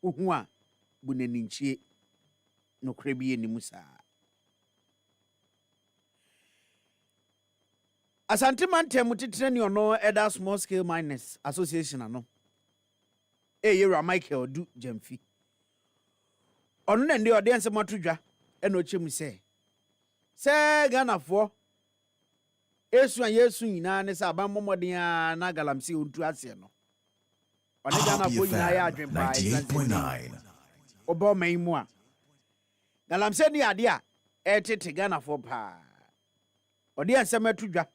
Wohu a bunaninchie no krebi enimu saa. Asante mantem titreni ono Eda Small Scale Miners Association ano. Yera Michael Du Jamfi. Ono na ndi ode nsem atodwa ena ochem se Ghana fo esu an yesu nyina ne sa ban momoden a na galamse ontu ase no. One Ghana fo nyina ya adwen ba 98.9. Obo man mu a. Galamse ni ade a etete Ghana fo pa. Ode nsem atodwa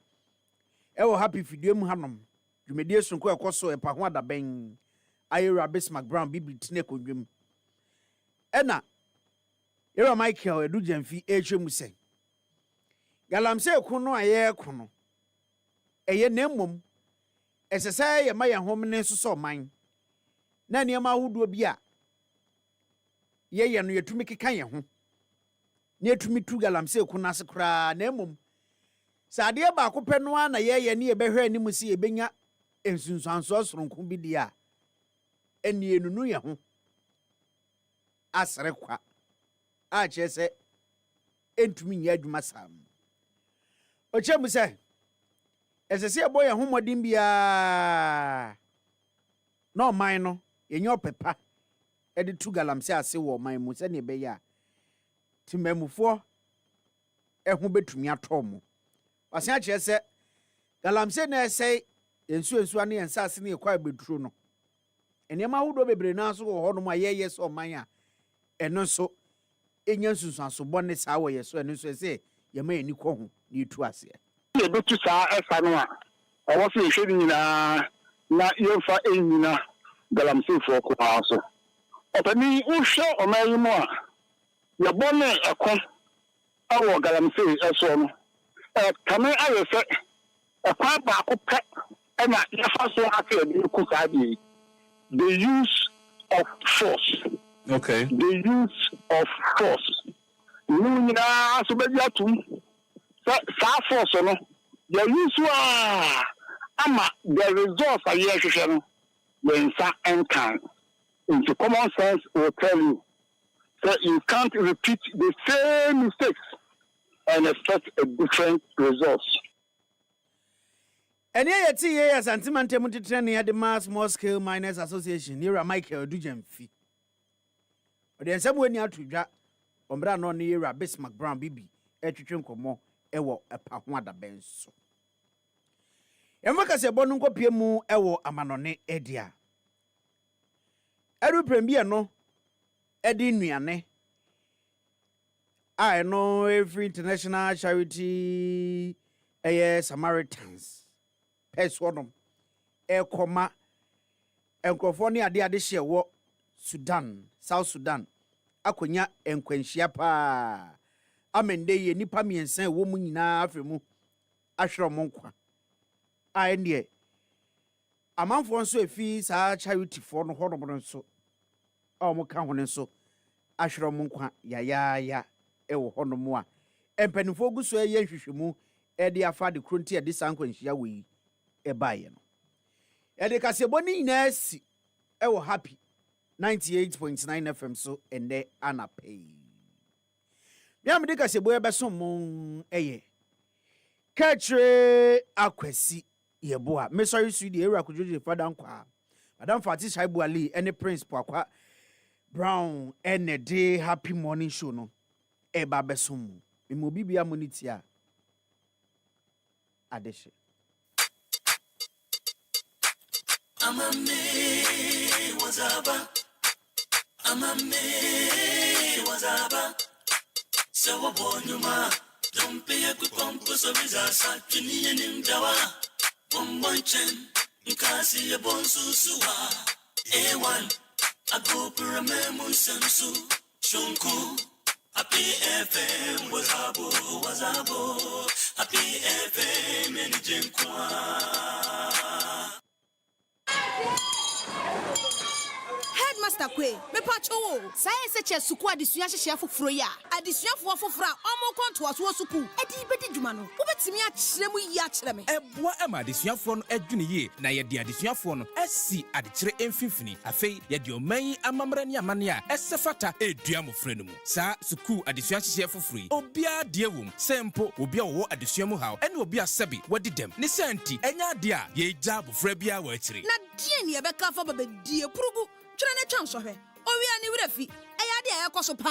ewo happy fidie mu hanom. Dwumedie sonko ekoso epa ho adaben. Ayera Bismarck Brown bibi tine konwem. Ena Yera Michael Edu Jamfi ehwemu se. Galamse kuno aye kuno. Eye nemmom esese ye ma ye homne soso man. Na niam ahudo bi a ye no yetumi keka ye ho. Na yetumi tu galamse kuno ase kra nemmom. Sade ba ko pɛ no na ye ne ye behwe anim se ye benya ensunsuanso soronko bi dia. Eni enunu ye ho asere kwa a chese entumi nya adwuma sam o chemu se esese ebo ye homodin bia no man no ye nya opepa e de tu galamse ase wo man mu se ne be ya timamufo ho betumi atom wase a chese galamse na ese ensu ane ensase ne kwa beduro no enema hudo bebre na so wo hono ma ye so man a eno so enya nsunsuanso bone saa wo ye so eno so se ye ma ani ko ho ni tu ase ye betu saa efa no a owo fi ehwe nyina na yefa enyina galamse fo ko aso opani uhwe omayi mu a ye bone ekon awo galamse eso no kame ayese ekwa ba ko pe ena yefa so ate bi ku saa bi the use of force. Okay. The use of force. Nuna so be atum. Sa force no. The use ama the results are here no. When sa can. Into common sense will tell you that you can't repeat the same mistakes and expect a different results. Ene yeti ye Asante mantem titreni ya the Small Scale Miners Association Yera Michael Du Jamfi. Ode nsem wani atodwa ombra no ne Yera Bismarck Brown bibi etwetwe nkomo ewo epa ho adaben so. Yemaka se bonu nkopie mu ewo amanone edia. Eru prembie no edi nuane. I know every international charity Samaritans. Peswonum ekoma enkrofo ne ade hye wo Sudan, South Sudan akonya enkwanhia pa amende ye nipa miensan wo mu nyina afremu ahwero monkwa a ene amanfo nso efi saa charity fo no hono nso a mo ka hono nso ahwero monkwa ya ewo hono mo a empanifo guso ye nhwehwemu e de afa de kronti e de sankwanhia we ebaye no ede kasebo ni nyina si ewo happy 98.9 FM so ende anapay bia me de kasebo e beso mon eye katre akwasi yeboa me sorry su de Kwadwo Sefah-Danquah madam Fati Shaibu Ali ene Prince Pwakwa Brown ene de happy morning show no e ba beso mu me mo bibia monitia adeshe Amame wazaba Sawa bonyuma Dompe ya kukomposo vizasa Chuniye nimjawa Bombonchen Nkasi ya bonsusuwa A1 Agopura memu semsu Shunku Happy FM wazabo Happy FM Enijenkwa Pastor Kwe, me pacho. Say se suku adesua hye foforo ya. Adesua foforo a omo kwanto aso suku. Edi bedi dwuma no. Wobetimi a kyerɛ mu yi a kyerɛ me. Eboa ema adesuafo no adwene ye na ye de adesuafo no asi adekyere emfimfini. Afei ye de oman amamra ne amane a ɛsɛfata edua mofra no mu. Sa suku adesua hye foforo yi. Obia de wom. Sempo obia wo adesua mu haw. Ene obia sɛbi wadi dem. Ne santi enya de a ye gya mofra bia wa akyire. Na die ne ye bɛka fa babadie purugu. Twere ne twa nsohwe. Owia ni wurafi. Eyade a yakoso pa.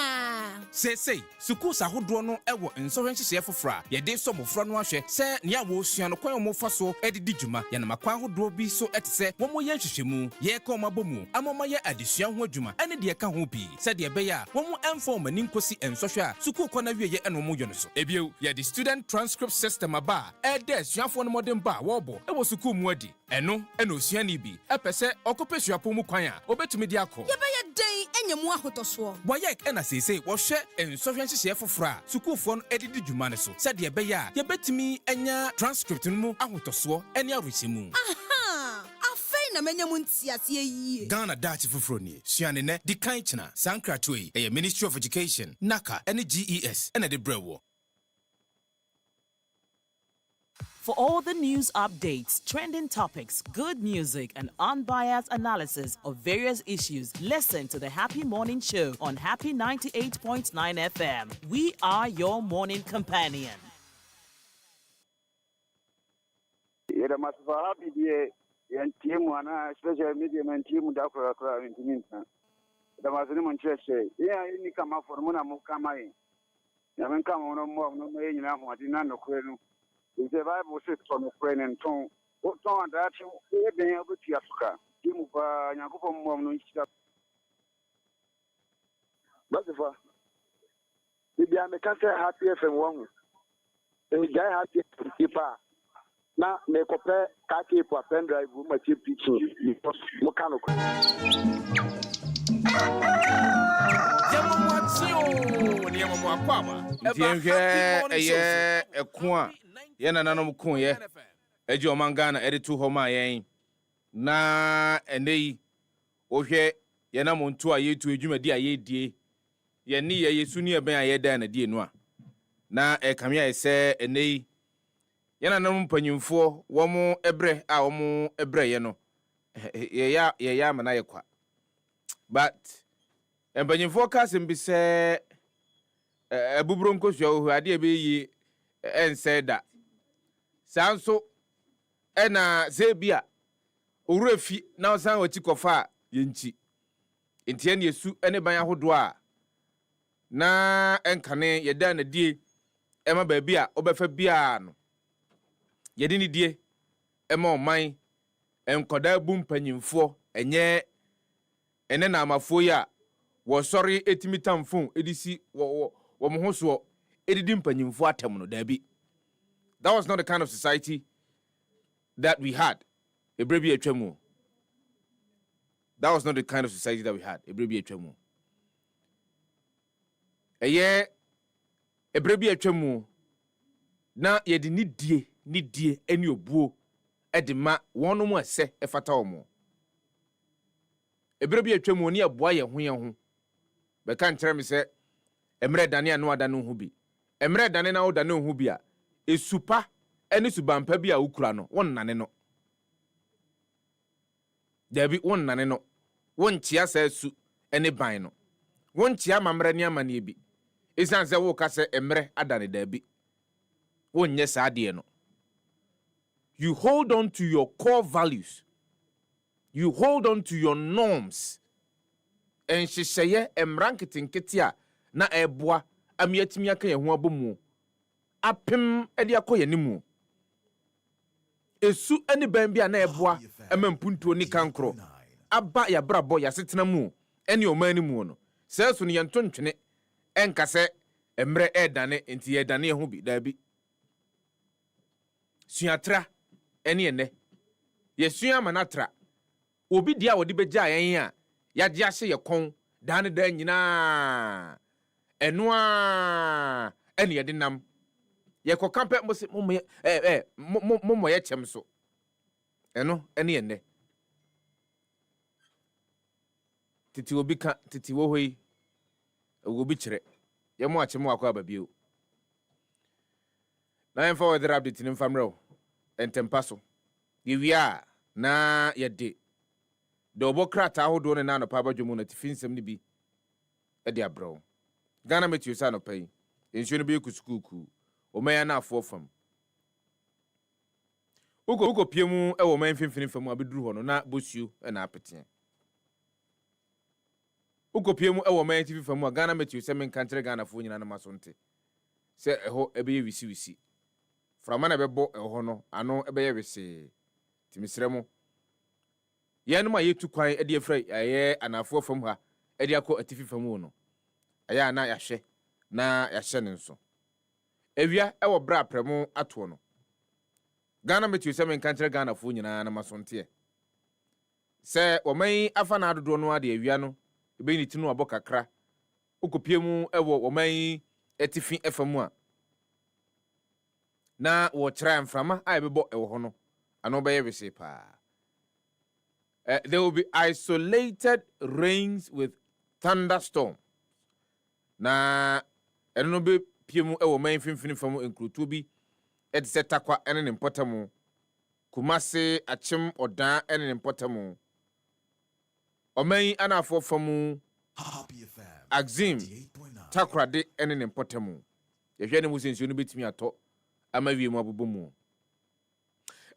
Sei suku sahodo no ewo nsohwe nhyehyɛ foforo a ye de so mofra no ahwɛ sɛ ne a wo sua no kwan mo fa so edidi dwuma ye na makwan hodo bi so etese wo mo ye nhwehwɛmu ye ka o mabomu amoma ye adesua ho adwuma ene de ka ho bi sɛ de be ya wo mo emfa mani nkosi nsohwe a suku kɔ na wie ye eno mo yɛ no so ebio ye the student transcript system aba e de asuafo no modern ba wo bo ewo suku mu adi eno osua ni bi epese okope suapo mu kwan a obetumi di akɔ ye be ye den enyemu ahotoso Wayek ena sese wɔhwɛ nsɔhwɛ nhyehyɛ foforo a sukuufo no edidi dwuma ne so sɛdeɛ ɛbɛyɛ a yɛbɛtumi anya transcript no mu ahotɔsoɔ ɛne arohyɛmu. Aha! Afei na menya mu ntiase yie. Ghana dachi foforo nie suane ne di kan kyena sankratoyi ɛyɛ Ministry of Education NACA ɛne GES ɛna de brɛwo. For all the news updates, trending topics, good music, and unbiased analysis of various issues, listen to the Happy Morning Show on Happy 98.9 FM. We are your morning companion. Special media man team da kura intiminta. Da mazini mun chese. Ni kama formuna mu kama yi. Ya men kama no mo no me nyina ho adi na no kwenu. The Bible says from Ukraine and Tom. What on that you be able to Africa. Timu pa nyakupo mo no nchita. Basifa. Bibi amekasa happy FM wangu. Ejai happy ipa. Na me kope kake po pen drive ma chip teaching because mo kanu. Yamwa akwama. Ndiye ekwa yena nanom kun ye eji omangana editu homa yen na enei ohwe yena montu a yetu edwumadi a yedie ye ni ye yesu ni eben a yeda na die no a na ekamia ese enei yena nanom mpanyimfo wo mo ebre a wo mo ebre ye no ye ya mana ye kwa but mpanyimfo ka sembi se ebuburo nkosua ohu ade ebe yi enseda sanso ena zebia owurafi na osan wati kofa yenchi entie ne yesu ene ban ahodo a na enkane yeda na die ema baabi a obefa bia no yede ne die ema oman enkoda bu mpanyimfo enye ene na amafo ya wo sori etimitamfo edisi wo mo hoso edidi mpanyimfo atem no dabi. That was not the kind of society that we had. Ebrebi etwemu. That was not the kind of society that we had. Ebrebi etwemu. Eye ebrebi etwemu na yedi ni die eni obuo edema wono mu ese efata omo. Ebrebi etwemu ni aboa ye ho. Be kan kyerɛ me sɛ emre dane anu adane ho bi. Emre dane na odane ho bi a esupa ene subampa bi a ukura no wonnane no dabi wonnane no wonchia sa su ene ban no wonchia mamra ni amane bi esan se wo ka se emre adane dabi wonnye sa ade no. You hold on to your core values, you hold on to your norms en hyehyeye emranketenkete a na eboa amiatimi aka ye ho abomu apem edi akoye nimu esu eni ban bia na eboa emampuntuo ni kankro aba ya brabo ya setena mu eni omani mu no seso ne yentontwene enkase emre edane enti yedane ho bi da bi suatra eni ene yesua manatra obi dia wodi begya yen a yagye ahye ye kon dan da nyina eno a eni yede nam ye ko kampe mo ye chem so eno ene ene titi obi ka titi wo hoi obi kire ye mo ache mo akwa babio na yemfa weather update ni mfamro entempa so ye wia na ye de obokrata ahodo ne na no pa badwo mu na tifinsem ni bi e de abro Ghana metu sa no pai ensuo no bi kusukuku o maya na afo fam ugo piemu e wo man finfini fam abeduru ho no na bosuo e na apete ugo piemu e wo man tifi fam Ghana metu se men kantre Ghana fo nyina na masonte se eho ebe ye wisi frama na bebo eho no ano ebe ye wese timisremo yenu ma yetu kwan e de efra aye anafo fam ha e de akọ atifi fam no aya na yahwe na yahye ne nso ewia e wo bra premo ato no Ghana metu se men kantre Ghana fo nyina na masonte se wo man afa na adodo no ade ewia no ebe ni tinu abo kakra ukopiemu e wo man etifi efamu a na wo kira mframa a ebebo e wo ho no ano be yewese pa there will be isolated rains with thunderstorm na eno be piemu e wo man finfini famu enkrutu bi etsetakwa ene ne mpotamu Kumase achim odan ene ne mpotamu oman anafo famu Axim takrade ene ne mpotamu yehwe ne musensuo no betimi ato ama wiemu abobomu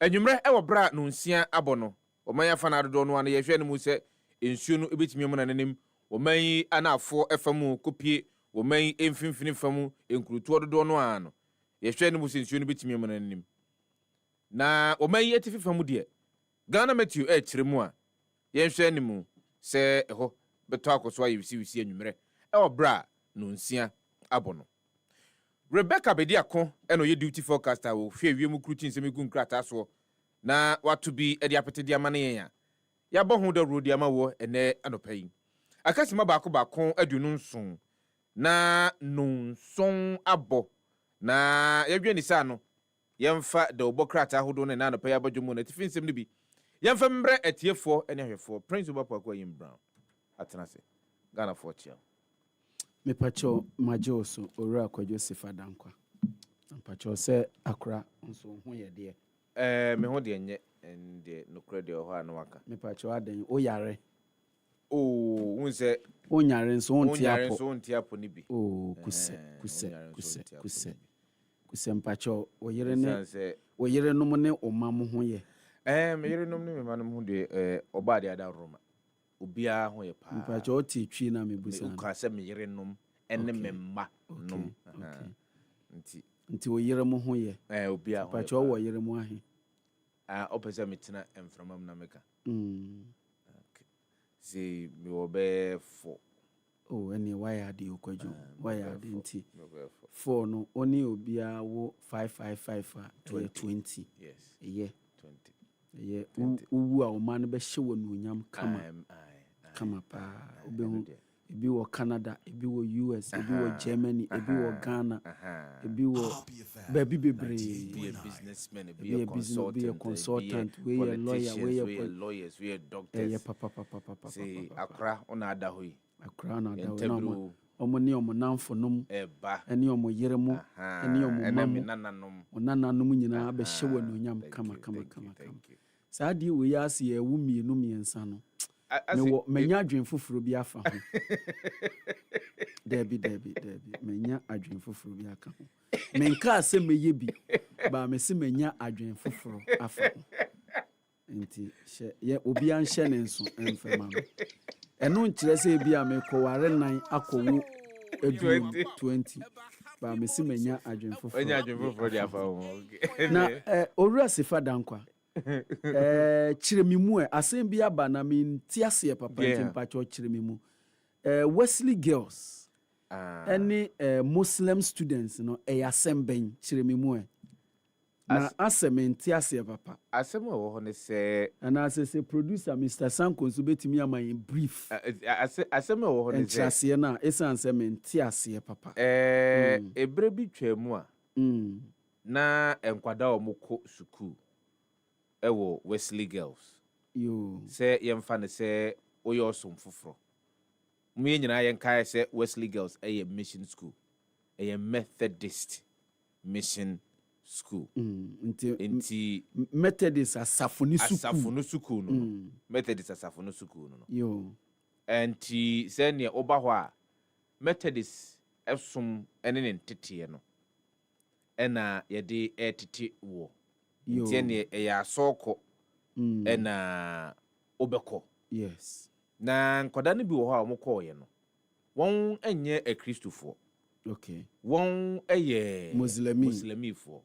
enwumre e wo bra no nsia abono oman afa na adodo no ana yehwe ne mu se ensuo no betimi mu na nanim oman anafo efamu kopie oman emfinfini famu enkrutu ododo no ano yehwe ne musensuo no betimi mu na nanim na oman etifi famu de Ghana metu e kiremu a yehwe ne mu se eho beto akoso ayi wisi enwumre e wo bra no nsia abono Rebecca Bediako eno ye duty forecaster wo hwe wiemu krutin se megun krata so na watu bi e de apete de amane yen ya bo hu da road ama wo ene anopai akasima baako adunu nson na nonson abo na yedwe ni sa no yemfa de obokrata hodo ne na anopai abadwomu na tifinsem ne bi yemfa mbre etiefo ene hwefo Prince Obapa kwa yim Brown atenase Ghana for chia mepacho majoso ora Kwadwo Sefah-Danquah mepacho se akra nso hu ye de me ho de nye ende no credit ho anu waka mepacho aden o yare unse onyare nso onti apo ni bi kuse mepacho oyere no ne omam ho ye me yere no ne me manum ho de oba de ada roma obia ho ye pa mepacho oti twi na mebusa ka se me yere nom ene memma nom nti oyere mo ho ye obia ho mepacho wo yere mo ahe opese metina emframam na meka see me wo be 4 any why de okwadwo why de nti 4 no oni obia wo 555 20 yes ye 20 uwu a o man be hye wo no nyam kama pa obehu ebi wo Canada ebi wo US ebi wo Germany ebi wo Ghana ebi wo baby bebre be a businessman be a consultant we a lawyer we a lawyers we a doctors papa see akra ona ada hoyi akra na ada no omoni omonamfo nom eba eni omo yeremu eni omo mamu nananom nyina be hye wo no nyam kama saadi we ya se ya wumienu miensa no menya adwen foforo bi afa ho debi menya adwen foforo bi aka ho menka ase meye bi ba me se menya adwen foforo afa ho nti ye obi an hye ne nso emfema no eno nkire se bi a me koware nan akowu edu 20 ba me se menya adwen foforo di afa ho na Owura Sefah-Danquah chiremimu asem bi aba na mintiase papa ntimpacho chiremimu Wesley girls any Muslim students no asem ben chiremimu na asem ntiase papa asem wo ho ne se na se producer Mr. Sanko so betimi ama in brief asem wo ho ne se ntiase na esan asem ntiase papa ebre bi twemu a na enkwada omukọ school ewo Wesley girls yo se yemfa ne se oyo som foforo Me nyina yen kai say Wesley Girls a mission school. A Methodist mission school. Inti Methodist asafo no school no. Methodist asafo no school no. Yo. Enti say ne oba ho a Methodist esom ene ne tete no. Ena ye de etete wo. Nti ne ya asoko ena obeko. Yes. Na nkoda no bi wo ho a omkọ ye no. Won enye a Christofo. Okay. Won eye Muslimi fo.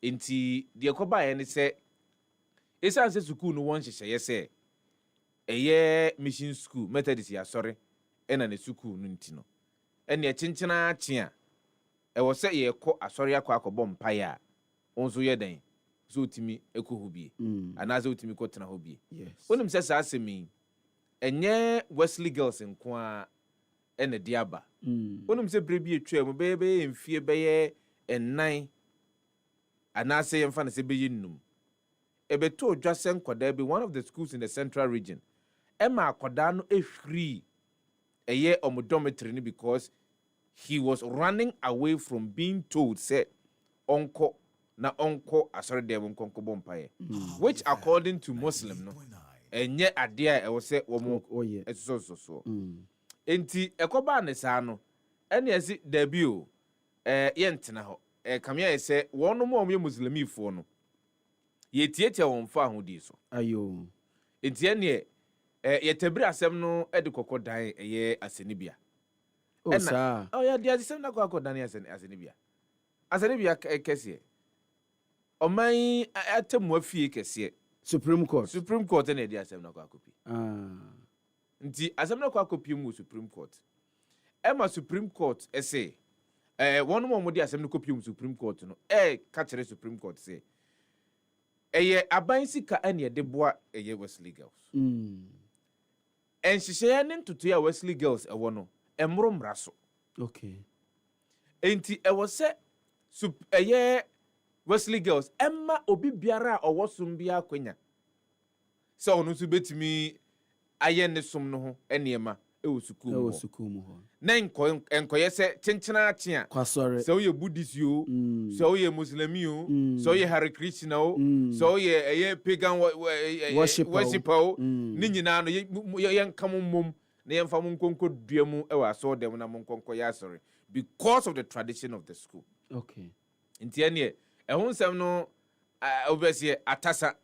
Enti de koba ye ne se esa se school no won hyehyeye se eye mission school Methodist ya sorry ena ne school no nti no. Ene e chenchena achia e wo se ye kọ asori akọ akọbọ mpaye a onzo ye den so otimi ekohu bie ana so otimi kotena ho bie. Yes. Onim se sa asemi enye Wesley Girls nko a ene diaba. Onim se brebi etwa mu bebe mfie beye ennan ana se yemfa na se beye nnum. Ebeto odwase nkoda bi one of the schools in the central region. Ema akoda no ehwiri eye omodometry ni because he was running away from being told say onko asori dem nkonko bompaye, which according to Muslim no enye ade a e wo se wo mo so enti ekoba ne sa no ene esi dabi o ye ntena ho kamya ese wono mo ye muslimifo no ye tietia won fa ahodi so ayo enti ene ye tabiri asem no ede kokodan ye asenibia. Oh, sir. Oh, yeah, there's some that go down as Anibia. As Anibia, Cassie. O my atom wafie Cassie. Supreme Court. Supreme Court, and idea some no copy. Ah. As I'm not copy mu Supreme Court. Emma Supreme Court, essay. One more would assembly copy Supreme Court, no. Catch the Supreme Court say. Abansika any de bois a Wesley Girls. And she saying to 2 Wesley Girls a one. Emrom raso. Okay. Enti e was say Wesley Girls Emma obi biara owo sum bia kwanya. So onu so betimi aye ne sum no ho eniema e wo sukuu mu ho. Na enkoye se chenchena achia. Kwasore. So ye Buddhist yo, so ye Muslim yo, so ye Hare Krishna o, so ye pagan worshipper ni nyina no ye nkamum na yemfa mu nkonko duamu e wa so dem na mu nkonko ya sorry because of the tradition of the school. Okay. Nti ene e ho nsem no obese atasa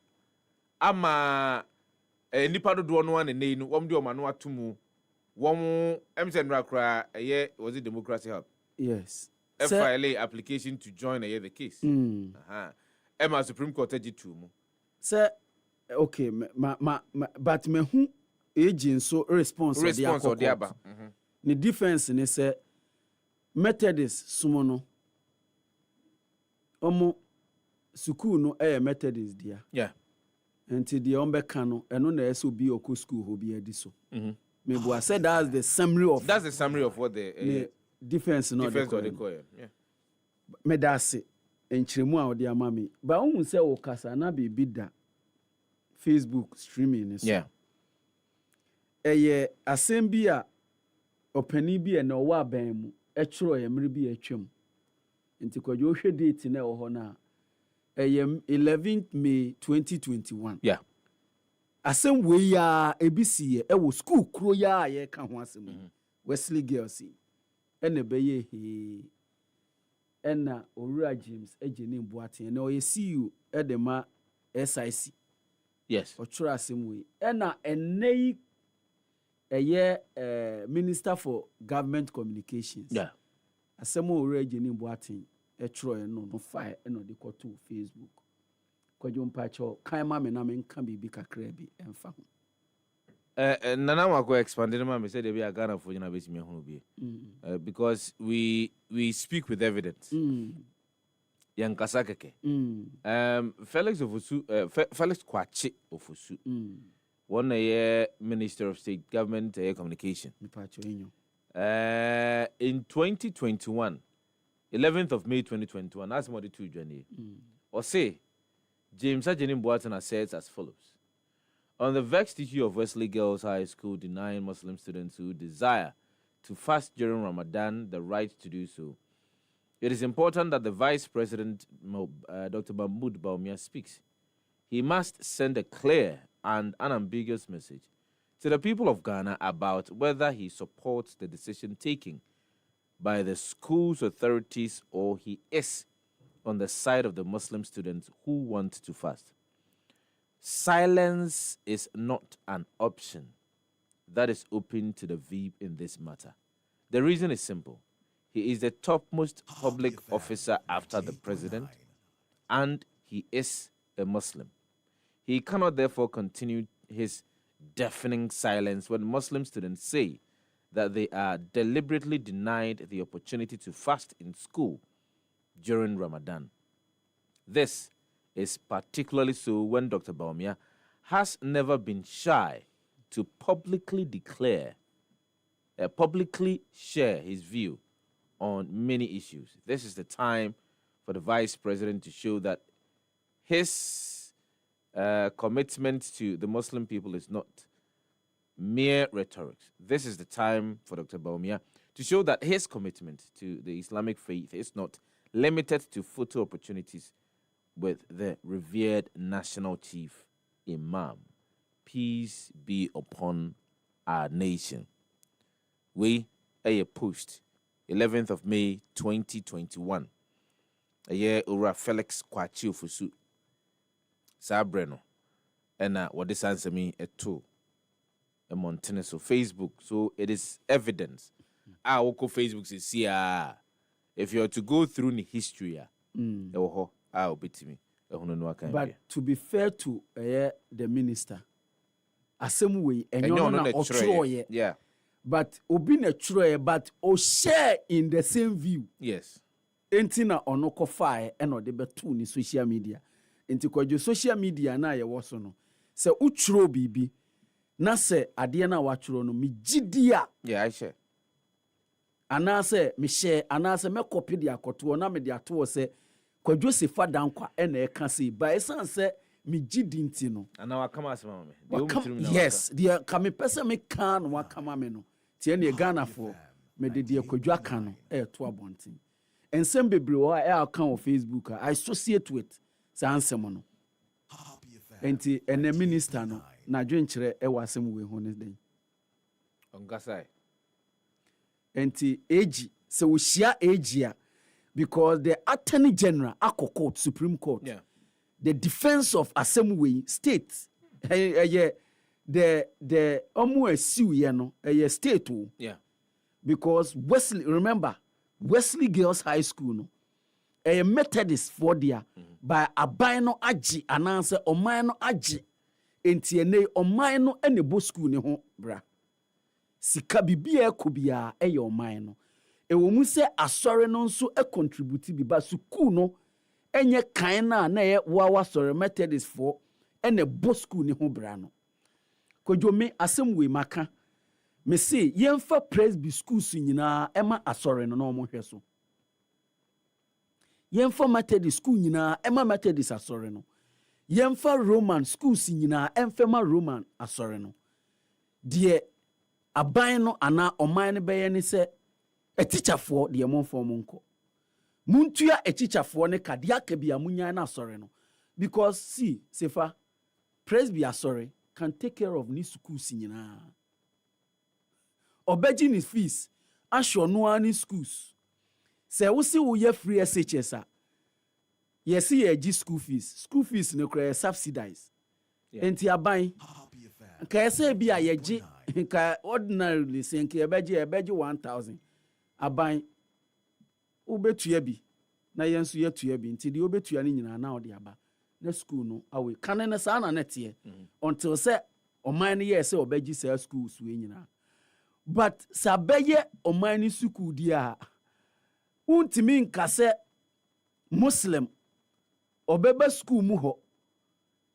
ama nipa dodo no an nei no wom de omano atomu wom emsen rakra was it Democracy Hub? Yes. FILA application to join the case. Emma Supreme Court G2 mu. Sir, okay, but me who agent so response of the aba. The difference in say Methodist sumono omo school no Methodist dia. Yeah. Until the ombeka no eno na eso bi oko school ho bi adi so. Me bo said that's the summary of what the difference no difference of the coin. Yeah. Me da se enchiremu a odi ama me. Ba ohun say wo kasa na be da Facebook streaming so. Yeah. Asem bi a opani bi na owa ban mu etro ye mmiri bi atwam nti Kwadwo hwe date na ho na 11th May 2021. Yeah. Asem we ya ebisi ye wo school kro ya ye ka ho asem Wesley Girls ene beye he ena Owura James ejeni Mboaten na oye CEO edema SIC. Yes. Otro asem we ena enei Minister for Government Communications. Yeah. Asemo Owura Ejeni Mboaten etro no fire eno de to Facebook. Kwadwo mpacho kan ma me na me nka bibi kakra bi emfa ho. Nana wa go expanded ma me say dey be a Ghana for na betimi ho bi. Because we speak with evidence. Yankasa keke. Felix Kwache Ofosu. One year Minister of State Government Communication. In 2021, 11th of May 2021, that's more than 2 journey. Or say, James Ajeni Mboaten says as follows. On the vexed issue of Wesley Girls High School denying Muslim students who desire to fast during Ramadan the right to do so, it is important that the Vice President, Dr. Mahmoud Bawumia, speaks. He must send a clear and unambiguous message to the people of Ghana about whether he supports the decision taken by the school's authorities or he is on the side of the Muslim students who want to fast. Silence is not an option that is open to the VP in this matter. The reason is simple. He is the topmost public officer after the president, and he is a Muslim. He cannot therefore continue his deafening silence when Muslim students say that they are deliberately denied the opportunity to fast in school during Ramadan. This is particularly so when Dr. Bawumia has never been shy to publicly share his view on many issues. This is the time for the Vice President to show that his commitment to the Muslim people is not mere rhetoric. This is the time for Dr. Bawumia to show that his commitment to the Islamic faith is not limited to photo opportunities with the revered national chief imam. Peace be upon our nation. We a post 11th of May 2021. A year Ura Felix Kwachi Fusu Sabreno. And what this answer me a two. A Montana so Facebook. So it is evidence. I will go Facebook see if you are to go through the history, I'll be to me. But to be fair to the minister, asem way enyo na ochroye. Yeah. But obi na chroye but o share in the same view. Yes. Enti na ono ko fae e no de betu ni social media. Enti kwajo social media na ye wo so no. Se uchro bibi na se ade na wa chro no me gidia. Yeah, I share. Anase me share anase me copy dia akoto na me dia to se Kwadwo Sefah-Danquah ene e kan se ba esan se me gidi nti no ana wa kama asema me yes dia kame pese me kan wa kama me no tie ne Ghana fo me de dia Kwadwo aka no e to abonten ensem bebre wo e aka on Facebook I associate with sa ansem no enti ene minister no na dwenkyere e wasem we ho ne den ongasai enti agi se wo hia agi a because the Attorney General, Ako Court, Supreme Court, the defense of Assembly State, the state, because Wesley Girls High School, no, a Methodist for there by Abino Aji, and answer Omano Aji, entiene Omano and the Bo school ne ho bra. Sikabibia kubia eyo Omano. Ewo mu se asore no nso e contribute bi ba school no enye kan na ye wa sore Methodist for ene bo school ni ho bra no Kwadwo me asem we maka me se yemfa Presby schools nyina ema asore no na omo hwe so yemfa Methodist school nyina ema Methodist asore no yemfa Roman schools nyina emfema Roman asore no de aban no ana oman ne beye ne se a teacher for the amount for Munko. Muntua a teacher for ne kadiaka be a munya na sorry no. Because see, Sefa, Presby sorry can take care of this school singina. Obejin his fees, asho no any schools. Say we see we free SHS. Yes, see a G school fees no credit subsidized. Enti aban. Ka say be a ye ka ordinarily say ke ebeji 1,000. Aban ubetua bi na yenso yetua bi nti de obetua ni nyina na ode aba na school no awe kan na sa na nete until say oman ye say obegi say school so nyina but sabeye oman ni school dia untimi nka say Muslim obeba school mu ho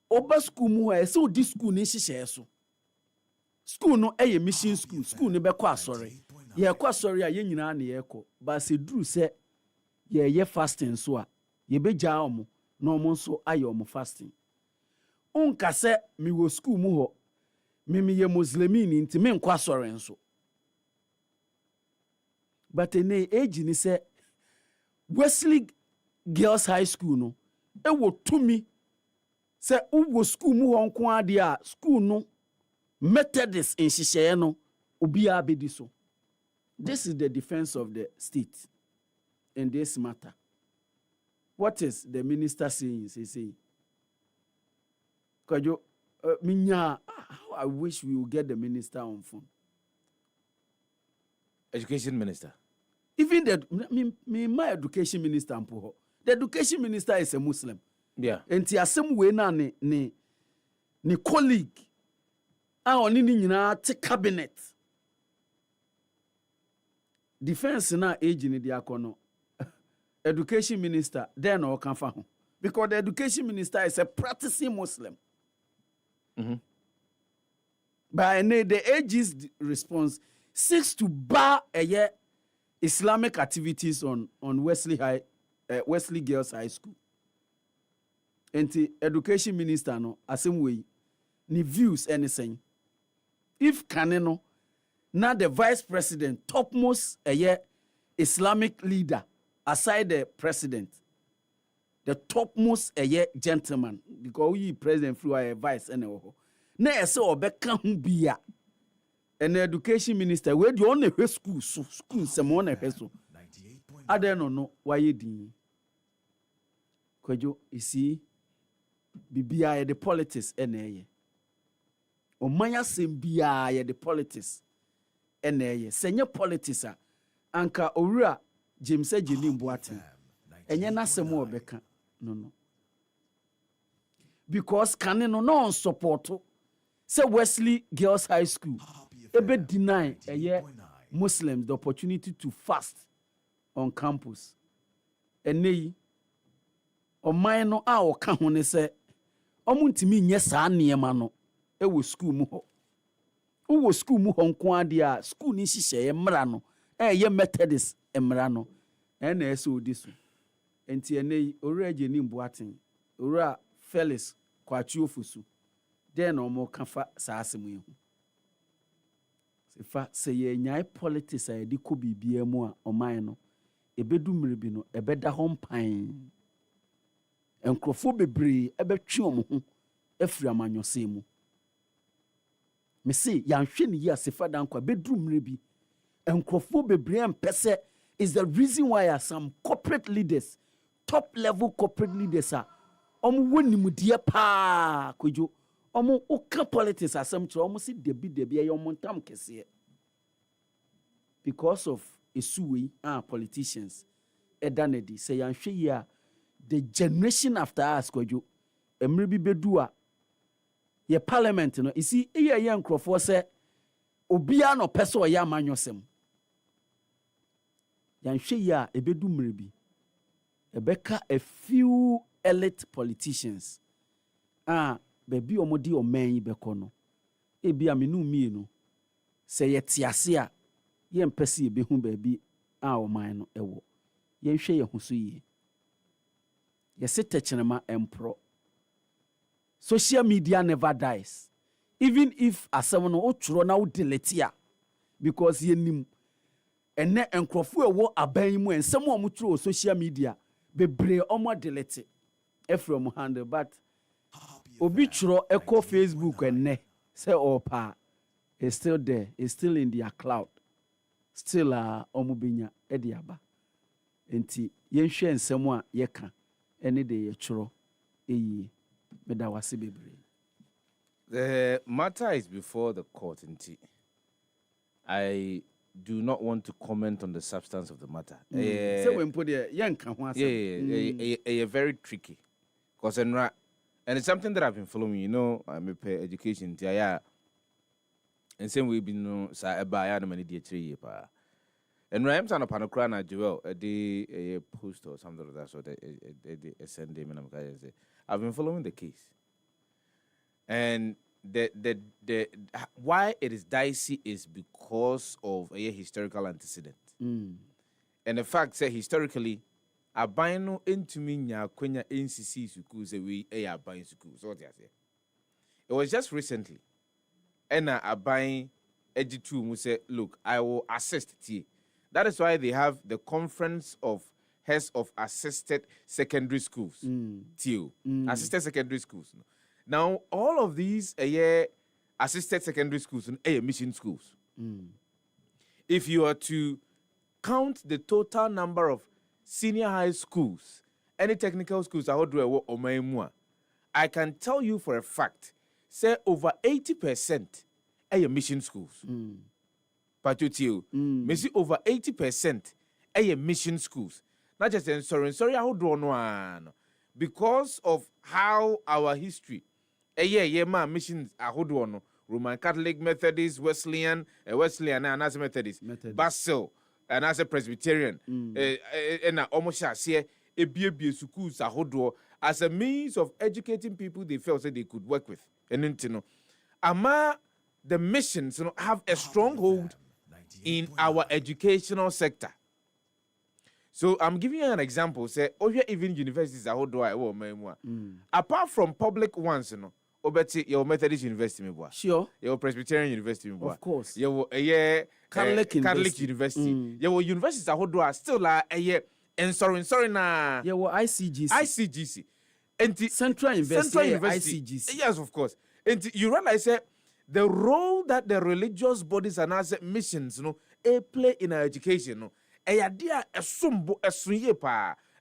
oba school mu ho say odi school ni hihye so school no eye mission school ni be kwa asore ye kwa sorry a ye nyina na ye ko ba se duru se ye fasting so a ye begya omo na omo so aye omo fasting unka se mi wo school mu ho me ye muslimini nti me nkwa sore nso but ene age ni se Wesley Girls High School no e wo tumi se wo school mu ho nko ade a school no Methodist in Shishaye no obi abedi so. This is the defense of the state in this matter. What is the minister saying? He say, Kwadwo, how I wish we would get the minister on phone. Education minister. Even my education minister, the education minister is a Muslim. Yeah. And the same way na ni colleague, oni ni nyina te cabinet. Defense na age ni dia kono. Education minister then or can fa ho. Because the education minister is a practicing Muslim. But the AG's response seeks to bar a year Islamic activities on Wesley Girls High School. And the education minister no same way ni views anything. If Kaneno now the vice president topmost a year Islamic leader aside the president, the topmost a year gentleman because we president through a vice and na ese obeka hu bia and the education minister we the only school some on a so I don't know why you din Kwadwo you see bibia the politics ene o manya sem bia the politics ene senye politics a anka owura James Ejeni Mboate enye na sem obeka no because can no support say Wesley Girls High School ebe deny Muslims the opportunity to fast on campus. Enei oman no a oka ho ne se omuntimi nye saa niema no e wo school mu ho. Wo school mu ho nko ade a school ni hihye mra no ye Methodist mra no na eso odi so. Enti enei owura Ejeni Mboate owura Felix Kwachi Ofusu then omo kafa saa asemu yi ho. Sefa se ye nyai politics a de ko bibia mu a oman no ebedu mrebi no ebeda ho mpan enkrofo bebre ebetwe omo ho afiri amanyose mu me se yanhwe ne ya Sefah-Danquah bedu mrebi enkrofo bebre empese is the reason why some corporate leaders top level corporate leaders are omo wonimudie pa Kwadwo omo oka politics asem tro omo si debi ayo montam kese because of esuwe politicians edanedi say yanhwe ya the generation after us Kwadwo emre bi bedu a ye parliament no isi ye nkrofo se obia no pese o ya amanyosem yanhwe ya ebedu mre bi ebeka a few elite politicians baby omodi oman yi beko no ebi amenu mi no se ye tiase a ye mpese ye behu baby oman no ewo ye hwe ye huso yi ye setechenema empro social media never dies even if asem no otro na wo delete a because ye nim ene enkrofo ewo aban mu ensem o mutro social media bebre omo delete from handle but obi tro echo Facebook enne say opa is still there, is still in their cloud, still omo benya e de aba enti yenhwe ensem a yeka ene de ye tro eyi meda wase bebre. The matter is before the court enti I do not want to comment on the substance of the matter. So when put there yanka ho asem very tricky because and it's something that I've been following, you know, I'm a education tia and same way been no sa eba ya na mani die 3 year pa and I'm trying to panokra na Joel a post or something like that so they send them and I've been following the case and the why it is dicey is because of a historical antecedent and the fact that historically abino into me nya kwenya NCC school say we aban school so what you say It was just recently. And I buying Ed2 who said, look, I will assist T. That is why they have the Conference of Heads of Assisted Secondary Schools. TU. Assisted Secondary Schools. Now, all of these assisted secondary schools and mission schools. If you are to count the total number of senior high schools, any technical schools, I can tell you for a fact, say over 80% are mission schools. But you see over 80% are mission schools. Not just in sorry, I would no because of how our history, missions are no Roman Catholic, Methodist, Wesleyan, and as Methodist, Basil, and as a Presbyterian, and almost say a schools are as a means of educating people they felt that they could work with. And ama the missions have a stronghold in our educational sector. So I'm giving you an example. Say, even universities are apart from public ones, your Methodist University, sure. Your Presbyterian University, of course. Your Catholic University. Your universities are still and sorry na. Your ICGC. And Central University. ICGC. Yes, of course. And you realize the role that the religious bodies and as missions, play in our education, and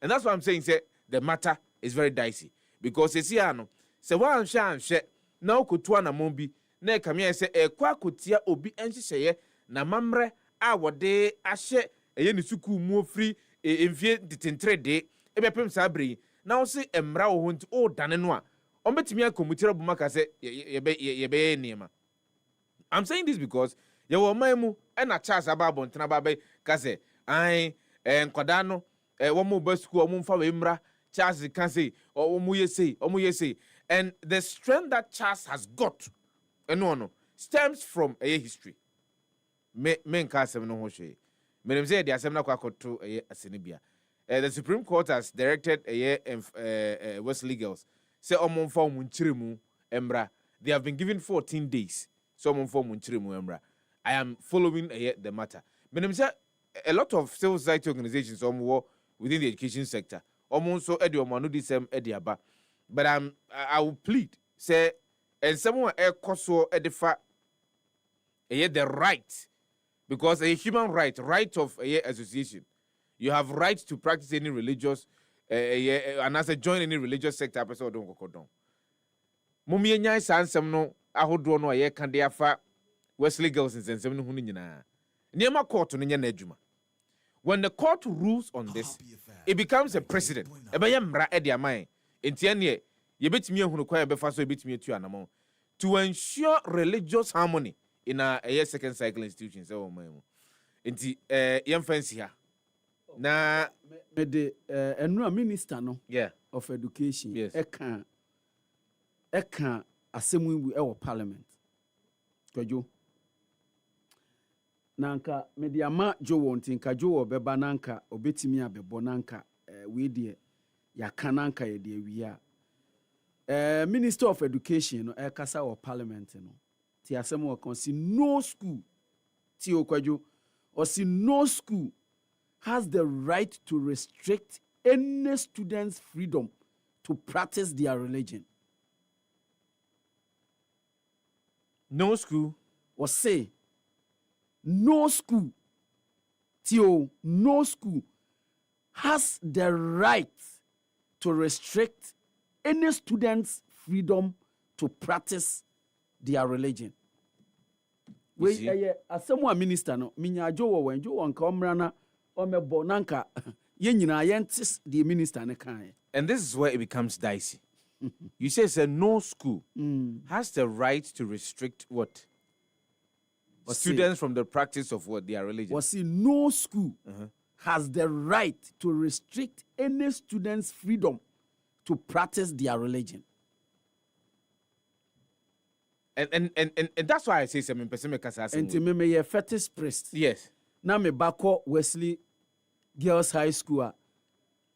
that's why I'm saying the matter is very dicey because it's here. Se wan hwe na okotua na mombi na kamia se ekwa kotia obi enhyehye na mamre a wode ahye ni suku mu ofri emfie ditentrede ebepem sabre na wo se emra wo ho nti o dane no a ombetimi akomutira buma ka se yebe niema. I'm saying this because ye wo mamu na Charles Ababon babe ka se ai nkwada no wo mo ba school wo mfa we mra Charles kan say o mo yesi. And the strength that Charles has got, stems from a history. Men kasem no hoshe. Menem say the assembly kwakoto asenibia. The Supreme Court has directed Wesley girls say omon for munchirimu embra. They have been given 14 days. So omon for munchirimu embra. I am following the matter. Menem say a lot of civil society organizations within the education sector. Omon so edi omanu di sem edi aba. But I will plead, say, and someone so edifa the right, because a human right of association. You have right to practice any religious, and as a join any religious sector, person don't go down. Mummy and Yansam no, I hold on a can they afa Wesley girls and 7 hunina. Near my court on Nejuma. When the court rules on this, it becomes a precedent. Ebayamra ediamai. Entianye, ye betimi ehunu kwa befa so betimi etu anamo to ensure religious harmony in a second cycle institution say o mamu. Enti yem fancy ha. Na me de enura minister no of education yes. eka asemu ibu e wo parliament. Kwadwo. Nanka mediama jo wonti nka jo wo beba nanka obetimi abebo nanka we die ya kananka ye de wiya Minister of Education no kasa or parliament no ti asem wo kon si no school ti okwadwo or si no school has the right to restrict any student's freedom to practice their religion. No school or say no school no school has the right to restrict any student's freedom to practice their religion. We asemu minister no minyajo wo wenjo wonka omrana omebo nanka ye nyina yentis the minister ne kan. And this is where it becomes dicey. You say no school has the right to restrict what? Students from the practice of what their religion. Was no school has the right to restrict any student's freedom to practice their religion. And that's why I say something. And to me, a fetish priest. Yes. Now me bako Wesley Girls High School.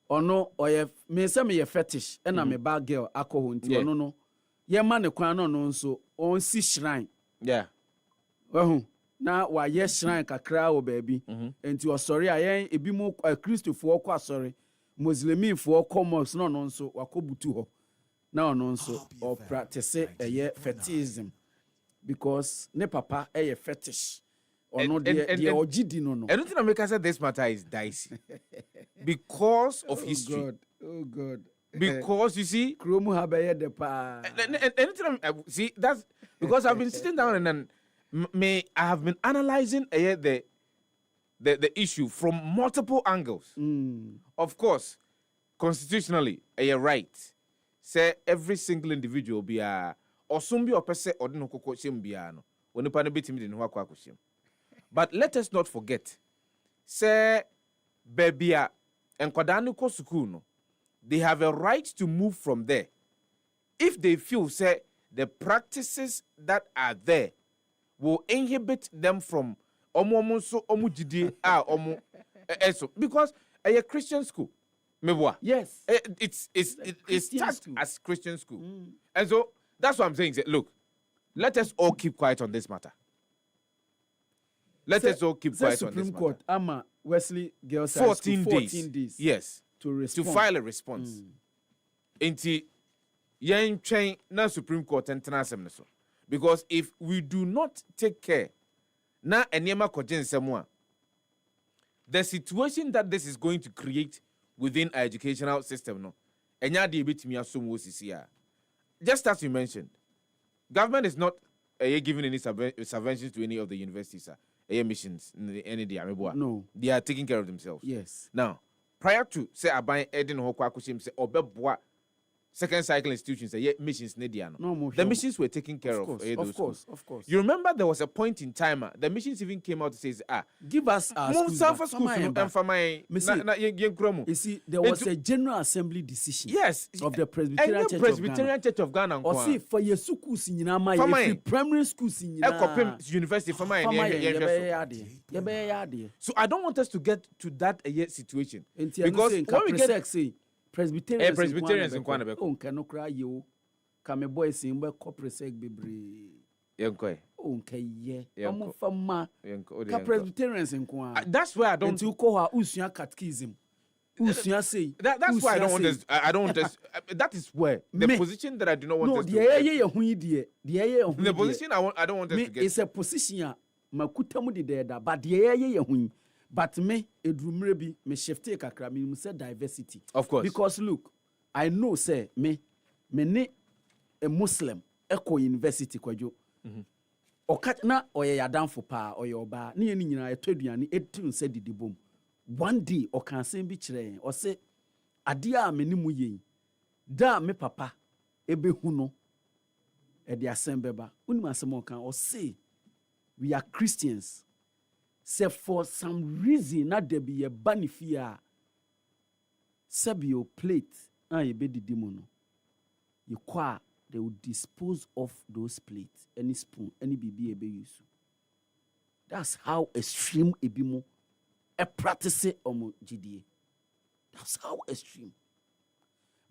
Or no, or me say me a fetish. And I'm a bad girl. Ako hunti. No. ye ma ne kwan no nso on si shrine Yeah. na wa ye shrine kakra wo baabi enti osori a yen ebi mu Christofo kɔ asori Muslimin fo kɔ mosque no nso wakobutu ho na ono nso or practice fetishism because ne papa fetish or no de ogidi no. I don't think America said this matter is dicey because of history. Oh God. Because you see, Kromu habaye de pa. See, that's because I've been sitting down and then I have been analyzing the issue from multiple angles. Of course, constitutionally, you're right. Say every single individual be a or some be or per se or no koko shim biano. When the panel beat him in Huakuashim. But let us not forget, say Bebia and Kwadwo Sefah-Danquah, they have a right to move from there if they feel say the practices that are there will inhibit them from because a Christian school. Yes, it's starts as Christian school, and so that's what I'm saying. Look, let us all keep quiet on this matter. Let us all keep quiet on this Supreme Court, matter. Ama Wesley Girls 14 days. Yes, to file a response. Inti yen train na Supreme Court and tenasem so. Because if we do not take care, na enyema kojen semwa, the situation that this is going to create within our educational system, no, enya de bitimi asom wo sisia. Just as you mentioned, government is not giving any subventions to any of the universities, missions, any no, they are taking care of themselves. Yes. Now, prior to say Aban Eden Hokwakushim say Obebwa second cycle institutions, missions Nediano. The missions were taking care of. Of course. You remember there was a point in time, the missions even came out to say, give us our schools. You see, there was a General Assembly decision. Yes. Of the Presbyterian Church of Ghana. Or see, for your schools in Yinama, primary schools in University for my So I don't want us to get to that situation. Because when we get Presbyterians in Kwanabeko. Oh, cannot cry you. Come boys in where corporate seg bebre. Yonkoi. Oh, ye. Presbyterians in Kwan. That's why I don't. To call her Usia catechism. Usia say. That's why I don't want this. I don't want this. That is where the position that I do not want us to get. The position I don't want us to get. It's a position. Makutamu di deda, but the but me edrumrebi me shifte kakra me say diversity. Of course. Because look, I know say me ne a Muslim eco university Kwadwo. Okat na oye yadamfo pa oye oba ne ye nyina etoduane etun se didibom. One day o kan sen bi kire o se ade a me ni mu yen da me papa ebehu no e de asembeba. Unim asem o kan o say we are Christians. Say for some reason not there be a banifia sabio plate ye be didimono. You qua they will dispose of those plates, any spoon, any BB ebe use. That's how extreme ebimo a practice omo GDA. That's how extreme.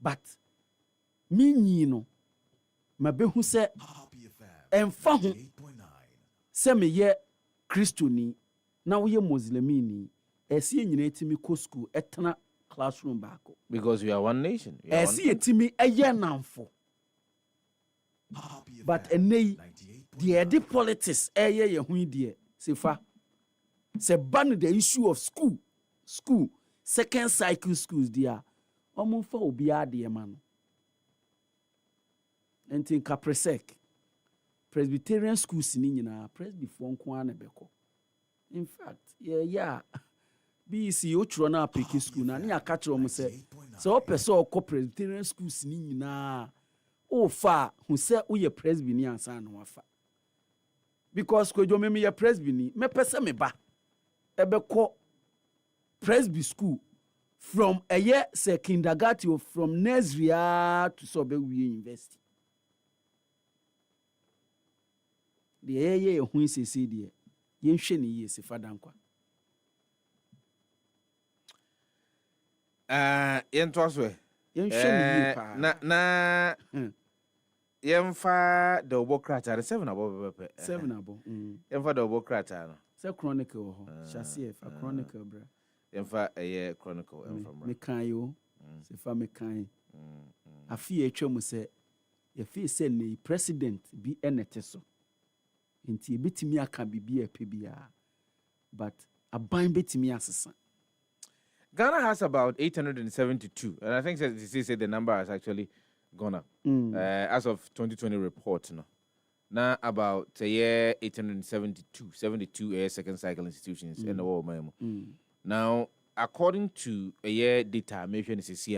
But me no mabehu se emfa ho se me ye Christoni na we Muslimini esi nyina etimi ko school etena classroom baako because we are one nation. Esi etimi eye namfo but enei the politics eye ye hu die sefa se ban the issue of school second cycle schools dia omo fa obi ade ma no enti Kapresek Presbyterian schools ni nyina presby fo nko ana beko. In fact, yeah. BC Ochro na Peki school na ya catch them say. So person ko Presbyterian schools ni nyina. O fa who say we presby ni ansa na wafa. Because Kwadwo me ye presby ni me pese me ba. Ebeko presby school from a year say kindergarten from nursery to so be university. The ye hu say there. Yenhwe ne yie Sefah-Danquah. Yentoaswe. Yenhwe ne yie pa. Na Yemfa the Obokrata, the 7 above. 7 above. Yemfa the Obokrata. Say chronicle. Shasi a chronicle, bra. Yemfa a year chronicle. Me can you? Se fa me kan. Afi etwa mu se ye fi se ni president bi eneteso. Nti ebetimi aka bibia pebia. But aban betimi asesa. Ghana has about 872, and I think they say the number has actually gone up as of 2020 report. Now about a year 72 second cycle institutions in the world. Now, according to a year data, mentioned is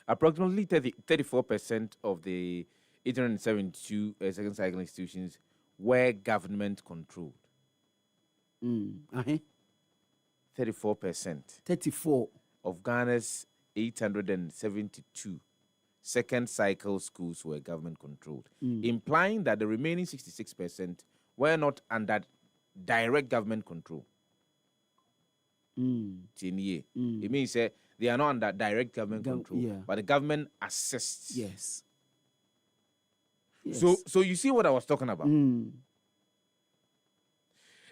approximately 34% of the 872 second cycle institutions were government controlled. 34%. 34 of Ghana's 872 second cycle schools were government controlled, implying that the remaining 66% were not under direct government control. It means they are not under direct government control, but the government assists. Yes. So you see what I was talking about.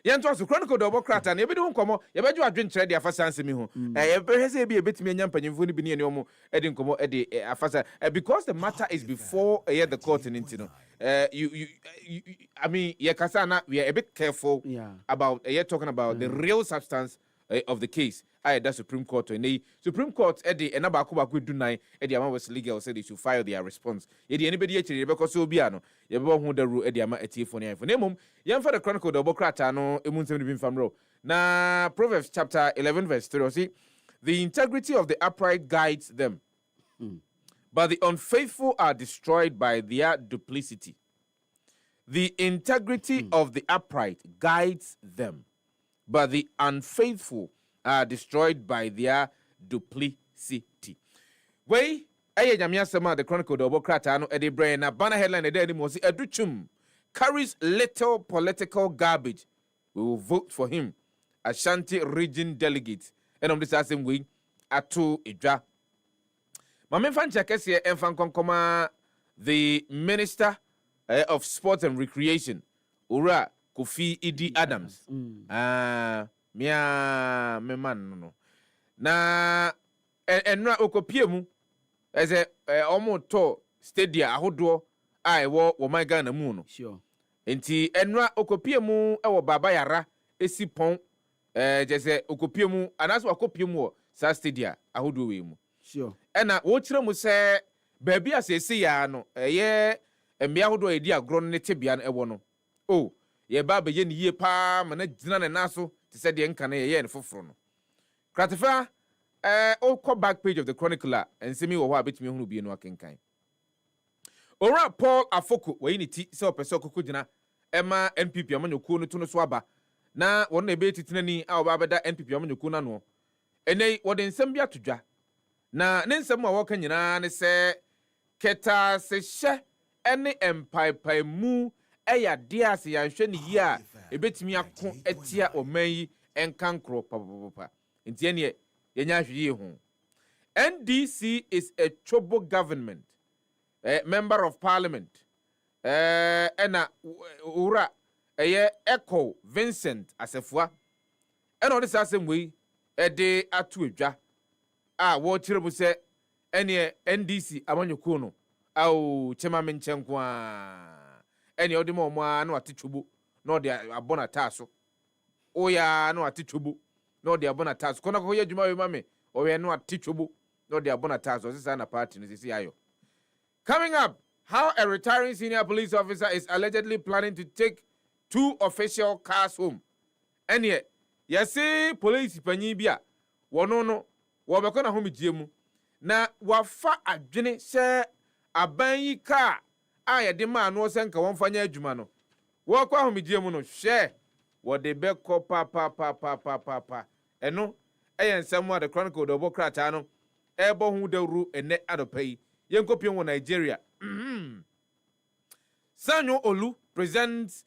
Yanto so chronicle double crata na ebidu nkomo ye beju adwen kire de afasa ansemi ho ye behese bi ebetimi anya mpanyimfo ni bi ne omo edi nkomo edi afasa because the matter is before the court in intino you I mean ye kasa na we are a bit careful about talking about the real substance of the case. The Supreme Court and the Supreme Court edi enaba ko du nan edi ama was legal said they should file their response. Edi anybody actually because so bia no ye be hu da ru edi ama etiefo ne na mum ye for the chronicle double crata no emun sem bi famro na Proverbs chapter 11 verse 3 see the integrity of the upright guides them, but the unfaithful are destroyed by their duplicity. The integrity of the upright guides them, but the unfaithful are destroyed by their duplicity. Way, Nyamia Sama, the Chronicle of Obokrata, Eddie Brain, a banner headline, a daddy Mosi Educhum carries little political garbage. We will vote for him, Ashanti region delegate. And on this same way, Atu Idra. Mamin Fanchakesi and Fankonkoma, the Minister of Sports and Recreation, Ura Kofi Idi Adams. Mia me man no na enra okopiemu eze omoto stadia ahodo a ewo wo man Ghana mu no sure enti enra okopiemu ewo baba yara esipon jese okopiemu anaso okopiemu wo sa stadia ahodo we mu sure ena wo kire mu se baabi asese ya no eye embia ahodo edi agro ne tebia no ewo no oh ye baba ye ne yie pa mana gina ne naso to say the enkane ye and foforo no kratifa call back page of the chronicler and see me wo ha betimi hunu bi no akenkan ora Paul Afoko we ni ti se opese kokogina ema NPP amanyoku no to no so aba na won na ebe titinani a oba beda NPP amanyoku na no enei wo de nsem bi atodwa na ne nsem a wo ka nyina ne se keta se hye ene empaipai mu eya dia se yanhwe ne yi a ebetimi akko etia omanyi enkankro papa enti ene yenya hwie ho. NDC is a chobo government, member of parliament ena ura Echo Vincent Asefua ena on this same way de atu edwa a wo kirebu se ene NDC amanyoko no au chema menchenkwa ene odi mo na watitwubu na odi abona taso oya na watitwubu na odi abona taso kona ko yedwuma we mame oya na watitwubu na odi abona taso sisa na party no sisi ayo. Coming up, how a retiring senior police officer is allegedly planning to take 2 official cars home. And yet, see police panibia, wono wabakona home jiemu. Na wafa adwene se abanyi car aya de man no senka wonfanya adwuma no. Wakwa home jiemu no hwe wo de beko pa. Eno ensem wa the chronicle do bokrata no ebo hu dawru ene adopai. Yenkopien wo Nigeria. Sanyo Olu presents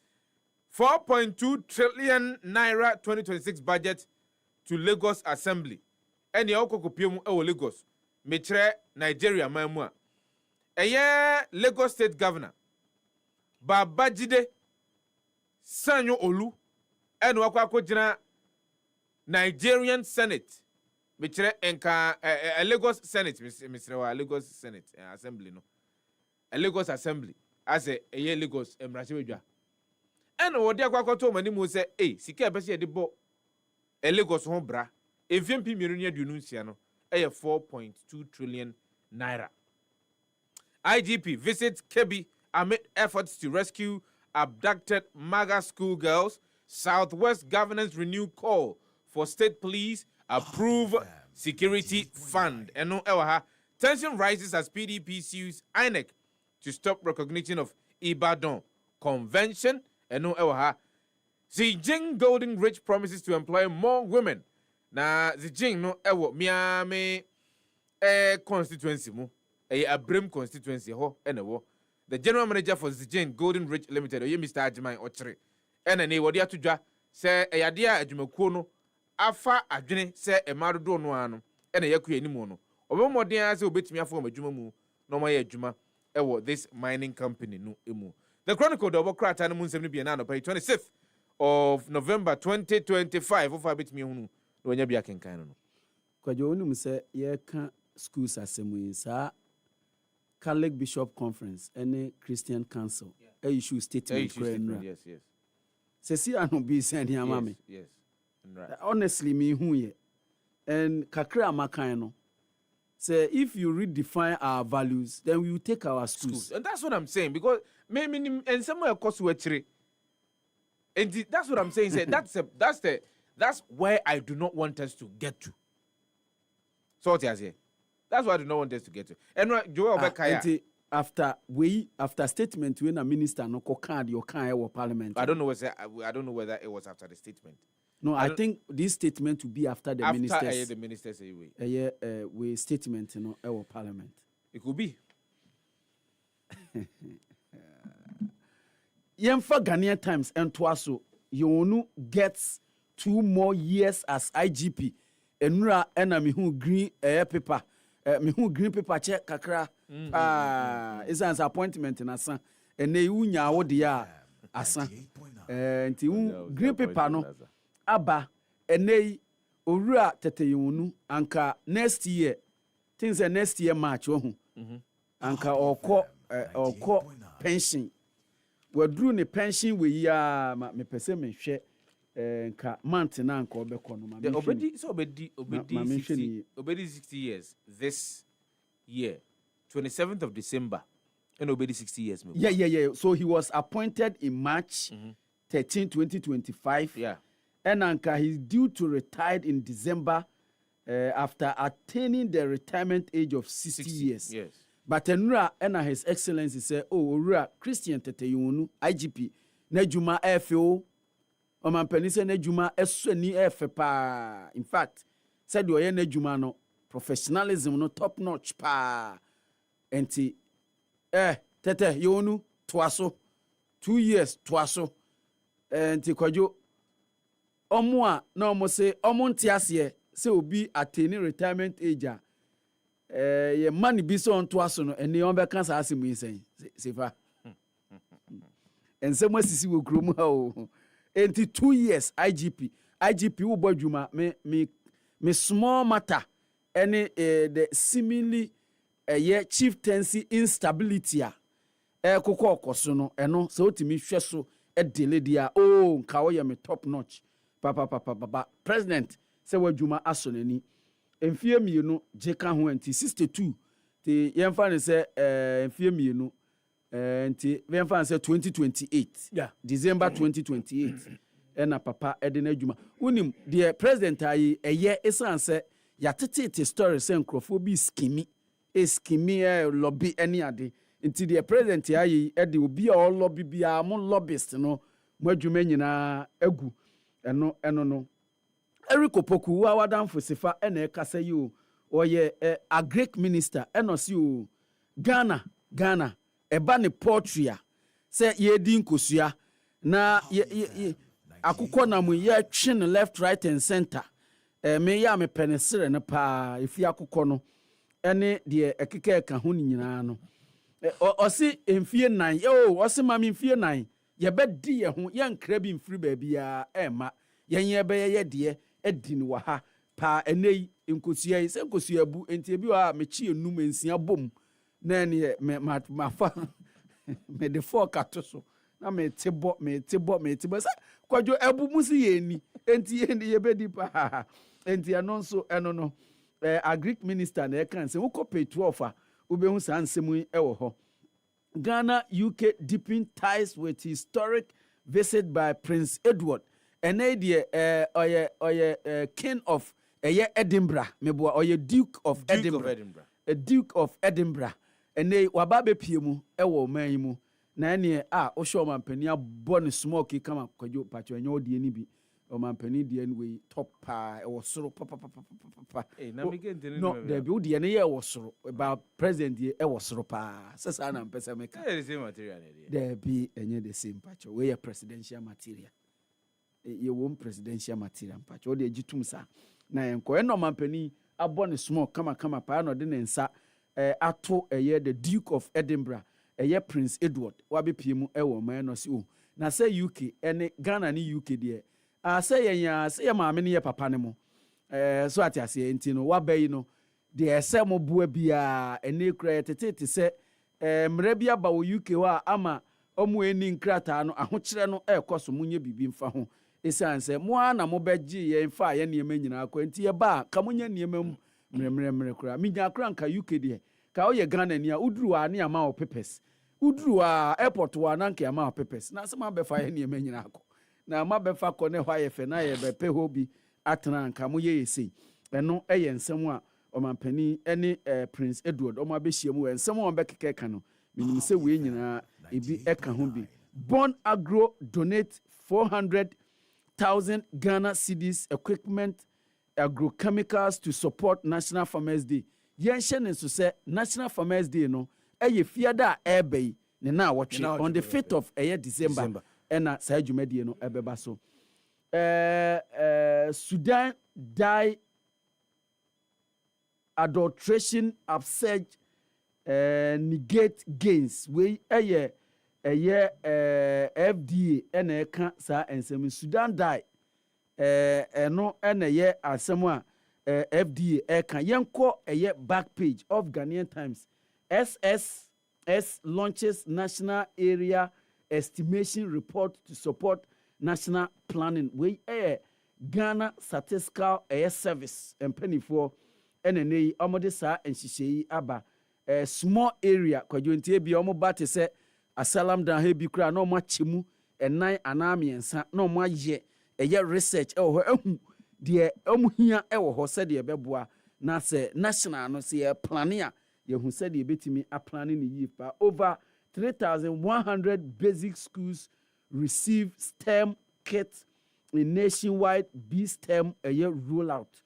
4.2 trillion naira 2026 budget to Lagos Assembly. Eni okokopien mu e wo Lagos. Mechre Nigeria mamu a. Lagos State Governor Babajide Sanyo Olu and wakwa jina Nigerian Senate Michere enka Lagos Senate Mr. Lagos Senate Assembly no a Lagos Assembly as a Lagos Emrachewedwa and wodi akwa to mani mu say sika ebese de bo Lagos ho bra efempi mienu ne aduonu nsia no 4.2 trillion naira. IGP visits Kebbi amid efforts to rescue abducted MAGA schoolgirls. Southwest governance renew call for state police approve security fund. Tension rises as PDP sues INEC to stop recognition of Ibadan Convention. Zijing Golden Ridge promises to employ more women. Na Zijing no Miami constituency mu. A Brim constituency ho the general manager for Zijin Golden Ridge Limited Mr. Ajimai Ochre ene wodi atudwa se eyade a adwumakuo no afa adwene se emadodo no ano ene yakua animu no obemodin a se obetimi afo adwuma mu no ma ye adwuma this mining company no emu. The Chronicle double krata no munsem no bia na no 26th of November 2025 ofa betimi hunu no nya bia kenkan no Kwadwo onum se ye ka schools asemu sa Catholic Bishop Conference and Christian Council. Issue statement. Yes. See, I don't be saying here, mommy. Yes. Right. Honestly, me who ye and kakra makano. Say if you redefine our values, then we will take our schools. And that's what I'm saying because maybe and somewhere cost we and that's what I'm saying. Say that's where I do not want us to get to. So what I say. That's what I do not want us to get to. And Joel Bekaya. After statement when a minister no card your car parliament. I don't know whether it was after the statement. No, I think this statement will be after the ministers. After the ministers say we. We statement our parliament. It could be. Yemfa Ghanaian Times and Twaso Yonu gets 2 more years as IGP. Enura enami who green paper. Me who green paper check kakra is an appointment in asa and they unya wodia asa nti green paper no aba and they owura teteyunu anka next year things next year March anka oko pension we drew ne pension we ya me pese me hwe nka month na anka obekọ no ma obedi 60 years this year 27th of December and obedi 60 years yeah so he was appointed in March 13 2025 and anka he's due to retire in December after attaining the retirement age of 60 years. Yes. But enura and his excellency said owura Christian Teteyunu IGP na djuma FO o man penise na djuma esoni pa. In fact said the oye na djuma no professionalism no top notch pa enti tete yonu toaso 2 years toaso enti Kwadwo omo a na omo se omo ntiase se obi attain retirement age a ye money bi so onto aso no eni on be kan sa asemu isen sefa ensem asisi wo krom ha o enti 2 years IGP wo bodwuma me small matter any the seemingly ye chieftaincy instability a kokọ okoso no eno so otimi hwe so delay dia nka wo ye me top notch papa president se wadwuma aso nani emfie mienu jeka ho anti 62 te yemfa ne se emfie mienu anti yemfa ne se 2028 December 2028 ena papa ede na adwuma unim the president ayi eye esan se yatete story se nkrofo bi skimi lobby any ade nti the president ayi ede obi a lobby bia mo lobbyist no mo adwuma nyina agu eno no Eric Opoku wa wadamfo Sefa ena ekasa yi o oye a Greek minister eno si o Ghana eba ne portrait se ye di nkosua na akukọ na mu ye twe ne left right and center me ya me penesere ne pa efi akukọ no ene de ekeka eka ho nyina no Osi mfie 9 yo osi mami mfie 9 ye be di ye ho ye nkra bi mfiri ba bia ema ye be ye de edi ni wa ha pa enei nkosua yi se nkosua bu enti bi wa mechi enum ensia bom na ne ma fa me de forecast so na me tebo sa Kwadwo ebu musi ye ni enti ye be di pa enti anonso eno no agric minister na e kan se wo ko pay 12 ubehu sa nsemu ewo ho. Ghana UK deepening ties with historic visit by Prince Edward. Ene die oye king of Edinburgh meboa oye Duke of Edinburgh. A Duke of Edinburgh. Ene wababe piemu ewo man mu. Na ene o show man pani abon smoke kama Kwadwo pacho enyo die ni bi. O man pani die anyway top pa ewo soro pa. Na me get no there be die ne ye ewo soro about president ye ewo soro pa. Sesa na mpesa meka. the same material There be enye the same pacho. We presidential material. Ye won presidential material pacho. O de gitum sa. Na enko eno man pani abon smoke kama pa no de ne nsa ato the Duke of Edinburgh. Prince Edward wabe piemu ewo man no si o na say UK ene Ghana ni UK de say say maame ne ye papa ne mo so ati ase enti no wabe no de ese mo bua bia ene kura tete se mra bia ba wo UK wa ama omo eni nkrata no ahokire no ekoso munye bibi mfa ho esan se mo ana mo beji ye mfa ye ne nyina akwa enti ye ba ka munye ne mremre kura minya kura nka UK de ka o ye Ghana ni a uduru a ne ama o papers uduru a airport wa na nke ama o papers na se ma be fa ye ne nyina akọ na ma be fa kọ ne hwa ye fe na ye be pe ho bi atena nka mo ye yesi eno eye nsem a o mampani ene Prince Edward o ma be hie mu ensem o be keke ka no minim se we nyina ebi eka ho bi. Born Agro donate 400,000 Ghana cedis equipment agrochemicals to support National Farmers Day. Yen shene so say National Farmers Day no eye fiada ebe ne na watwe on the 5th of December ena sa adwumadi no ebeba so. Sudan die adulteration upsurge negate gains we FDA ena eka sa ensem Sudan die eno ena ye asem a FDA eka yenko back page of Ghanaian Times. SSS launches national area estimation report to support national planning. We Ghana statistical service and penny for NNA omodisa and shisei aba small area Kwadwo ntie bi omo ba te se asalam dan he bi kura na omo achemu enan anamiensa na omo aye research ehu de omo hia ho se de beboa na se national no se planning a yehu se de betimi a planning ni yifa. Over 3,100 basic schools receive STEM kits in nationwide B-STEM rollout.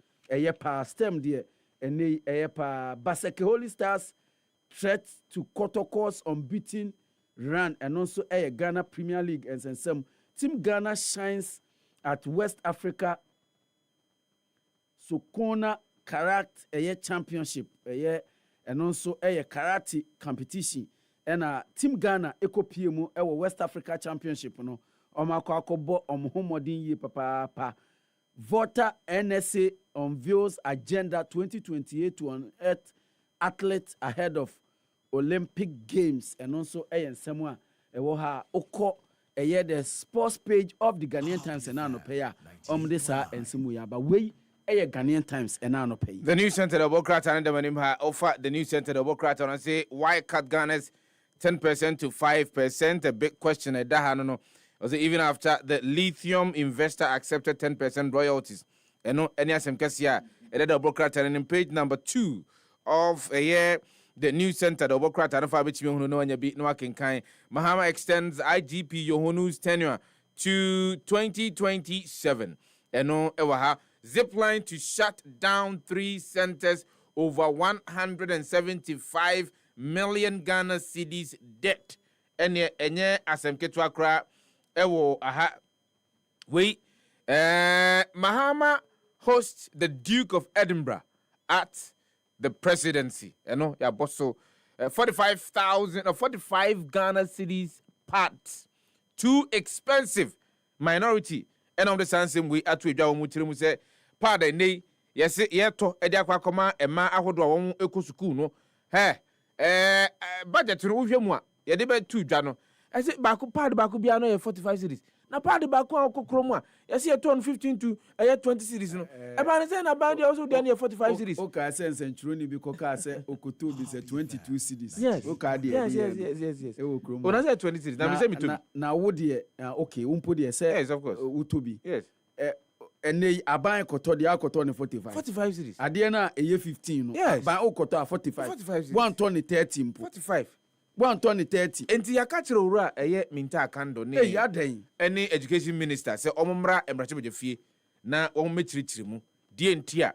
Pa STEM there and pa Baseke Holy Stars threat to Kotoko's unbeaten run and also Ghana Premier League and some Team Ghana shines at West Africa Sokona Karate Championship and also karate competition. And Team Ghana ekopie ewo West Africa Championship no omakobo omhomodin ye papa. Voter NSA unveils agenda 2028 to unearth athletes ahead of Olympic Games and also ensemo ewo ha oko the sports page of the Ghanaian Times and anopeya this ensemo ya ba we Ghanaian Times and anopeya. The News Center of Bokrat and the offer the News Center of Bokrat and say why cut Ghana's 10% to 5%, a big question. Was even after the lithium investor accepted 10% royalties. And no, any SMKCA, a broker in page number 2 of the news center, the Bokrat and Fabich Yohuno and Yabit Noakin Kai. Mahama extends IGP Yohunu's tenure to 2027. And no, Ewaha zipline to shut down 3 centers over 175 million Ghana cedis debt. Enye asemke twakra ewo aha. We Mahama hosts the Duke of Edinburgh at the presidency. Ya bosso 45,000 or 45 Ghana cedis parts. Too expensive. Minority. And on the same way, at Twitter, we say, pardon, nay, yes, yeto, Ediakwa Koma, and Ma Ahodo, Eco School, no. Hey, budget to Ujemwa, Yadiba 2 Jano. I said, Baku, part Baku Biano, 45 cities. Now, part of Baku, Kroma, yes, you turn 15 to 20 cities. No, about the about also done 45 cities. Okay, I sense and Truni because I said Okoto is 22 cities. Yes, okay, yes. When I said 20 cities, now we say me too. Now, would you, okay, put the say, yes, of course, Utobi, yes. And they are buying Koto, the Alcoton 45 cities. Adiana, a year 15. Yes, by Okota 45. 1 ton 13. 45. 1 ton 30. Enti ya catcher ura minta kando ne. Hey, yaden. Any education minister say omumra embrache fie na omechirichiri mu. Die ntia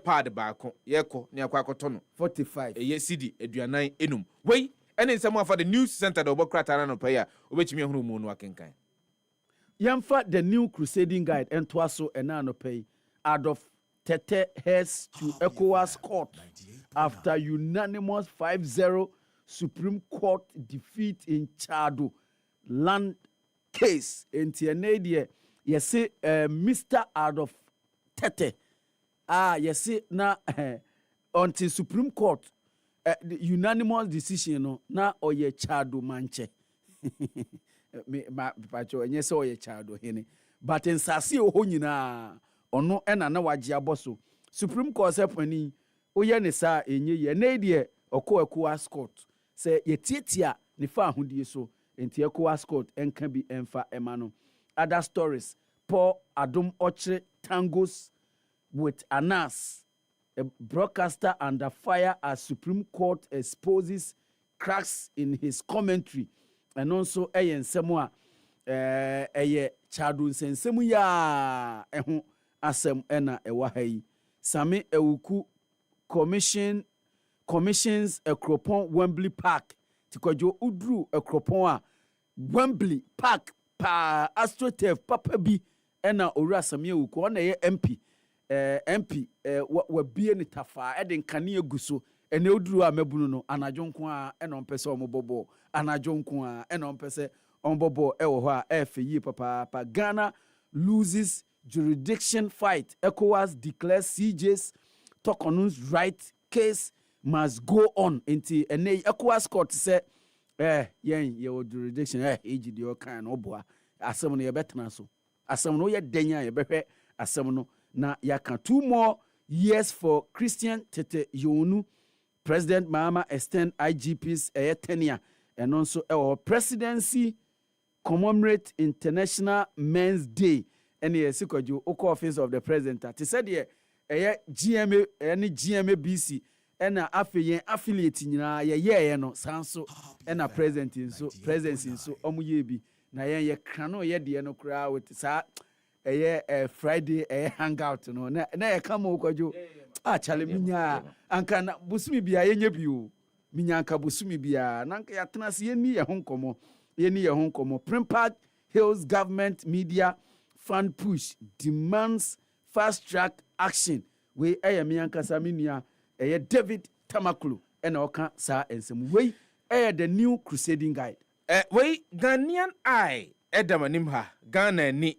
part baako yeko ne akwakoto no 45. CD aduanan enum. Wei ene nsɛm afa the news center da obokrata na pay a obetimi ehunu mu no akenkan. Yamfa the new crusading guide and twaso enano pay out of Tete heads to ECOWAS court after unanimous 5-0 Supreme Court defeat in Chado land case. In Tianedia, you see, Mr. Out of Tete. You see, now, until Supreme Court, the unanimous decision, no, now, or ye Chado manche. Pacho, and yes, or ye Chado, hene. But in Sasi Ohonina, or no, and Anawajia Bosso. Supreme Court, Sepani, Oyanesa, in ye, Nadia, or ECOWAS court. Say ye titia ni fa ahudie so enti ECOWAS court en can be enfa emano. Other stories, Paul Adom Ochre tangos with Anas, a broadcaster under fire as Supreme Court exposes cracks in his commentary, and also Ayen Semua Aye Chadun Sensemu ya ehu asem ena ewahai Sami Ewuku commissions a Cropon Wembley Park. Tikwajo Udru a Cropon Wembley Park pa AstroTurf Papa B ena Ora Samia Uko na ye MP wa bie ni tafa eden kane guso ene Udru a mebunu no anajonko a ena ompese omobobo anajonko a ena ompese ombobo ewo ho a efe yi papa Ghana loses jurisdiction fight. ECOWAS declares CJ's Tokonun's right case must go on until ECOWAS court say yen your jurisdiction age the kind oboa asem no ye betena so asem no ye denya ye behwe asem no na yaka 2 more years for Christian Tete Yonu. President Mahama extend IGP's tenure and also our presidency commemorate International Men's Day and the Sikwajo Oko office of the president. He said GMA any GMA BC and a affiliate nyina no sanso and a present in so presence in so omuyebi na ye krano ye de no kra with sa Friday hangout no na ye come okwajo chale minya anka na busumi bia ye nya bio minya anka busumi bia na anka ya tena se ye ni ye honkomo Primpad Hills Government Media Fund push demands fast track action we miyanka saminia David Tamakulu and oka sa ensem we the new crusading guide we Ghanaian eye edamanim Ghana ni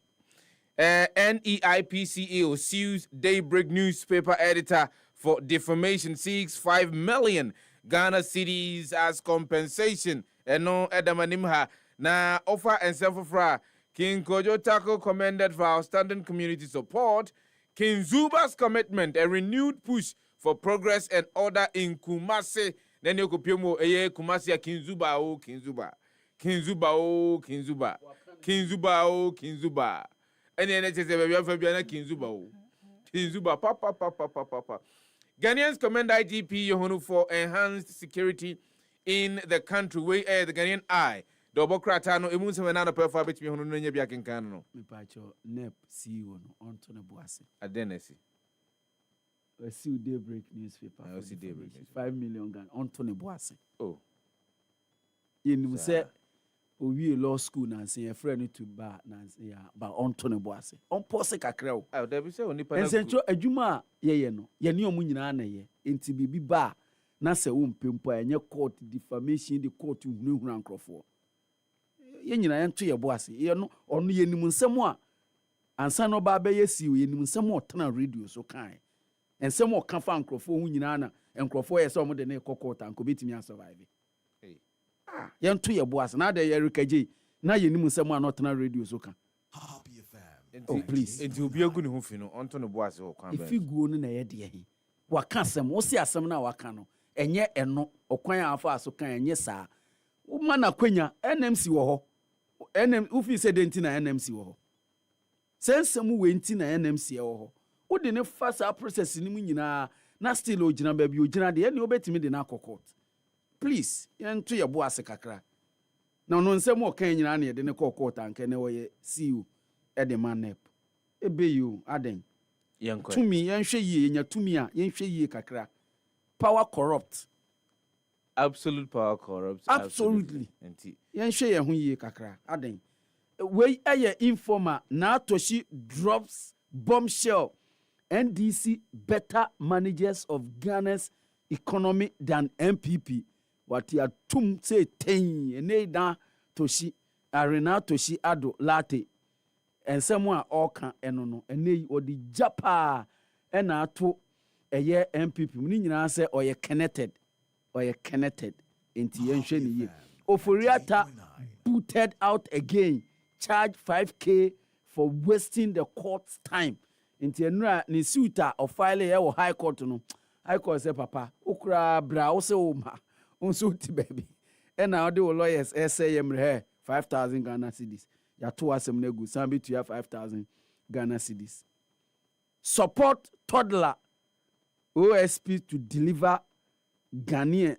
NEIPCEO sues Daybreak newspaper editor for defamation, seeks 5 million Ghana cedis as compensation and no edamanim na offer and self-fra King Kojo Tako commended for outstanding community support. King Zuba's commitment, a renewed push for progress and order in Kumasi. Then you could Kumasi King Zuba, oh King Zuba. King Zuba, oh King Zuba. King Zuba, oh King Zuba. And then it is a baby King Zuba, oh King Zuba, papa. Ghanaians commend IGP Yohunu for enhanced security in the country. We the Ghanaian eye. Dobokrata no emu se na per fa betimi hono no nya bia kenkan no me pacho nep CEO no onto ne boase adenesi we see Daybreak newspaper I see Daybreak 5 million Ghana onto ne boase oh yin say owie law school na say e friend to ba na say ba onto ne boase on pose kakra o ah there be say onipa na ensencho adwuma ye no ye ne omu nyina na ye enti bibi ba na se wo mpempo enye court defamation the court hunhuna nkrofo ye nyina yento ye boase ye no ono ye nim nsem a ansa no ba be ye si ye nim nsem o tena radio so kan ensem o kan fa nkrofo hu nyina na nkrofo ye se o mo de na court anko betimi survive yento ye boase na de ye rekaje na ye nim nsem a no tena radio so kan oh please enti obi agu ne ho fi no onto no boase o kwan ba ifiguo no na ye de he waka asem wo si asem na waka no enye eno okwan afa aso kan enye saa uma na kwanya NMC wo ho ufi se de nti na NMC wo ho sensem we nti na NMC wo ho wo de ne fa sa process ni mu nyina na still ogina ba bi ogina de ene obetimi de na court please yento ye bo ase kakra na no nsem o kan nyina na ye de ne court anke ne wo ye CEO e de manep ebe you aden tumi yenhwe yie nya tumi a yenhwe yie kakra power corrupt absolute power corrupts absolutely yenhwe ye ho yie kakra aden we aye informer na atoshi drops bombshell NDC better managers of Ghana's economy than MPP what ya tum say ten ene da toshi arena toshi ado late ensemu a oka eno no enei odi japa ena ato eye MPP ni nyina se oye connected enti yenhwe ni ye Oforiata booted out again charge 5k for wasting the court's time enti enura ni suita of file ye wo high court no high court say papa okura bra wo se wo ma unso ti baby ena odi wo lawyers say yemre 5,000 Ghana cedis ya to asem na gu sambi to 5,000 Ghana cedis support toddler OSP to deliver Ghanaians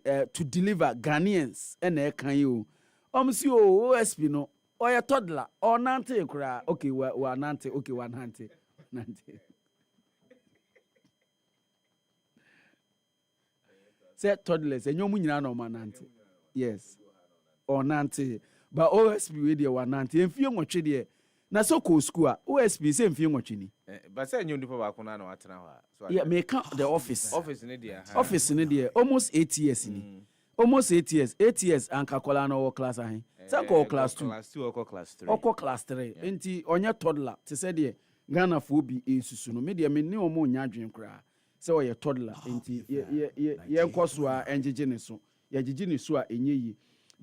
ena kan you omsi OSP no oya toddler or nante kura okay wa nante okay wa nante say toddlers enyomu nyina no manante yes or nante but OSP we dey wa nante enfie nwotwe de na so ko school a OSP say enfie nwotwe ni but say enyo ndipo ba ko na watena ho so yeah me can the office ne there almost 8 years ni almost 8 years 8 years anka kola na class ahin say ko class 2 or class 3 or class 3 enti onye toddler te say de Ghana fo bi esusu no me de me ne omo nya adwen kra say oye toddler enti ye nkoso a enjeje ne so ye jeje ne so a enye yi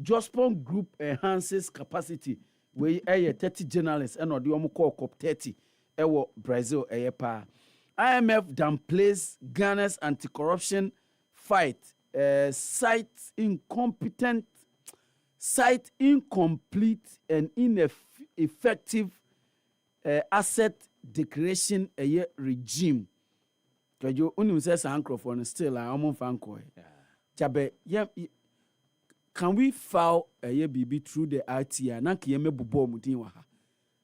Jospon Group enhances capacity we 30 journalists and odi omo call cop 30 ewo Brazil pa IMF downplays Ghana's anti-corruption fight cite incomplete and ineffective asset declaration regime kajo unim say microphone still am fanko jabe can we file a BB through the RTI na ke yeme bubo mudin wa ha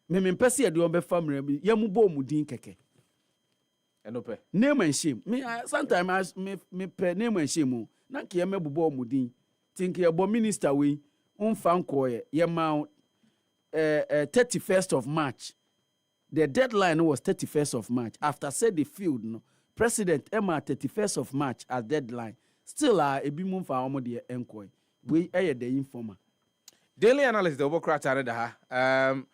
me pese ye de on be famre me yemu bo mudin keke enope name and shame me sometimes me pe name and shame na ke yeme bubo mudin think ye bo minister we unfa nko ye ma 31st of March the deadline was 31st of March after said the field no president Emma 31st of March as deadline still ebi mu fa omo de enko we the informer. Daily analyst the Obokrata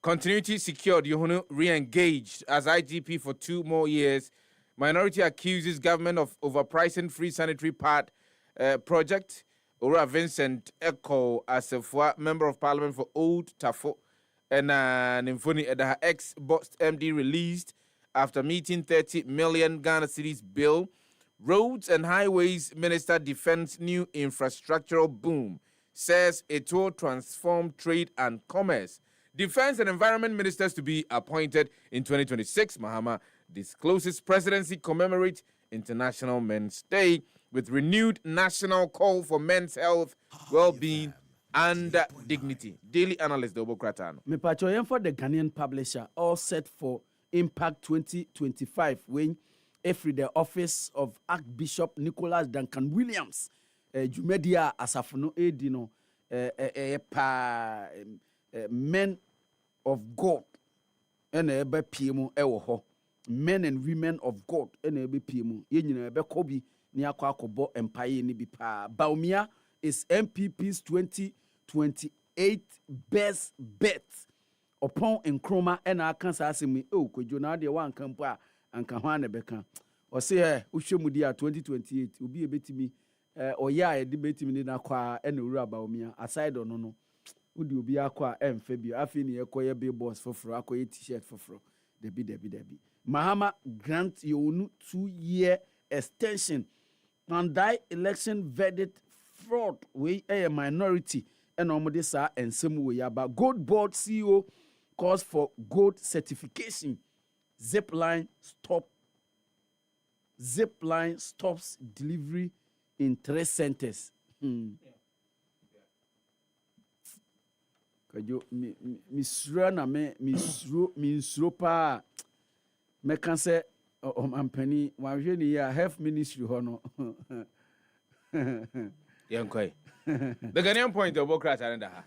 continuity secured. Yohunu re-engaged as IGP for 2 more years. Minority accuses government of overpricing free sanitary pad project. Ora Vincent Echo Asefwa, member of parliament for Old Tafo, and Nimfoni Edaha ex-Bost MD released after meeting 30 million Ghana cedis bill. Roads and Highways Minister defends new infrastructural boom, says it will transform trade and commerce. Defense and Environment Ministers to be appointed in 2026. Mahama discloses presidency commemorates International Men's Day with renewed national call for men's health, well-being, and dignity. Daily analyst Dobo Kratano. Me pacho for the Ghanaian publisher all set for Impact 2025 when every the office of Archbishop Nicholas Duncan Williams Jumedia Asafuno Edino men of God and PMO ewo men and women of God and PMO yenyina be kobi ni akwa akobo empire ni bi pa. Baumia is MPP's 2028 best bet upon Nkrumah and Arkansas asemi Kwadwo na de wan kampo a anka ho na beka o se uhwemu di a 2028 obi ebetimi oya e de betimi ni na kwa e na owura Baumia aside ono no udi obi akwa emfa bi afi ni ekoye billboards foforo akoye t-shirt foforo debi Mahama grant you 2-year extension and die election verdict fraud we a minority and omode sa ensem we aba gold board CEO calls for gold certification. Zipline stops delivery in 3 centers. Kajo misro na misro pa me kan say omampani wanhwe ni ya health ministry hono. Yankoi. The Ghanaian point of Bokrat Aranda.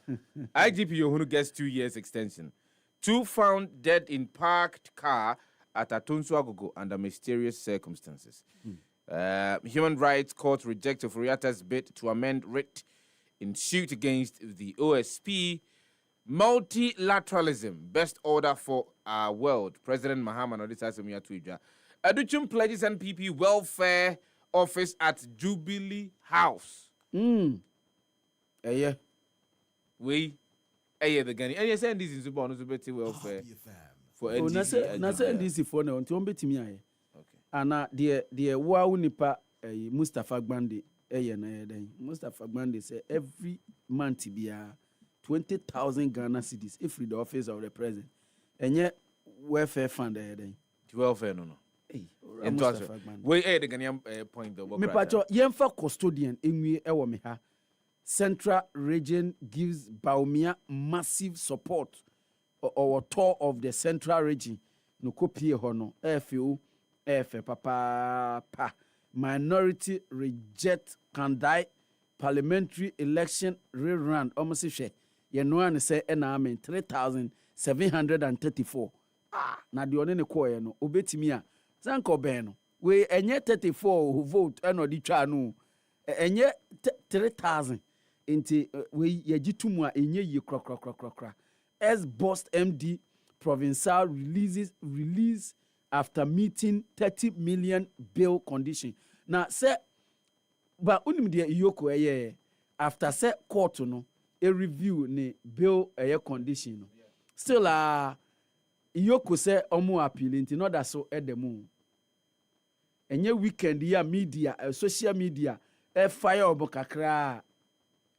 IGP Yohunu gets 2 years extension. 2 found dead in parked car at Atonsu Agogo under mysterious circumstances. Human Rights Court rejected Furiata's bid to amend writ in suit against the OSP. Multilateralism, best order for our world. President Mahama Nodisa Semia Tuija. Aduchum pledges NPP welfare office at Jubilee House. Yeah. We the Ghanaian. And you saying this is about no welfare for NDC. Na say NDC for na onti ombetimi aye. Okay. Ana de wa unipa Mustafa Gbande na den. Mustafa Gbande say every month bia 20,000 Ghana cedis if the office of the president. Enye welfare fund den. Welfare no. We the Ghanaian point though. Me pacho yemfa custodian enwie ewo me ha. Central region gives Baumia massive support or tour of the central region. No copy hono. FU papa pa. Minority reject Kandai parliamentary election rerun. Almost she. Ye no an say na amen 3,734. Na di one ne ko no obetimi a sanko ben no we enye 34 who vote and odi twa no enye 3,000 inti we yagitumu a enye yi krokra as boss MD provincial release after meeting 30 million bail condition. Now say ba unim de iyoko eye after say court no a review ni bail condition no still iyoko say omo appeal inti no da so edemu enye weekend ya media social media fire obo kakra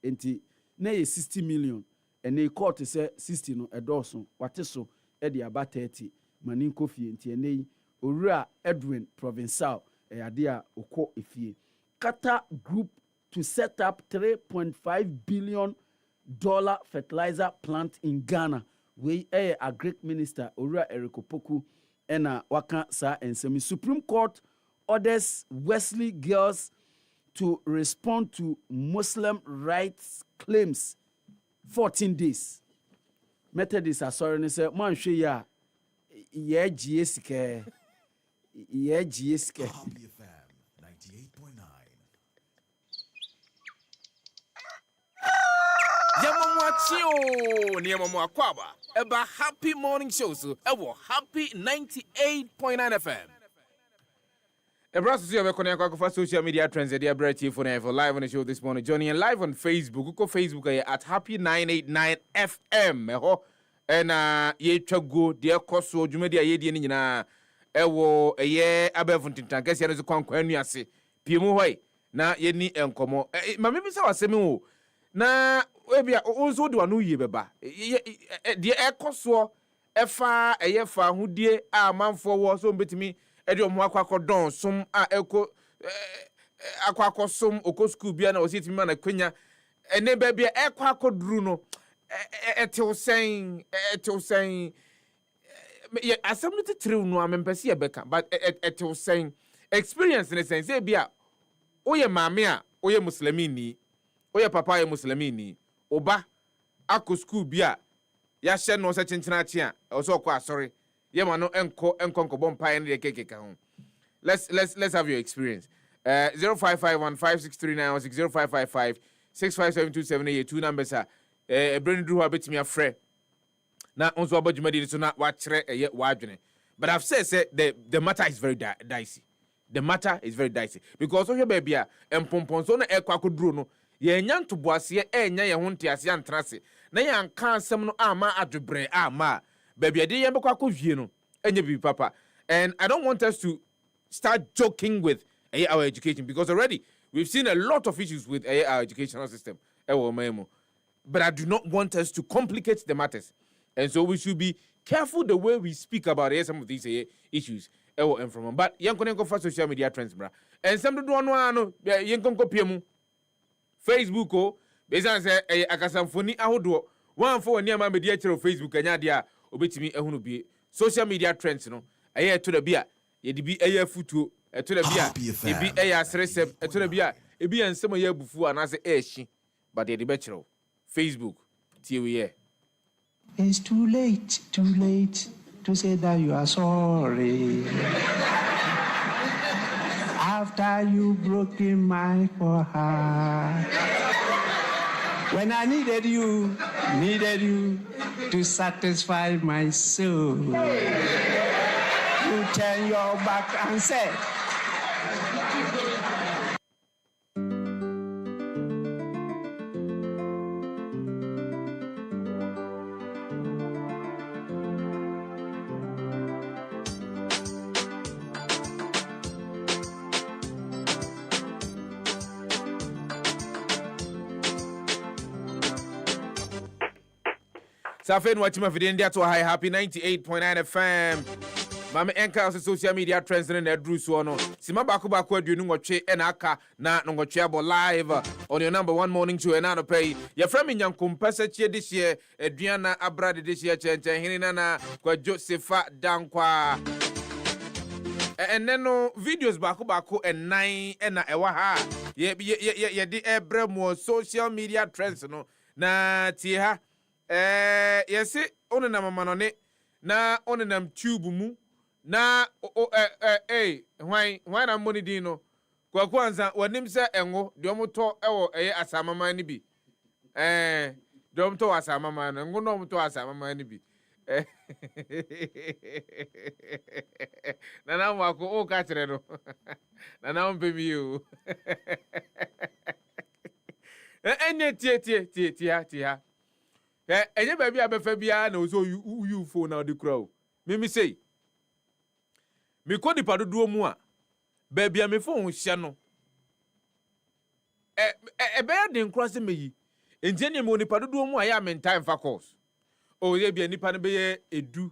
inti na ye 60 million ene court say 60 no edoso wate so e de aba 30 manin kofi inti ene owura Edwin provincial ade a okọ efie Qatar group to set up $3.5 billion fertilizer plant in Ghana. We a Greek minister Owura Eriko Poku ena waka sa ensemi. Supreme Court orders Wesley girls to respond to Muslim rights claims 14 days. Methodist asori say man hwe ya ye GSK ye GSK Happy FM 98.9. Yamamwachio Niamakwaba about Happy Morning Show so ewo Happy 98.9 FM. Ebrasu you connect for social media trends there bright for live on the show this morning. Johnny and live on Facebook. Go Facebook at Happy 989 FM. And ye chago dear koso jumedia ye di nyina ewo eye abevuntintan kase no kwankwan anuase piemu hoi na ye ni enkomo ma me bisa wasemi wo na ebia onso de wanu yie beba de ekoso efa eyefa hudie a manfo wo so mbetimi ede omo akwakodon som a eko akwakosom okosku bia na ositimi ma na kwenya ene ba bia ekwakoduru no etil saying assembly true no amempesi e beka but etil saying experience in the sense bia oye maame a oye muslimini oye papa ye muslimini oba akọ school bia ya hye no se chenchena achi a so okọ asori ye ma no enko bompa ye ne kekeka ho let's have your experience 0551563916 0555 2 numbers a brand do habit me afre na onso abadwumadi so na wa kire wa adwene. But I've said the matter is very dicey. The matter is very dicey because so here baby a empomponso na ekwa koduro no ye nya ntoboase enya ye ho ntiase antrase na ye anka asem no ama adwebre ama baby ade ye bekwa akɔhwie no enya bi papa. And I don't want us to start joking with our education because already we've seen a lot of issues with our educational system. But I do not want us to complicate the matters. And so we should be careful the way we speak about some of these issues. But young go for social media trends, bra. And some do no young go Facebook oh bezan say akasamfoni ahodo one for near my media Facebook anya dia obetimi ehunu bi social media trends no to the beer ye di bi futu to the beer e bi asresem to the beer e bi ensem ye bufu anase ehyi but ye di betchero Facebook tie. It's too late to say that you are sorry. After you broken my heart. When I needed you to satisfy my soul. You turn your back and said, Safen watching my video to high happy 98.9 FM. Mama enka social media trends in the Drew Suono. Sima baku aduonu ngotwe ena aka na ngotwe abo live on your number one morning show and na pay. Your friend Nyankumpesa chie this year, Adriana Abrade this year chen hinina na Kwadwo Sefah-Danquah. And then no videos baku and 9 ena ewa ha. Ye di ebre mo social media trends no. Na tie ha yes one na mama no ne na one nam tube mu na why na money din no kwaku anza wanim se enwo de omoto ewo asamama ni bi de omoto asamama no ngo no omoto asamama ni bi na na wako o ka kire no na na ompemi o enye tie enye baby abefa bia na ozo you phone na the crow me say me ko di padodo mu a baby me phone hye no be den cross me yi enje me oni padodo mu a ya me time fa course o ye bia nipa no be ye edu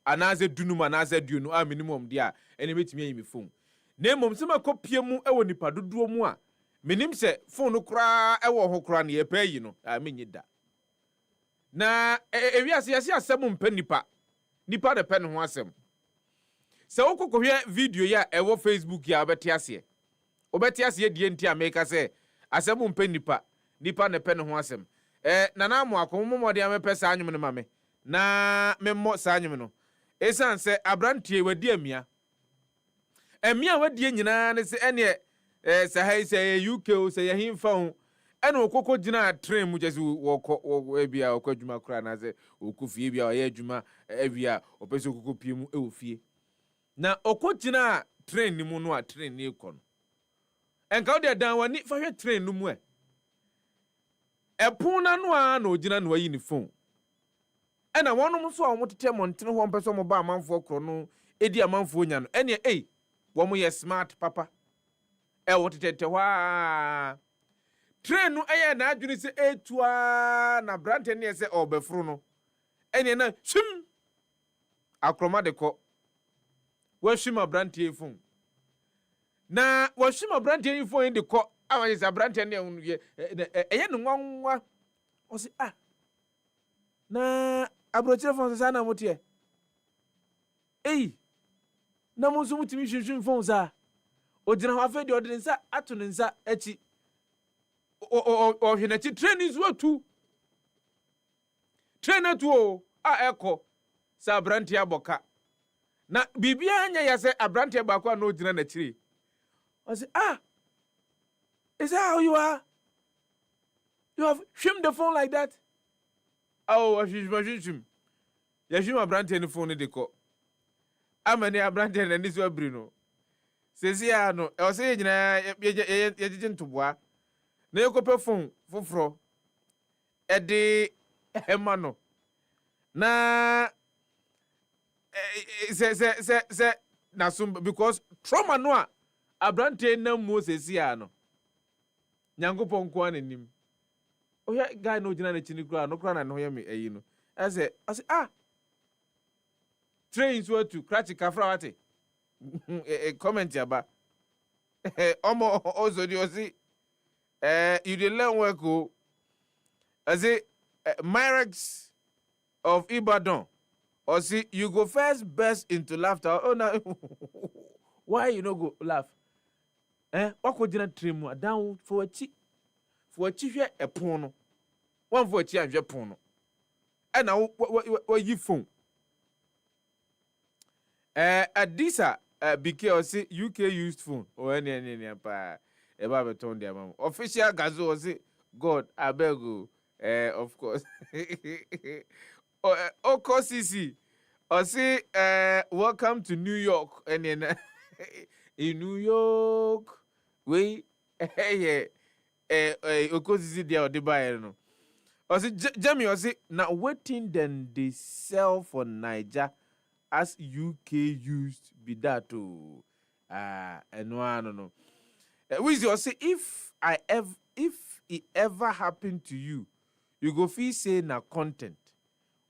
anaze dunu ma anaze duonu a minimum dia ene betimi yi me phone na mom se makopie mu e wo nipa dodo mu a menim se phone kura e wo ho kura na ye pa yi no a menyi da na ewiase yase asem mpa nipa de pen ho asem se wokokohwe video ya ewo Facebook ya obeti ase die nti ameka se asem mpa nipa ne pen ho asem na na mo akomo de amepe sa anyum ne mame na memmo sa anyum no esan se abrantie wadi amia wadi nyina ne se ene se hai se UK o se ye himfa ho ene okoko gina train mu jesi wo ebia okwadwuma kura na se okufie bia oye adwuma ebia opese okoko pie mu ewofie na okogina train ni mu no a train ni ekɔ no enka wo de dan wani fa hwe train no mu epona no a na ogina no ayi ni phone ena wonom so a womotete montene ho mpese mo ba amanfo kro no edi amanfo nya no ene wo mo ye smart papa wotete hwa train no na adwene se etua na brante ne se obefuru no ene na shim akroma de ko wa shima brante efun na wa shima brante efun de ko awa se brante ne eye no nwanwa o se na abrochire fon sa na motie na mo so mutimi hwehwe fon sa o gina ho afa de odinsa ato ne nsa achi o hwenachi training zo tu trainer tu eko sa abranti aboka na bibia anya ya se abranti abakwa na o gina na chiri o se Is that how you are? You have trimmed the phone like that? Oh, I should trim. You should have branded the phone in the car. I'm an branded and this will Bruno. Says, yeah, no, I was saying, you didn't to work. No, go phone for fro. Eddie Emano. Na, say, na sum because trauma no abrante na Moses ya no. Nyankopon ko anim. Oya guy no gina na chini kura no kura na no ya me ayi no. I say trains were to crack kafra wate. Comment yaba. Omo ozo di osi you dey learn work o. I say Myrex of Ibadan. Or see, you go first burst into laughter. Oh no, why you no go laugh? What could you trim down for a chief? For a chief, a pono. One for a chief, a pono. And now, what you phone? At this, because UK used phone or any pa a babaton their mom. Official gazo say, God, I beg you, of course. CC. Or say, welcome to New York. And then in New York, we CC there or the buyer no. Or say, Jamie, or say, now waiting then they sell for Niger as UK used be that to and no. We say if it ever happened to you, you go feel say na content.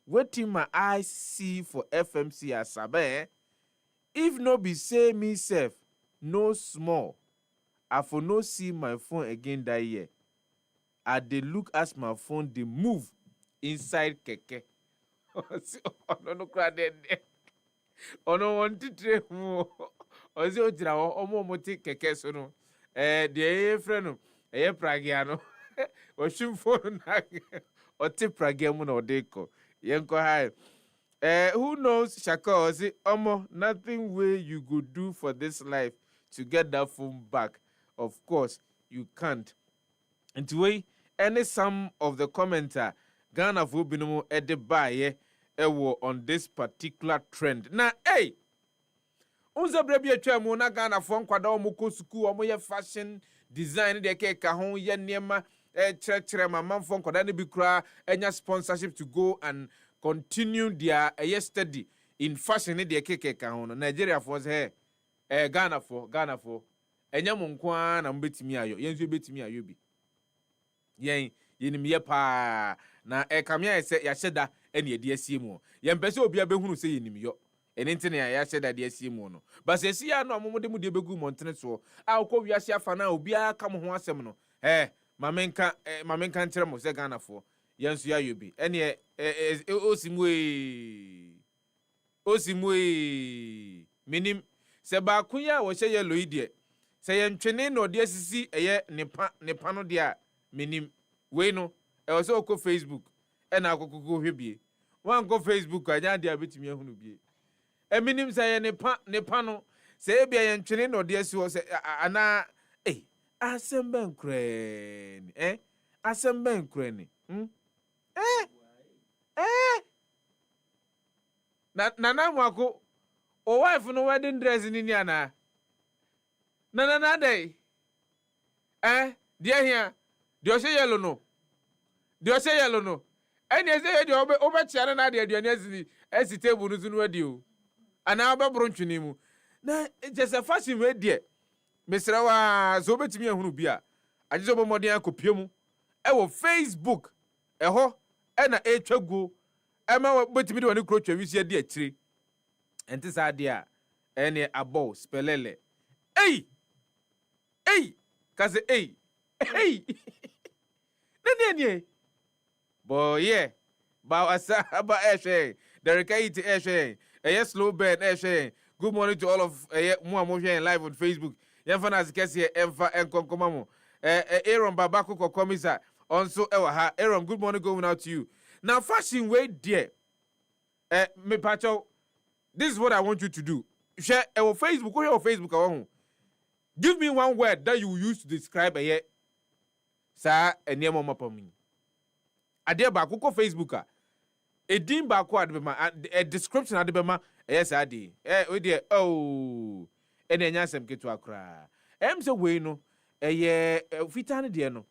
Waiting my eyes see for FMC as sabe. If no be say me self, no small. I for no see my phone again that year. I dey look as my phone dey move inside keke. No cry then. No want to try more. Ozi ojira omo moti keke so no. The friend no. Pragiano. O shim phone na. O ti pragiamu na odeko. Yenko high. Who knows, Shaka, say, nothing way you could do for this life to get that phone back. Of course, you can't. And to way, any some of the commenter, Ghana for binomo ede baye, on this particular trend. Now, hey! Unza brebi etwa na Ghana for nkwada omuko suku omoye fashion design de keka ho ye niema chere mama for nkwada ne bi kra enya sponsorship to go and continue their study in fashion de keka ho no Nigeria for say Ghana for enya mo nko na mbetimi ayo yenzu betimi ayo bi yen yenim ye pa na kamia ese ya hyeda ene ede asiemu ye mpese obi abehunu se yenim yo ene ntene ya hyeda de asiemu no bas esi ya no momode mu de begu montene so akọ wiase afa na obi aka mo ho asem no mamenka ntere mo se Ghana for yensu ya yobi ene osimwe minim se ba kunya wo hye yellow ide se ye ntwene no de asisi eye nepa no de a minim we no e so ko Facebook na akoko hwebie wan ko Facebook anya de abetimi ahunu bie minim se ye nepa no se e bia ye ntwene no de asi wo se ana asemben kreni asemben kreni na mwako o wife no wedding dress ni ni ana na dey dia hia dia se yellow no eni eze dia obe chia na dia aduane asi table no zunu adi o ana obe bro ntwini mu na just a fashion we dia mesra wa zo betimi ehunu bia agye zo bomodin akopie mu wo Facebook eho na etwago ema betimi de woni krotwa wisi adi akire enti sa dia ene abo spelele kaze nani boy ba asa ba the slow burn good morning to all of mo live on Facebook yemfa na zikese emfa enkonkoma mo Aaron Babako Kokomisa also ha Aaron, good morning going out to you. Now fashion way there me pacho, this is what I want you to do. Share our Facebook, go your Facebook. Give me one word that you use to describe sa enemo mapam ade ba ko Facebook a edin ba ko ade bema a description ade bema yes ade we dey oh ene nya asem ketu akra se we no eye fita ne de no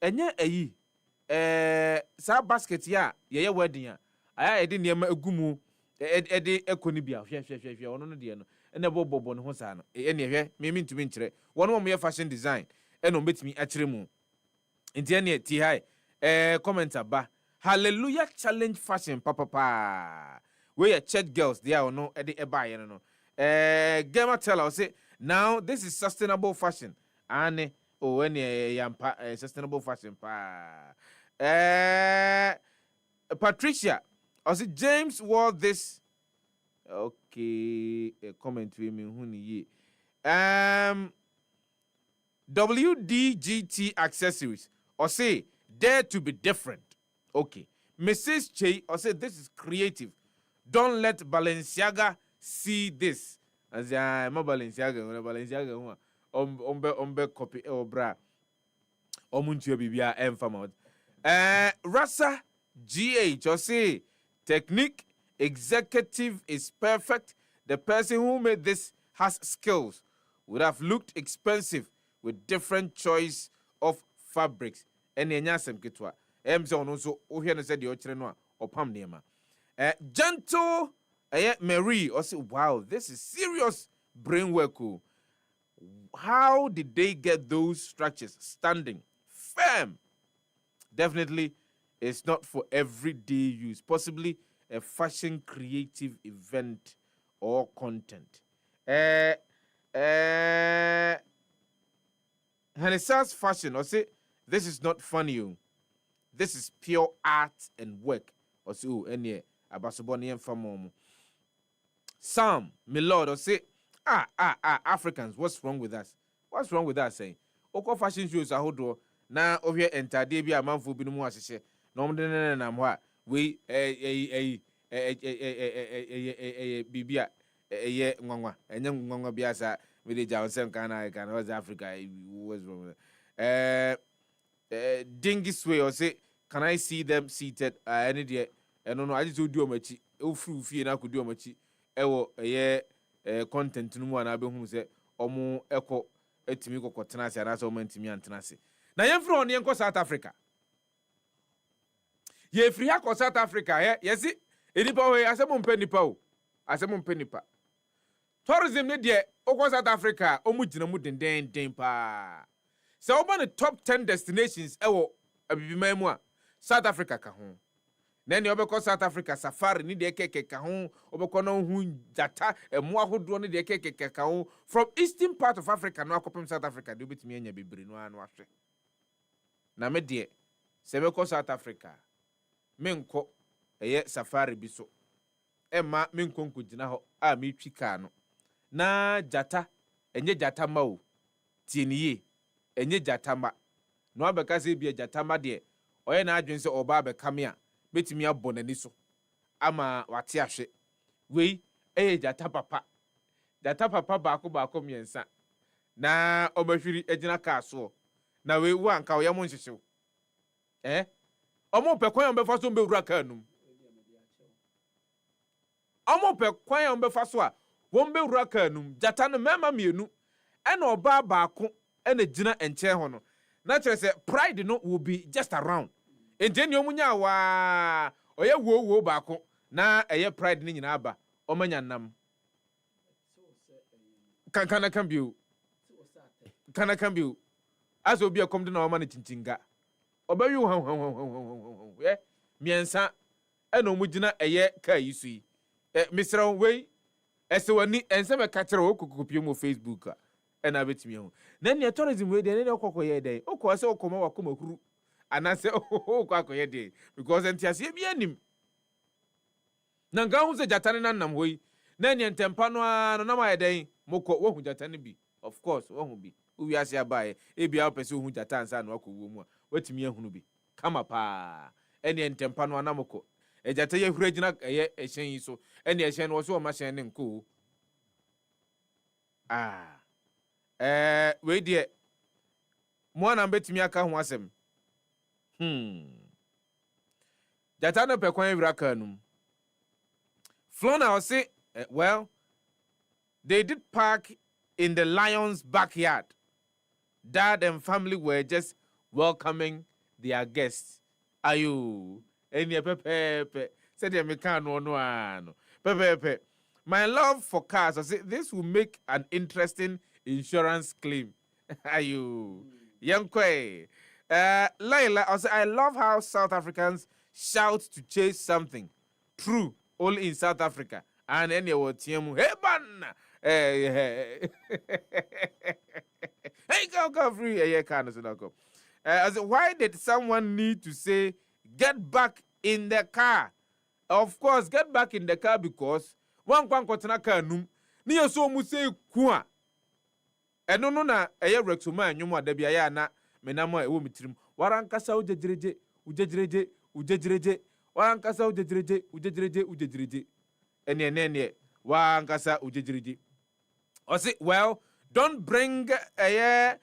enye ayi sa basket ya ye wedding a aya ede niam agumu ede ekoni bia hwe ono no de no ene bobo no ho sa no ene hwe me ntumi nkire wono mo ye fashion design ene o betimi akire mu nti ene ti hai comment aba hallelujah challenge fashion papa we are church girls they are no ede eba ye no Gemma tell us say now this is sustainable fashion ane oh ene yampa sustainable fashion pa Patricia I say James wore this okay comment we me hu ni ye WDGT accessories or say dare to be different. Okay. Mrs. Che or say this is creative. Don't let Balenciaga see this. As I am Balenciaga ombe copy or bra. Omunchio bibia enfamod. Rasa GH or say technique executive is perfect. The person who made this has skills. Would have looked expensive with different choice of fabrics. Ene nyasem ketwa. Emse ono so ohwe no se de o kire no a opam nema. Gentle Mary or say wow, this is serious brain work. How did they get those structures standing firm? Definitely it's not for everyday use. Possibly a fashion creative event or content. Hanissa's fashion or say this is not funny. This is pure art and work. Or say any abasoboni enfamo. Sam, my lord, or say Africans, what's wrong with us? What's wrong with us saying? Oko fashion shows a hodo na ovia enter dey be amanfo bi no mu asese. No na mwa we bibia nwanwa enye nwanwa bia sa we dey jawsem kana was Africa was wrong. Dingis way or say can I see them seated any day no I just do omachi ofru na ko do omachi ewo content no mu na be hu se omo eko etimi kokotena ase na so mantimi antena ase na yemfro on yenko South Africa ye free ha ko South Africa yesi enipa we asemo mpenipa o asemo mpenipa tourism ne de okwo South Africa omu gina mu den pa se oba the top 10 destinations ewo abibiman mu a South Africa ka ho na ne obekọ South Africa safari ni de keke ka ho obekọ no hu jata emu ahodo ne de keke ka ho from eastern part of Africa no akopem South Africa de obetimi anya bebre no anu ahwe na me de se bekọ South Africa menko safari bi so ema menko nkogina ho a metwi ka no na jata enye jata ma o tieniye enye jata ma no abeka se bia jata ma de oye na adwen se oba abeka me a betimi abonani so ama wate ahwe wei jata papa baako miensa na obahwiri agina ka so na wei wo anka oyamo nhyehew omo pe kwan ombefa so mbewura ka anum omo pe kwan ombefa so a wo mbewura ka anum jata no mema mienu ena oba baako ena gina enche ho no na chere se pride no will be just around enteni omunya wa oye wo baako na eye pride ni nyina aba omanya nam kana kambio aso bia kom de na oma na chinchinga obawi hu miensa ena omugina eye ka yisu yi misra wei ese wani ense me ka kire wo kokopie mo Facebook ena betimi hu na ne tourism we de ne okokoye de okose okoma wakoma huru anase okokoye de because entiase bi anim na nga hu se jatane nanam hoyi na ne ntempa no a no na ma yeden moko wo hu jatane bi of course wo hu bi uwi ase abaye ebia opese hu jata ansa na wakowo mu a watimi ahunu bi kama pa ene ntempa no anamoko ejata ye hura gina eye ehyen yi so ene ehyen no wo so o ma hyen ne nko we die mo na betimi aka ho asem Jata no pe kwan wira kanum. Flona will say, well, they did park in the lion's backyard. Dad and family were just welcoming their guests. Ayu, any pepe, said the American no. Pepe. My love for cars, I say this will make an interesting insurance claim. Ayu, young kwe. Laila, I say I love how South Africans shout to chase something. True, only in South Africa. And any what tiemu, hey ban, hey, go free, yeah, can't go. I say, why did someone need to say get back in the car? Of course, get back in the car because one kotena car num. Ni so mu say kwa. Eno no na eye rexuma anwum adabia ya na menamo ewo mitrim. Warankasa ujejireje. Warankasa ujejireje. Ene warankasa ujejireje. I say, well, don't bring a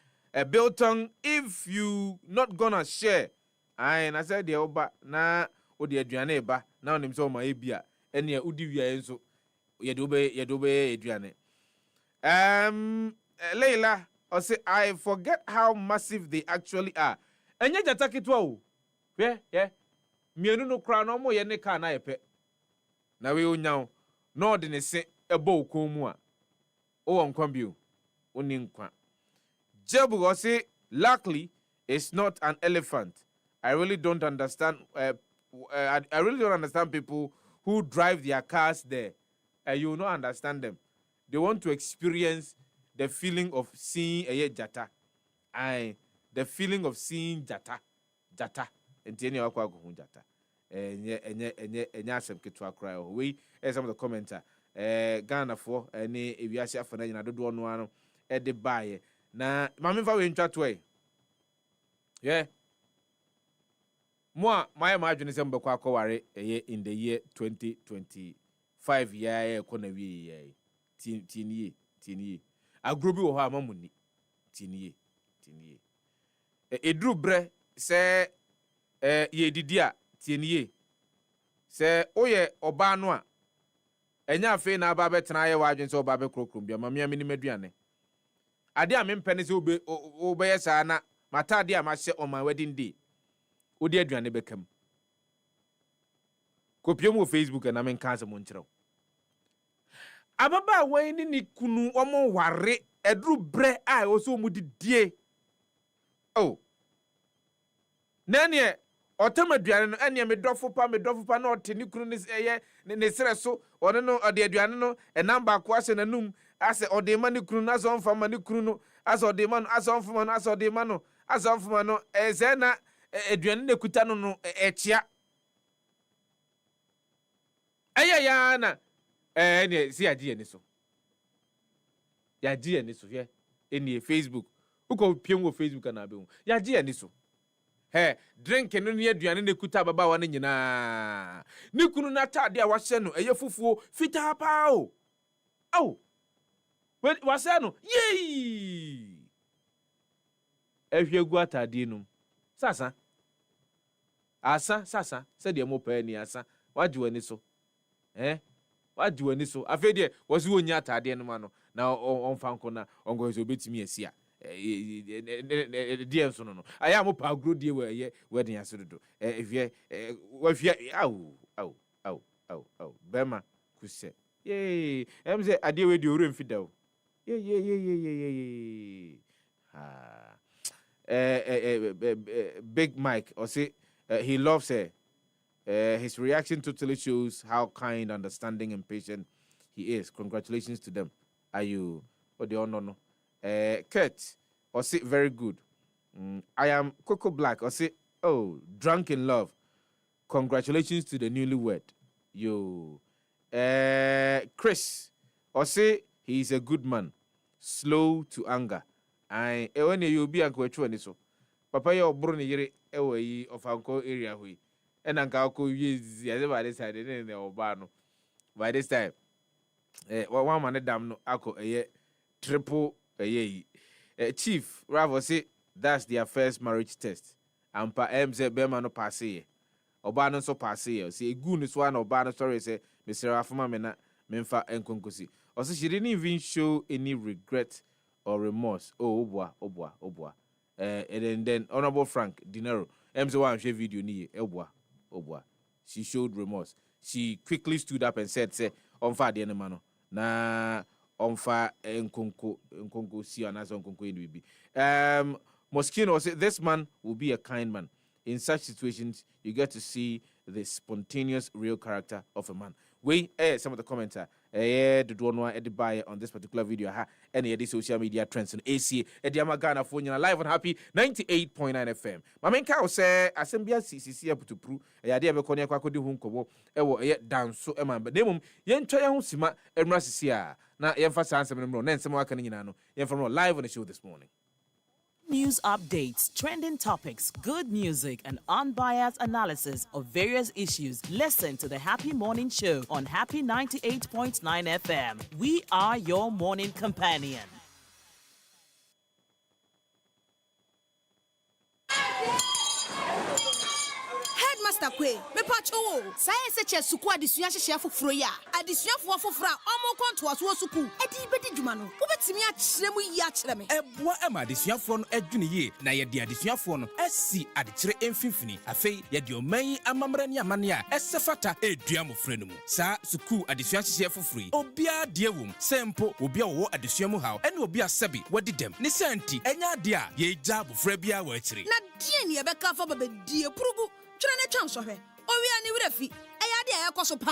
biltong if you not gonna share. And I said the oba na odi aduane ba na onim so ma ebia ene udi wia enso yedobe aduane. Leila, I say I forget how massive they actually are. Enye jata kitwa o. Yeah. Mienu no kra no mo ye ne ka na yepe. Na we onyaw no de ne se ebo ko mu a. O onkwa bio. Oni nkwa. Jebu I say luckily it's not an elephant. I really don't understand I really don't understand people who drive their cars there. You will not understand them. They want to experience the feeling of seeing a jata. The feeling of seeing jata. Entieni wakwa go jata. Enya asem ketwa kra o. We some of the commenter Ghana for any ewiase afana nyina dodo no ano e de bae na mamemfa we ntwa to yeah. Moi, my imagination be kwa kware in the year 2025 year kona wi tini agrobi wo ha mamuni tini edru bre se ye didi a tini se oye oba no a enya afi na aba betena ye wadwen se oba be krokrom bia mamia mini maduane ade a mempene se obe yesa na mata ade a ma hye on my wedding day odi aduane bekam kopiem wo Facebook na men kan se mo nkyerɛw ababa wai ni kunu omo ware edru bre a oso mu didie oh nanie otamaduane no ene me dɔfo pa na ɔte ni kunu ne sere so ɔne no ɔde aduane no enamba ko ase nanum ase ɔde ma ni kunu na so mfa ma ni kunu no ase ɔde ma no ase mfa ma no ase ɔde ma no ase mfa ma no eze na aduane ne kuta no echia ya na ne si agye ni so ya gye ni so hwe eni Facebook uko piem wo Facebook na be hu ya gye ni so drink no ne aduane ne kuta baba wa ne nyina ni kunu na tade a wahye no fufuo fita pa o au we wase no yei ehwe gu atade no sasa said the mo pa ni asa wagye wani so wagye wani so afi de wosi wonya atade no ma no na onfa nko na ongo so betimi asia die so no aya mo pa agro die we wedding asododo ehwe wafia au bema kuse ye say ade we di oro mfida o ye Big Mike or say he loves her. His reaction totally shows how kind, understanding, and patient he is. Congratulations to them. Are you? Oh, they all no. Kurt, or say very good. I am Coco Black. Or say, oh, drunk in love. Congratulations to the newlywed. You, Chris, or say he is a good man, slow to anger. I when you be uncle chwani so. Papa your bro ni yire ewe of uncle area hui. And uncle ko use as by this side in the obano. By this time, one man dam no ako triple chief Ravo say that's their first marriage test. ampa say bema no passe oba no so passe say egu no so na oba no sorry say Mr. Afama me na memfa enkonkosi also she didn't even show any regret or remorse. Oh boy. And then Honorable Frank Dinero say one share video ni boy. She showed remorse. She quickly stood up and said say onfa de no na onfa enkonko si anaso enkonko ni bi. Moschino said this man will be a kind man. In such situations, you get to see the spontaneous, real character of a man. Some of the commenter, the one buy on this particular video, any of the social media trends and AC, Ediamagana phone live on Happy 98.9 FM. My main cow say, Assembia CCC up to prove a idea of a cognac could do home dance so a man, but name yen try home sima and Rassisia. Now, emphasize some of them, some Wakanino, yen from live on the show this morning. News updates, trending topics, good music, and unbiased analysis of various issues. Listen to the Happy Morning Show on Happy 98.9 FM. We are your morning companion. Headmaster Kwe, me pacho wo. Science che suku adesua hye foforo ya. Adesuafo foforo a omo kwanto aso suku. Edi bedi dwuma no. Wobetimi a kyerɛ mu yi a kyerɛ me. Eboa ema adesuafo no adwune ye na ye de adesuafo no asi adekyere emfimfini. Afei ye de oman amamra ne amane a ɛsɛfata edua mofra no mu. Sa suku adesua hye foforo yi. Obia de wom. Sempo obia wo adesua mu haw. Ene obia sɛbi wadi dem. Ne santi enya de a ye gya bofra bia wa akyire. Na die ne ye bɛka fa babadie purugu. Twere ne twam sohwe. Owia ne wurafi. Eya de ekoso pa.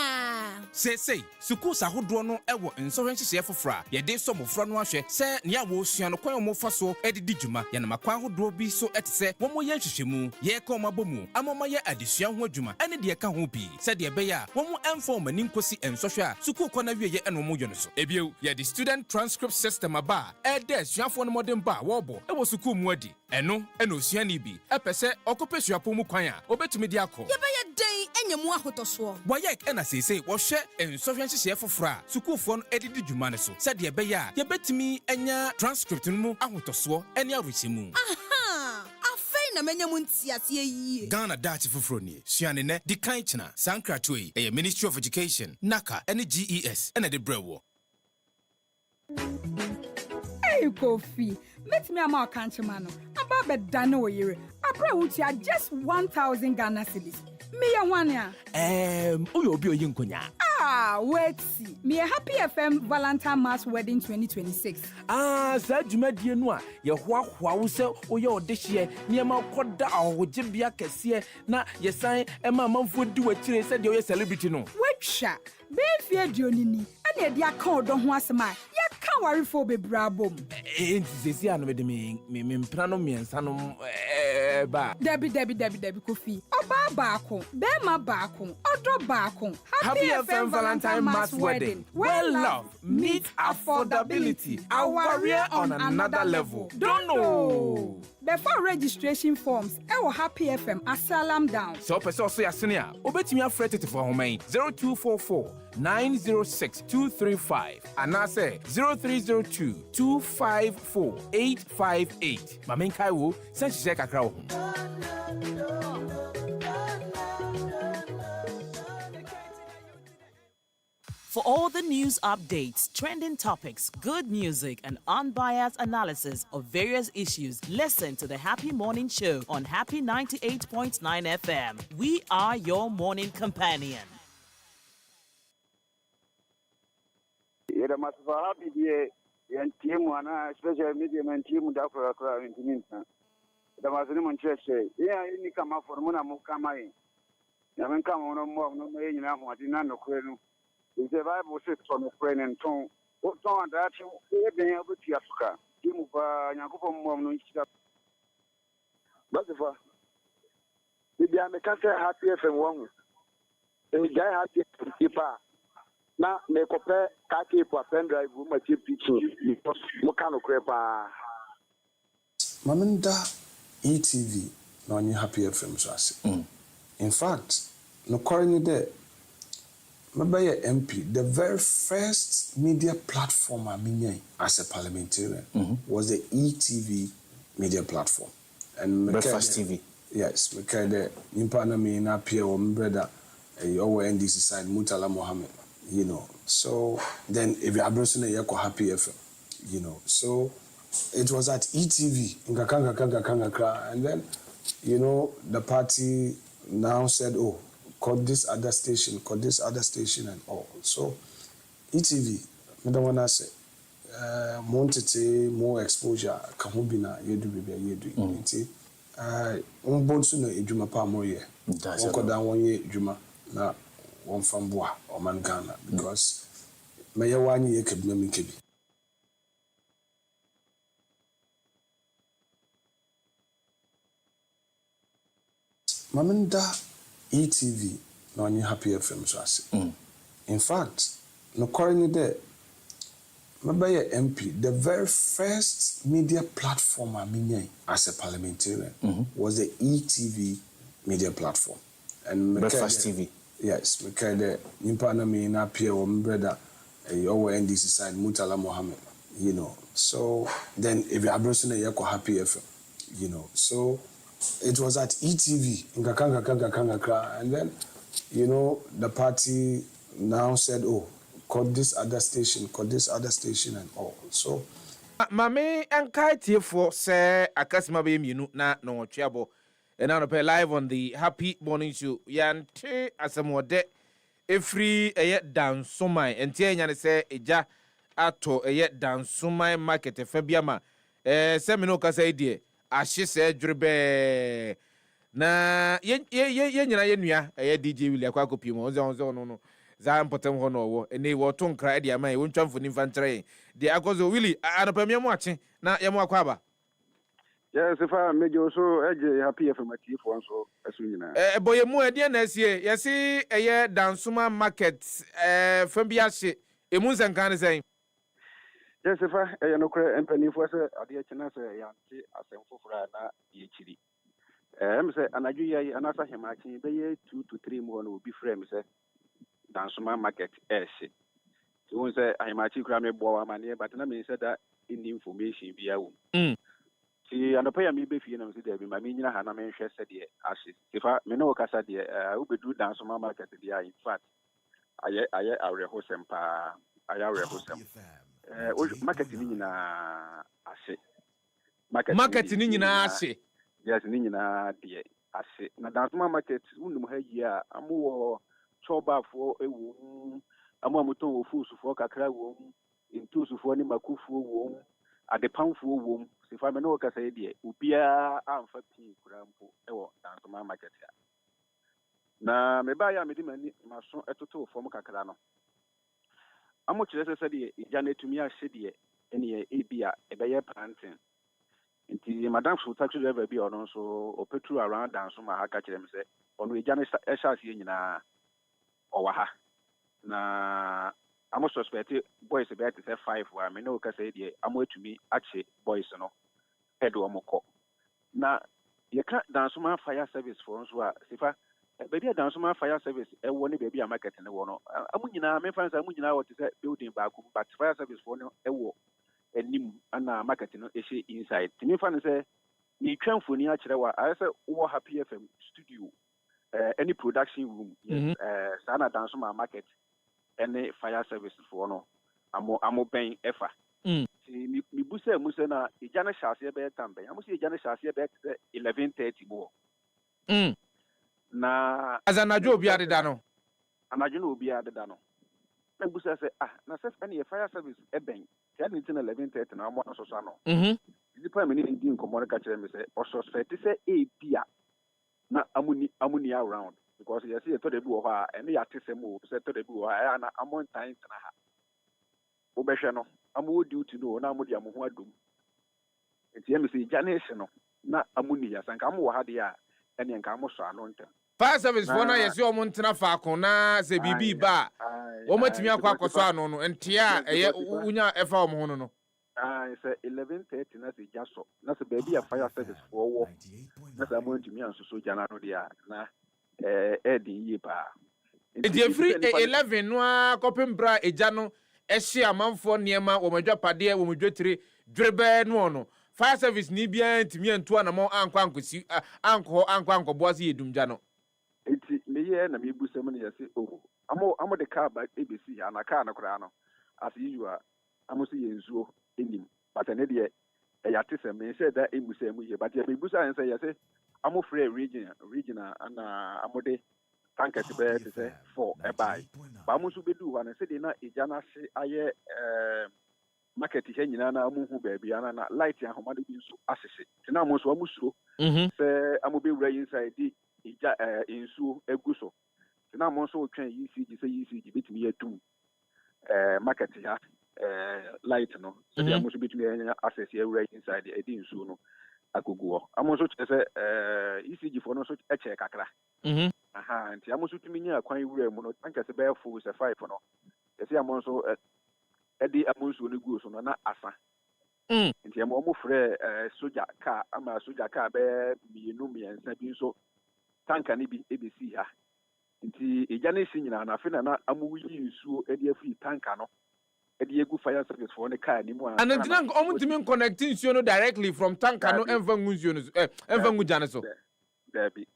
Sei, suku sahodo no ewo nsohwe nhyehyɛ fofora. Ye de so mofra no ahwɛ sɛ ne a wo sua no kwan mo fa so edidi dwuma. Ye na makwan hodo bi so etese wo mo ye nhyehyɛmu. Ye ka oma bomu. Amoma ye adesua ho adwuma. Ene de ka ho bi. Sɛ de be ya wo mo emfa omani nkosi ensohwe a suku kɔ na wie ye eno mo yɛ no so. Ebio ye the student transcript system aba. Ede asuafo no modern ba wo bo. Ewo suku mu adi. Eno osuani bi. Epese okope suapo mu kwan a obetumi di akɔ. Ye be ye den enyemu ahotoso. Wayek ena sese wo hwɛ ensohwe nhyehyɛ fofora sukufo no edidi dwuma ne so sɛ de be ya ye betimi enya transcript no mu ahotoso ene aruhyemu. Aha, afei na menyamu ntiase yie. Ghana Dutch foforo ni suane ne di kan kyena sankratoi e Ministry of Education naka ene GES ene de brewo. Hey Kofi, let me am kanchema no aba bedane oyire abra wutia just 1000 Ghana cedis. Me ya wane a uyo obi oyi nkonya. Wait see. Me a Happy FM Valentine Mass Wedding 2026. Sa dwumadie no a ye hoahoa wo se oye odehye niema koda ahoje bia kese na ye san ema manfo di wakire se de oye celebrity no. Wetwa be fie dionini ane de aka odo ho asema ya ka warefo bebrabom. Sesi anu me de me mpra no miensa no ba. Debi Kofi. Oba baako, bema baako, odo baako. Happy FM Valentine Mass Wedding. Well love meet affordability. Our warrior on another level. Don't know. Before registration forms, ewo Happy FM asalam down. So person so yasene a, obetimi afrete te for homan 0244 906 235 and I say 0302 254 858. Mamen kai wo send she kakra wo. For all the news updates, trending topics, good music, and unbiased analysis of various issues, listen to the Happy Morning Show on Happy 98.9 FM. We are your morning companion. Yeda masifa happy die yantiemu ana special media mantiemu da kwa intiminta. Da masini monchese. Ya ni kama formula mu kama yi. Ya men kama ono mo nyina ho adi na nokwenu. The Bible says from the friend and tongue. What tongue that you be able to Africa? Timu pa nyakupo mwa nchita. Basifa. Bibi amekasa Happy FM wangu. Jai Happy kipa. Na mekope kaki po pendrive ma chip teaching. Mukano krepa. Mamenda ETV na onye Happy FM so ase. In fact, no currently there Mabaya MP, the very first media platform I mean as a parliamentarian was the ETV media platform. And Breakfast TV. Yes, because the impana me na appear on brother our NDC side Mutala Mohammed, you know. So then if you are browsing a happy FM, you know. So it was at ETV in Kakanga, and then you know the party now said, oh, call this other station, and all. So ETV, I don't want to say more exposure, Kahubina, you bonsu na edwuma pa moye won da won ye edwuma na won famboa o man Ghana because meye wanyi ye kebina mi kebi mamenda ETV na onye happy FM so ase in fact no korani there Mabaye MP, the very first media platform I mean as a parliamentarian was the ETV media platform. And Breakfast TV. Yes, because the impana me na appear on brother our NDC side Mutala Mohammed, you know. So then if you are browsing a happy FM, you know. So it was at ETV in Kakanga, and then you know the party now said, oh, call this other station, and all. So, Mame and Kaiti for say Akasima be minu na no chabo. And now pay live on the Happy Morning Show. Yante asamode every a yet down so my and Tiana say eja ato a yet down so my market Fabiama. Semino Casa dear. As she said, Drebe na yen a DJ Willia Quaco no. Zam potem hono and they were tongue cried ya may won't jump for infantry. The Agozo Willie, I don't pay me watching now Yamuakaba. Yes, if I made you so happy for my teeth once so as we know. Boy, more DNS here. You see a year down Suma market from Biashi, a moons and can say. Yes, if I no credit and penny for a dear chance, I send for EHD. Say, and I do another him, I can be 2 to 3 more will be framed, say. Dansuma market ese so say I might cram me boa mania but na me said that in information be awu see and pay me be fie na say there be my nyina ha na me hwe said there ashes if I me no kasa there we be do Dansuma market there in fact aye awre hosem pa aye awre hosem market ni nyina ase market ni nyina ase yes ni nyina there ase na Dansuma market unum ha yi a amuwo choba for ewu amamuto ofusu for kakra wo intusu for ni makufu wo adepanfu wo sifa me no ka say de ubia amfa pin kurampo ewo Dansuma market ya na me ba ya me di mani maso etoto fo mo kakra no amo kire se de ija na tumi ahye de ene ebia ebeye planting nti madam so taxi driver bi ono so opetru around Dansuma ha ka kire me se ono ija na ehase nyina owaha na amo suspect boys be at say 5 wa me no ka say die amo atumi ache boys no head o moko na ye ka Dansuma fire service for so a sifa be dia Dansuma fire service e wo ne be bia market ne wo no amo nyina me fansa amo nyina wo te say building back but fire service for no e wo enim ana market no e she inside me fan say ni twamfoni a kire wa I say wo Happy FM studio any production room, Sana Dansuma market, any fire service for no, amo paying efa. See, mi buse musena, ijana shasi be tambe. Amo si ijana shasi be 11:30 more. Na as an ajo bi ade dano. Anajo obi ade dano. Me buse say na sef any fire service e ben. Say ni 11:30 na amo so so no. Di pa me ni ndi nkomo ka kire me say o suspect say e bia na amuni around because you see to the do ha and ya tese mo say to the do ha na amon time na ha wo behwe no amu duty no na amu dia mo ho adum enti em say janation no na amuni ya sanka amu ha dia ene nka amu so ano ntam fire service for na yesi o mo ntena fa ko na se bibi ba o matimi akwa akoso ano no entia eye unya efa o mo ho no say 11:30 na se jaso na se baby a fire service for wo na se amu ntumi anso so jana no dia na di yi pa enti free 11 no akopem bra eja no ehye amanfo niema wo madwa pade wo madwatire dwerebe no no fire service ni bia ntimi antu anamo anko anko boase yedumja no enti meye na me busam ne yesi oh amo de car ba ebesi ya na car na kura no as usual amo se yenzuo enim but ne de ya tese me say that ebusam ye but ya be busa say yesi amo free regional ana amo de tanker ti be say for e buy ba amo so bedu wa na say de na eja na hye aye market he nyina na amu hu ba bia na light ahoma de bi so asese ti na amo so amo suro say amo be wura inside di ija insu egu so na mo so twen ECG say ECG bitimi yatum market ya light no so dia mo so bitimi access ya right inside the insu no agogo amo so say ECG for no so eche kakra aha nti amo so tumi nya kwan wura mu no tanka se be full se 5 no yesi amo so edi amo so no gu so no na asa nti amo mo frɛ soja car ama soja car be mienu miensa bi so tanka ni bi ebesi ha nti eja na si nyina na afena na amuyi nsuo edi afi tanka no edi egu fire service for ne car ni mu a and ntina omutimi connect nsuo no directly from tanka no enfa nsuo no enfa nguja ne so there be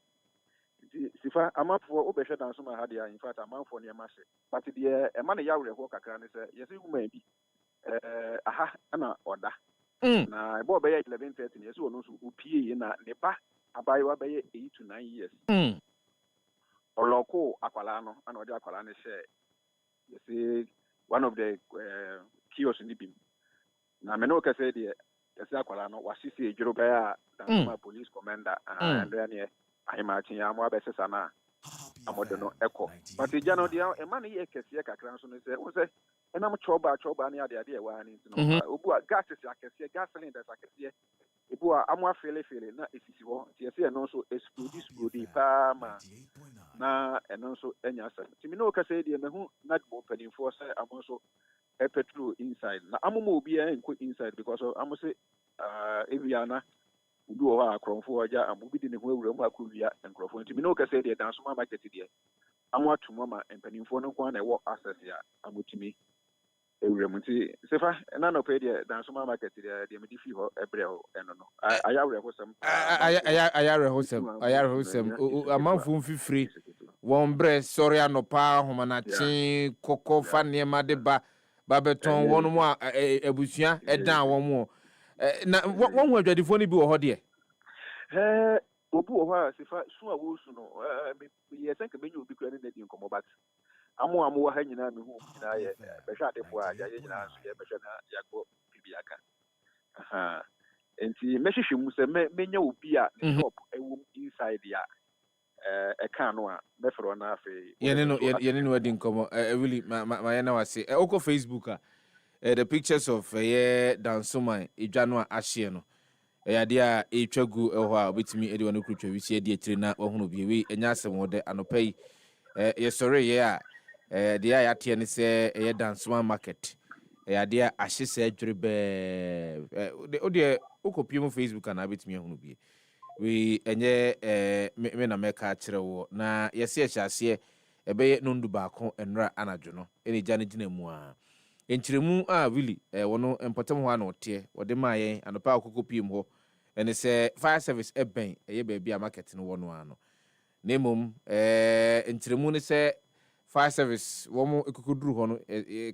sifa amafo obehwe dan so ma ha dia in fact amafo ne ma se but dia e ma ne yawre ho kakra ne se yesi woman bi aha ana oda na ebo be 11:30 yesi wono so opie na ne ba abayiwa be 8 to 9 years oloko akwala no ana odi akwala ne share you see one of the kiosks in the bim na me no ka say de yesi akwala no wasisi ejuro be a my police commander and then ahima chin ya mo abesesa na amodo no eko but eja no dia e ma ne ye kese kakra so no say wo say enam choba ne ade e wa ni no obu a gas akese gas cylinders akese ebu a amwa fele na esisi ho ti ese no so explode pa ma na eno so enya sa ti mi no ka say de me hu na mo pedin for say amon so e petrol inside na amomo obi e nko inside because amo say ebiana ubi o ha akronfo oja amobi di ne ho awura mu akowia enkrofo ti mi no ka say de dan so ma market de amwa tumo ma empanimfo no kwa na e wo access ya amotimi ewura mu ti sefa na no pe de dan so ma market de me di fi ho ebre ho eno no ayawre ho sam ayawre ho sam amanfo mfifiri won bre sorry anopa homana chi kokko fa ne ma de ba beton won mu abusua edan won mu na won hu adwadifo ni bi wo ho de obu wo ha sefa su a wo su no ye senka benyu obi kura ne na di nkomo bat amo wa ha nyina me hu nyina ye be hwa defo a ya nyina so ye be hwa na yakọ bibiaka aha enti mehwehwe mu se menya obi a shop ewo inside ya e kan no a mefro na afi yene no adi nkomo really ma yana wase oko Facebook the pictures of Dansoman edwa no a ahye no yade a etwagu ho a obetimi edi wonu krutwa wisi edi etire na ohunu bi we enya asem wode anopai ye sorry ye a de ya yate ne se Dansoman market yade a ahye se adwure be o de okopie mu Facebook na obetimi ohunu bi we enye me na meka kire wo na yese ehase ebe nondu baako enra anadwo no eni gya ne gina mu a enchiremu a really wono empotem ho na ote wode mayen anopa akokopie mu ho ene se fire service eben eye baabi a market no wono ano nemom enchiremu ne se fire service womo ekokoduru ho no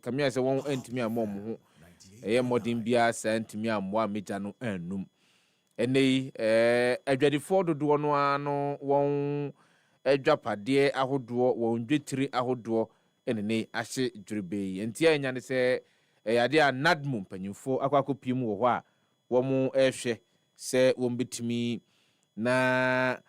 kamia se won antimi amom ho eye modern bia sa antimi ammo ameja no annum enei adwadifo dodo no ano won adwapade ahodo won dwetiri ahodo enene ahye dwurebe enti anya ne se yade a nadmum panyimfo akwakopie mu wo ho a womo ehwe se won betimi na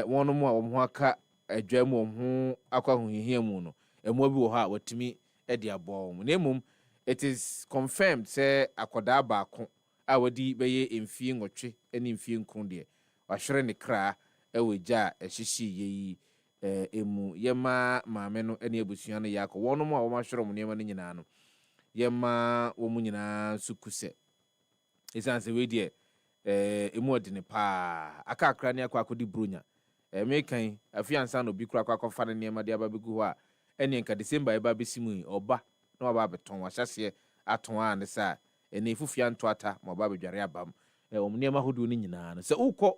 wono mu a wo ho aka adwa mu ho akwahohihia mu no emo bi wo ho a watimi edi abo mu nemum it is confirmed se akoda baako a wadi beye emfie nwotwe ene emfie nkron de wahwere ne kra ewegya ehyeshi yeyi emu yema maame no ene abusua no yakọ wono mu a wo mahwere mu nema no nyina no yema wo mu nyina sukuse esanse we de emu odine pa aka akra ne akwa akodi bronya mekan afiansa no bi kura akwa fa ne nema de aba begu ho a ene nka December eba besimu oba na oba beton wahyase aton a ne sa ene fufia nto ata ma oba bedware abam nneɛma ahodoɔ no nyinaa no sɛ wokɔ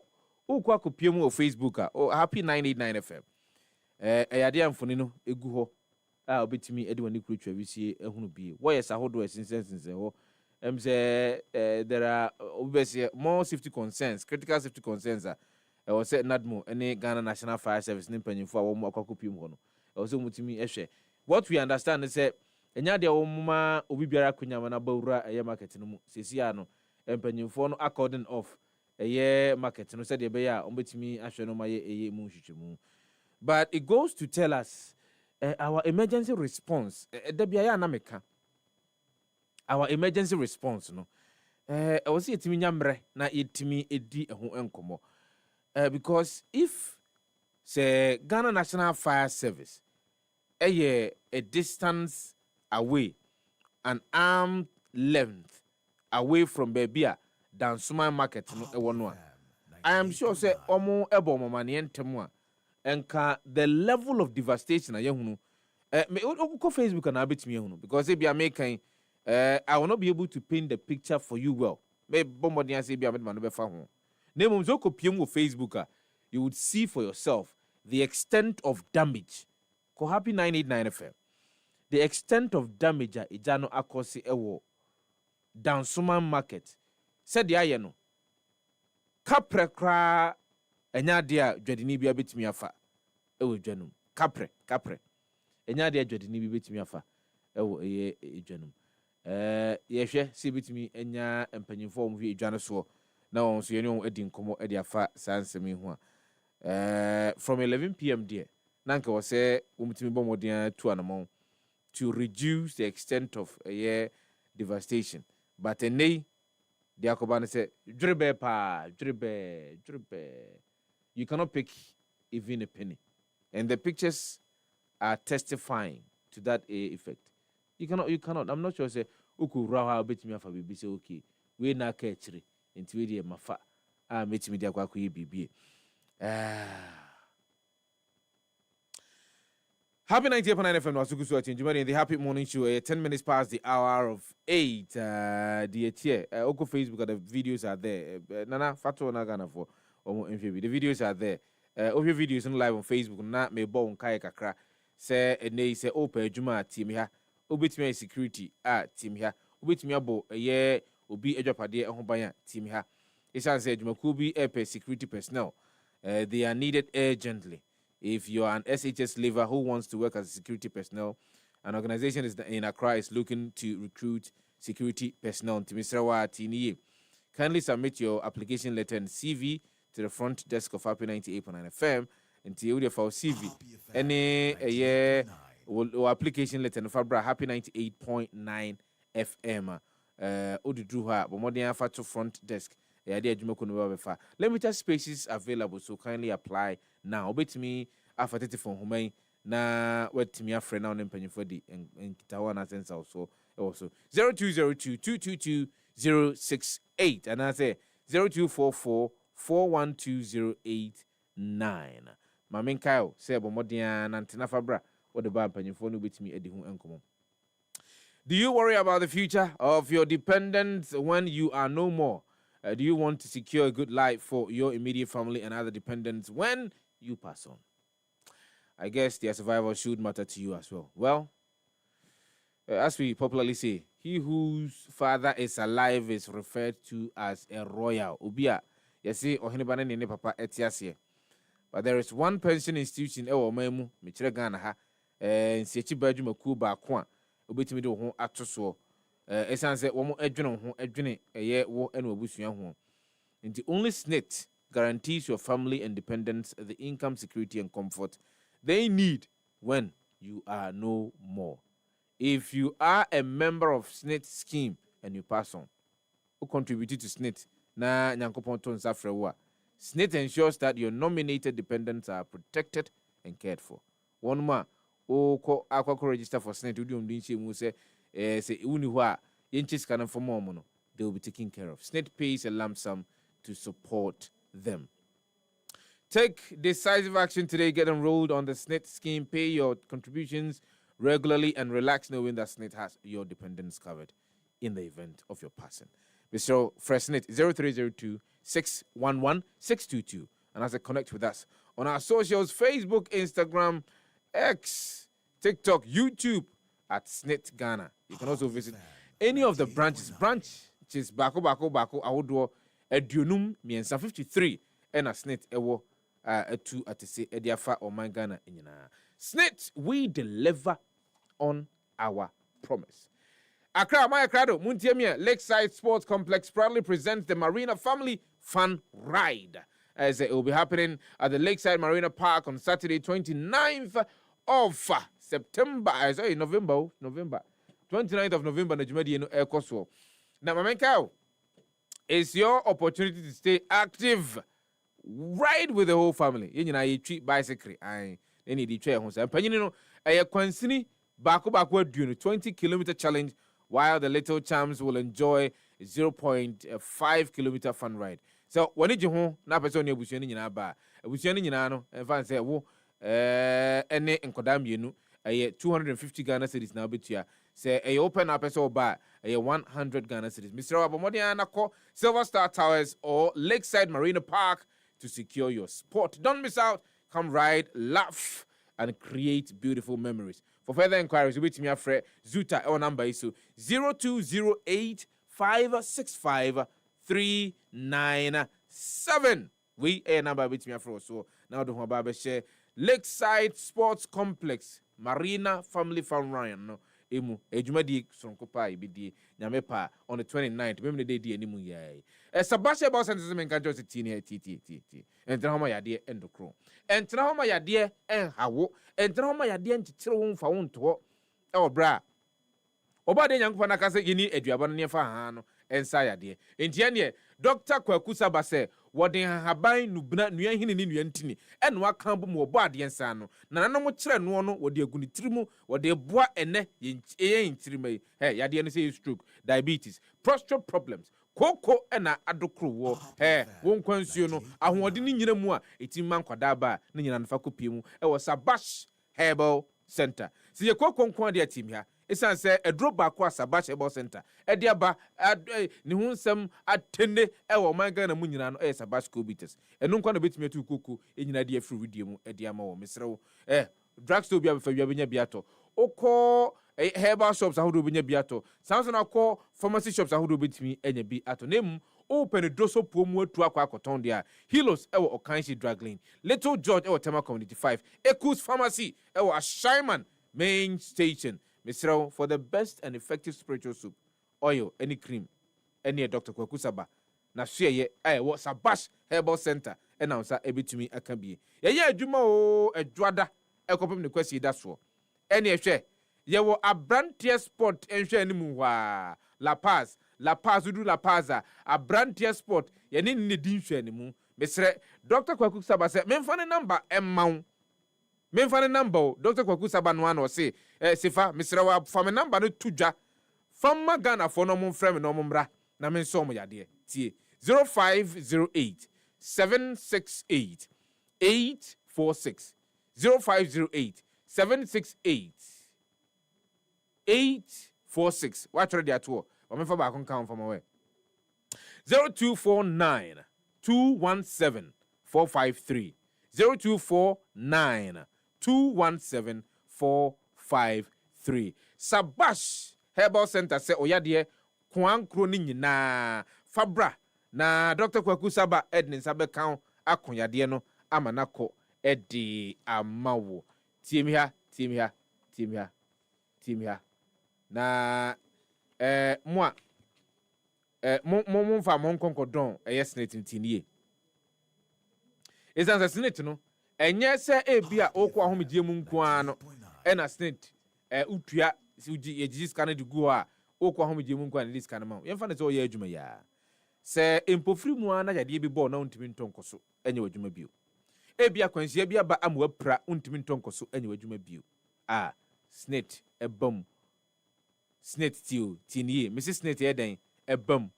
akɔpie mu wɔ Facebook a happy 989 FM ɛyɛ adeɛ amfoni no ɛgu hɔ a wobɛtumi de w'ani kuro twa wisie ahunu bie wɔyɛ sa ahodoɔ ɛsensɛnsensɛn hɔ sɛ there are obviously more safety concerns, critical safety concerns a ɛwɔ sɛ NADMO ne Ghana National Fire Service ne mpanyinfoɔ a wɔn akɔkɔpie mu hɔ no ɛwɔ sɛ wɔtumi ɛhwɛ what we understand is sɛ ɛnya deɛ wɔn ma obi biara akonyama na bawura ɛyɛ market no mu sesi ano mpanyinfoɔ no according of ɛyɛ market no sɛdeɛ ɛbɛyɛ a wɔn bɛtumi ahwɛ no ma ɛyɛ mu nhwehwɛmu but it goes to tell us our emergency response ɛda bi ayɛ anameka our emergency response no ɛwɔ sɛ yɛtumi nya mmerɛ na yɛtumi ɛdi ɛho nkɔmmɔ because if say Ghana National Fire Service a distance away, an arm length away from Babia than Suma Market no I am sure say omo ebo mama ne ntemu a the level of devastation a yehunu me go Facebook and abetimi yehunu because if you are making I will not be able to paint the picture for you well me bomodian say bia me man be fa ho na mum so kopiem wo Facebook you would see for yourself the extent of damage. Ko happy 989 FM. The extent of damage a ejano akosi ewo Dansuma market. Said ya ye no. Kapre kra enya dia dwadini bia betimi afa ewo dwanum. Kapre. Enya dia dwadini bia betimi afa ewo eye dwanum. Yehwe si betimi enya empanyimfo omo hwe dwane so na won so yene on edi nkomo edi afa sansemi ho from 11 p.m. there nanka was say umtimi bomodian to anamon to reduce the extent of devastation but enei the akobana say dribe you cannot pick even a penny and the pictures are testifying to that effect. You cannot. I'm not sure say uku rawa betimi afa bibi say okay we na ka chire enti we dey mafa metimi dey akwa koye bibi Happy 98.9 FM was Sukusu Atinjumari in the Happy Morning Show 10 minutes past the hour of 8 the tier Oko Facebook the videos are there nana fato na Ghana for the videos are there of your videos on live on Facebook na me bo nkai kakra say ene say open adwuma team ha obetimi security team ha obetimi abo obi adwapade ho ban team ha isan say adwuma ku bi security personnel they are needed urgently. If you are an SHS leaver who wants to work as a security personnel, an organization in Accra is looking to recruit security personnel. Kindly submit your application letter and CV to the front desk of Happy 98.9 FM until you for CV. Any application letter no Fabra Happy 98.9 FM. Ududruha, Bomodian Fatu front desk. Limited spaces available, so kindly apply now. Bet me after 30 from Humay na wet me a friend now and penny for the and Kitawana sense also 0202222068 and I say 0244412089. My main Kyle say Bomodian Antina Fabra what the bar penny for no bet me Eddie Uncommon. Do you worry about the future of your dependents when you are no more? Do you want to secure a good life for your immediate family and other dependents when you pass on? I guess their survival should matter to you as well. Well, as we popularly say, he whose father is alive is referred to as a royal. Ubia, you see, ohinebane ne papa etiasie. But there is one pension institution ewo memu mechire Ghana ha nsiachi badwuma ku ba ko a obetimi de ho atoso. Esanse womo edwene ho edwene wo ene obusua ho. And the only SNIT guarantees your family independence, the income security and comfort they need when you are no more. If you are a member of SNIT scheme and you pass on, who contributed to SNIT na nyankopon to nsafre wo a, SNIT ensures that your nominated dependents are protected and cared for. One ma o ko akwa register for SNIT udi omdinche mu se say uni hua yenchis kana for more mono they will be taken care of. SNIT pays a lump sum to support them. Take decisive action today. Get enrolled on the SNIT scheme. Pay your contributions regularly and relax knowing that SNIT has your dependents covered in the event of your passing. Mr. Fresnet 0302-611-622. And as I connect with us on our socials, Facebook, Instagram, X, TikTok, YouTube at SNIT Ghana. You can also visit any of the branches. Branch, which is Bako, Awodo, Edunum, Miensa 53, and a SNIT Ewo, a 2 at the Ediafa or My Ghana. SNIT, we deliver on our promise. Accra, my Accrado, Muntiemia, Lakeside Sports Complex proudly presents the Marina Family Fun Ride, as it will be happening at the Lakeside Marina Park on Saturday, 29th of September. Sorry, November. 29th of November, Najumadi no Air Coastal. Now, Mamenkao, it's your opportunity to stay active. Ride with the whole family. You treat bicycle. I need to try home. And Panino, a Quansini, Bako during 20-kilometer challenge, while the little champs will enjoy 0.5-kilometer fun ride. So, when you home, na person you busheni na ba. Busheni na no, and fan say wo ene enkodam yenu, 250 Ghana cedis na betua. Say a open up so ba 100 Ghana cedis. Mr. Abomodi anako Silver Star Towers or Lakeside Marina Park to secure your spot. Don't miss out. Come ride, laugh, and create beautiful memories. For further inquiries, wait me afre Zuta our number is 0208-565-397. We a number with me afro. So now the Baba share Lakeside Sports Complex Marina Family Fun Ryan no emu ejumadi sonkopa ibidi nyamepa on the 29th. Remember the day enimu yai. Sabasha boss and some encounter tini tt. And homa yade endokro. And homa yade en hawo. And homa yade en titiro fa won to. E bra. Oba de nyankopa na kase yini eduaba ne fa ha no ensa yade. Enti ene Dr. Kwadwo Sefah Woden haban nubna nua hini ni nua ntini ene waka bo mo obo ade ensa no na nanom kire no no wode aguni tirimu wode boa ene ye ntirima yade no say stroke, diabetes, prostate problems, koko ena adokro wo won kwansuo no ahoɔde ni nyina mu a etimma nkwada ba ne nyina nfa kopie mu wo Sabash Herbal Center. Si ye kokonkon de atim ha esan se edro ba ko Sabash Herbal Center ede aba ne hu nsem atene wo man Ghana mu nyina no Sabash Cobitus enu nkwa no betimi atu koko enyina de afri widie mu ede ama wo mesrewo drugstore bia befa bia biato okọ herbal shops ahodo benya biato sanso na akọ pharmacy shops ahodo betimi enya bi ato nem open doso pomu atu akọ akoton dia Hilos ewo Okanshi Drug Lane, Little George ewo Tema Community 5, Ekus Pharmacy ewo Ashaiman Main Station. Mr. For the best and effective spiritual soup, oil, any cream, any Dr. Kwadwo Sefah na share wo Sabash Herbal Center announcer ebitumi akabi ye adwuma o adwada ekopem ne kwasi da so ene ehwe ye wo Abrantia Sport enhwe animu hwa La Paz udu La Paza Abrantia Sport ye ne din hwe animu mesre Dr. Kwadwo Sefah say memfa ne number emmaw memfa ne number Dr. Kwadwo Sefah no an o say Sefa mesre wa fa me number no tudwa fama Ghana for no mo frame no mo mra na men so mo yade tie 0508 768 846 0508 768 846. Watch ready at all. I'm for back on count from away. 0249 217 453 0249 217 453. Sabash Herbal Center say oyade kwankro ni nyina fabra na Dr. Kwadwo Sefah Ednin sabe kan akonyade no amanako edi amawo tiemia na mo mfa mo nkonkodon senate ntinie ezan senate no enye se ebia okwo ahomedie mu nko ano ena senate utua uji ejis kan de go a okwo ahomedie mu nko an list kan ma yemfa ne so ye adwuma ya se empofiri mu ana yade bi ball na untimi ntonkoso enye wadwuma bio ebia kwansia bia ba amwa pra untimi ntonkoso enye wadwuma bio senate ebam senate tinie Mrs. Senate eden ebam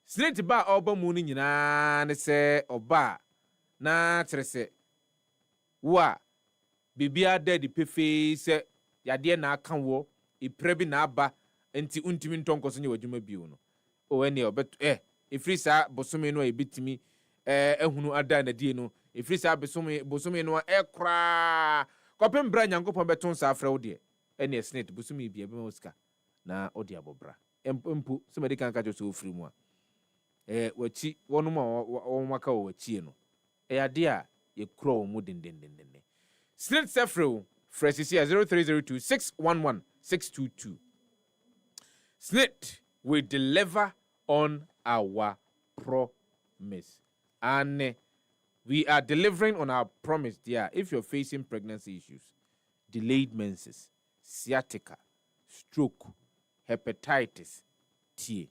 senate ba obamu ni nyina ne se oba na trese wa bibia dead pefe se yade na aka wo iprebi na aba enti untimi ntonkoso nye wadwuma bio no o eni obet ifiri saa bosome no ebitimi ehunu ada na die no ifiri saa bosome no ekra kopem bra nyankopon beton saa frɛ wo de eni esnet bosome bia be muska na odi abobra empu so medical ka jo so ofiri mu a wachi wonu ma wonwaka wo wachi no ade a ye kro mu dendendendende snet sefro fresisi 0302611622 snet we deliver on our promise and we are delivering on our promise there. If you're facing pregnancy issues, delayed menses, sciatica, stroke, hepatitis, T.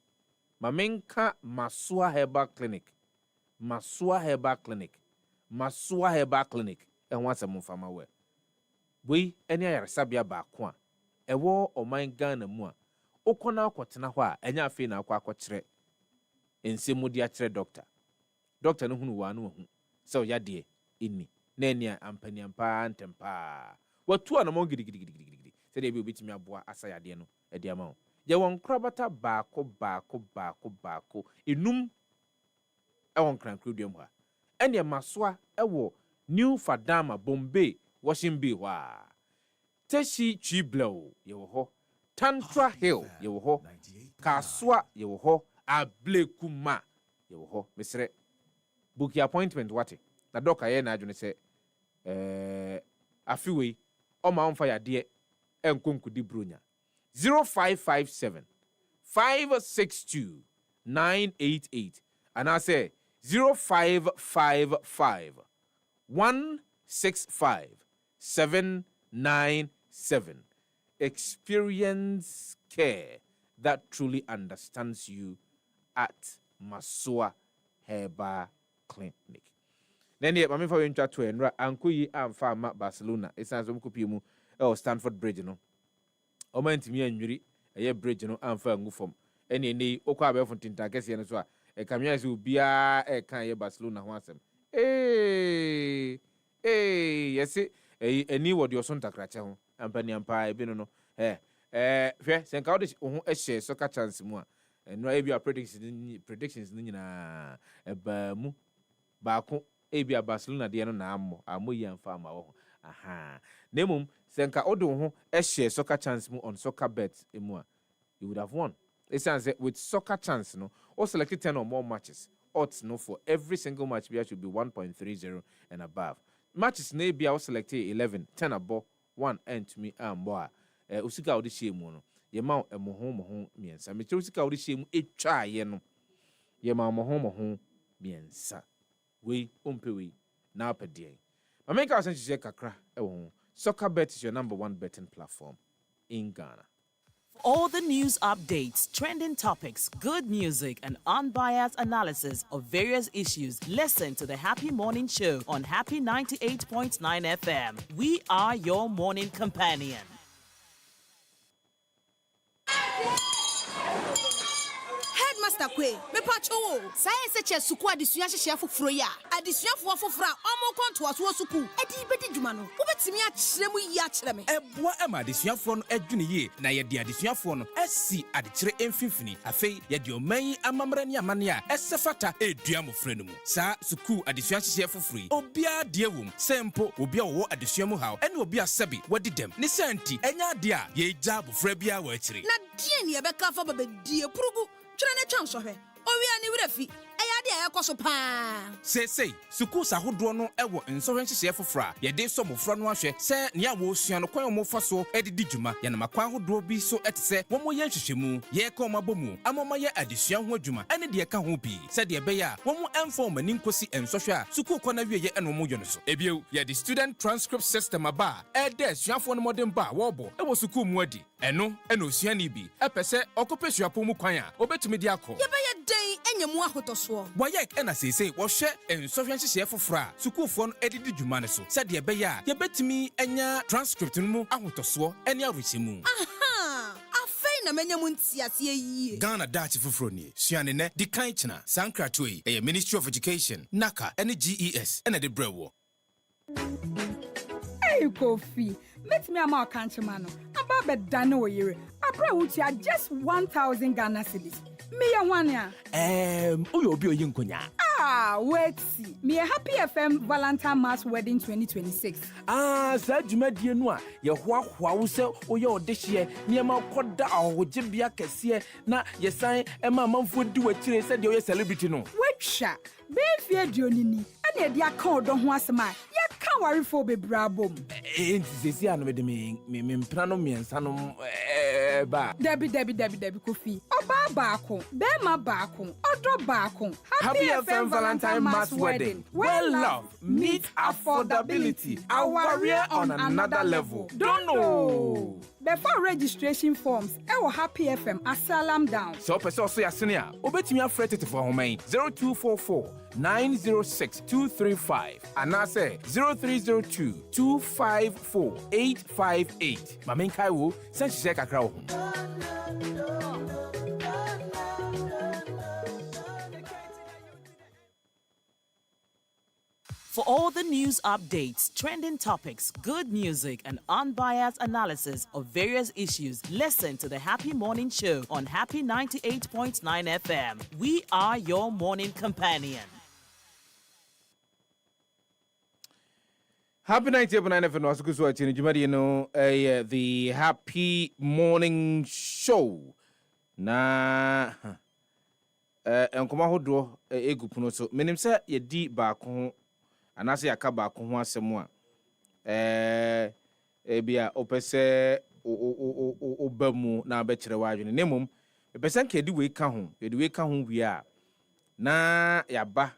Mamenka Masua Herbal Clinic. Masua Herbal Clinic. Masua Herbal Clinic. And once a month, I'm aware. We, any other Sabia Bakwa. A war or mine gun and more. Okona Quatanawa, and ya fina quacquatre. In Simudia tre doctor. Doctor no who so ya dear, inni. Nenia ampanyampa and tempa. What 2 and among giddy. Said they will beat me a boa asaya diano, a diamond. Ya won crabata bako. Inum I won crancrudium wa. And ya maswa ewo new fadama Bombay washing be wa. Teshi chiblow ye ho. Tantra Hill ye ho. Kaswa ye ho. Ablekuma ye ho. Misre book your appointment what? Na doka ye na adwene se afiwe o ma on fire de enkonku di bronya 0557 562 988 and I say 0555 165 797. Experience care that truly understands you at Masua Herbal Clinic. Then yet, Mammy for intra to Enra, Ankuyi and Farmer Barcelona. It's as Umkupimu or Stanford Bridge, no. O meant me and Yuri, a year bridge, no, and Fangu from any Okabe from Tintakesi and so. A Camias will be a Kanye Barcelona once. Hey, yes, a new word your son to crash home, and Penny Empire, Bino. Fair, send out this share soccer chance more. And no ABR predictions, Nina, a Bamu, Baku, ABR Barcelona, the Anamo, Amuyan Farmer. Aha. Nemum, Senka Odo, a share soccer chance more on soccer bets, more. You would have won. It sounds with soccer chance, no, or selected 10 or more matches. Odds no for every single match beer should be 1.30 and above. Matches may be out selected 11, 10 above, 1 and to me and boy. Usika odi shemu no. Ye ma moho miensa. Me usika odi shemu etwa ye no. Ye ma moho miensa. We umpe na pedien. Ma make our sense kakra ewo. Soccer Bet is your #1 betting platform in Ghana. All the news updates, trending topics, good music, and unbiased analysis of various issues. Listen to the Happy Morning Show on Happy 98.9 FM. We are your morning companion. Headmaster Kwe, me pacho. Saye seche suku adisua hye foforo ya. Adisua foforo a omo kwanto aso suku. Edi bedi dwuma no. Wobetimi a kyerɛ mu yi a kyerɛ me. Eboa ema adisuafo no adwene ye na ye de adisuafo no asi adekyere emfimfini. Afei ye de oman amamra ne amane a ɛsɛfata edua mofra no mu. Sa suku adisua hye foforo yi. Obia de wom. Sempo obia wo adisua mu haw. Ene obia sɛbi wadi dem. Ne santi enya de a ye gya mofra bia wa akyire. Na die ne ye bɛka fa babadie purugu. Twene ne twan so hwɛ. Owia ne wura fi. Ɛyade a yakɔ so paa. Sei suku sahodo no ɛwɔ nsɔhwɛ nhyehyɛ foforo a yɛde sɔ mofra no ahwɛ sɛ nea wo sua no kwan mo fa so ɛdidi dwuma yɛ na makwan hodo bi so ɛte sɛ wɔn mo yɛ nhyehyɛmu yɛ kɔ ma bomu amama yɛ adesua ho adwuma ɛne deɛ ka ho bi sɛ deɛ bɛyɛ a wɔn mo ɛmfa wɔn ani nkosi nsɔhwɛ a suku kɔ na wie yɛ ɛna wɔn yɛ no so ebio yɛde student transcript system aba a ɛdɛ asuafoɔ no mɔden ba wɔbɔ ɛwɔ suku mu adi ɛno ɛna osuani bi ɛpɛ sɛ ɔkɔpɛ suapɔ mu kwan a obetumi de akɔ yɛbɛyɛ den ɛnyɛmu ahotosoɔ wayek ɛna sese wɔhwɛ nsɔhwɛ nhyehyɛ foforo a sukuufoɔ no ɛdidi dwuma no so sɛdeɛ ɛbɛyɛ a yɛbɛtumi anya transcript no mu ahotosoɔ ɛne arohyɛmu aha afei na manya mu ntiaseɛ yie Ghana daakye foforo nie suane nɛ di kan kyena sankrato yi ɛyɛ Ministry of Education NACA ɛne GES ɛna de brɛ wɔ Hey Kofi, let me ama kanchema no. Aba bedane wo yire. Abra wutia just 1,000 Ghana cedis. Me ya wania. Uyo obi oyi nkonya. Wait see. Me a Happy FM Valentine Mass Wedding 2026. Sa dwumadie no a ye hoahoa wo se oye odehye niema koda ahogye kese na yesan ema manfo di wakire se de oye celebrity no. Wetwa. Be fie dionini. Ane e dia ka odo ho asema. Ya ka warifo bebrabom. Enti sesi anu de me mpra no miensa no ba. Debi Kofi. Oba baako, bema baako, odo baako. Happy FM Valentine Mass Wedding. Well love meet affordability. Our warrior on another level. Don't know. Before registration forms, ewo Happy FM asalam down. So person so ya senior. Obetimi afrete to for home 0244 906 235 and I say 0302 254 858. Mamen kai wo sen hye kakra wo. For all the news updates, trending topics, good music, and unbiased analysis of various issues, listen to the Happy Morning Show on Happy 98.9 FM. We are your morning companion. Happy 98.9 FM. Also, good watching. You know, the Happy Morning Show. Na, enkoma hodo egupuno so. Menim se ye di ba ko anase yaka ba ko ho asemu a bia opese obamu na be kire wa adwene nemum epese nka di we ka ho wi a na yaba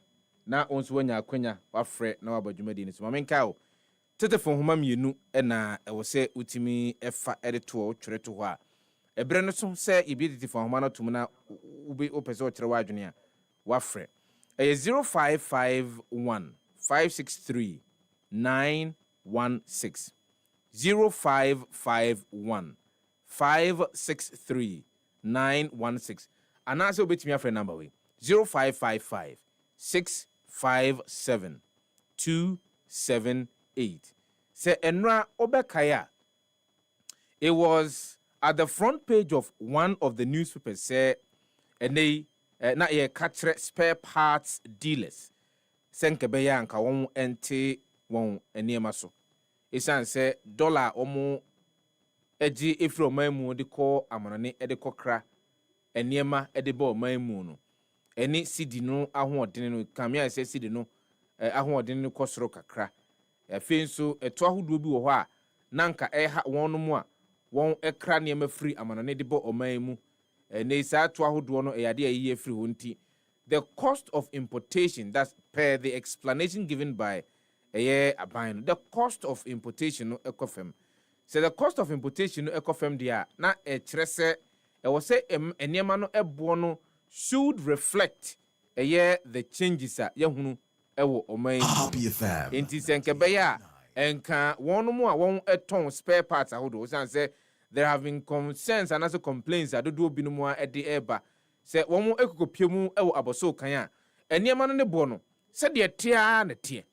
na onso wanya akwanya wafre na wabadwumadi ni so mamenka o tetefo homa mienu na ewo se utimi efa edeto o twere to ho a ebre no so se yebiditi fo homa no tum na ubi opese o kire wa adwene a wafre 0551 563 916 0551 563 916 and also bet me a friend number way 0555 657 278. Say Enra Obekaya. It was at the front page of one of the newspapers. Say and they na ye catch spare parts dealers. Senkebeya anka won ente won eniema so. Isan say dollar omo eji efro mamu de ko amanane e de kokra eniema e de bo mamu no. Eni sidi no ahoɔden no kamia say sidi no ahoɔden no kosoro kakra. Afi nso eto ahodo bi wo hɔ a nanka ɛha wɔn no mu a wɔn ekra niema free amanane de bo omamu. Ne sa to ahodo no eyade ayi free ho nti the cost of importation, that's per the explanation given by Aban, the cost of importation no ecofem. So the cost of importation no ecofem dia na trese was say eniema no ebono should reflect the changes a yehunu ewo oman Happy FM. Inti senkebeya enka wonu mu a won eton spare parts ahodo san say there have been concerns and also complaints that do bi no mu a de eba se womo ekokopiemu ewo aboso kan a eniema no ne bo no se de tia na tie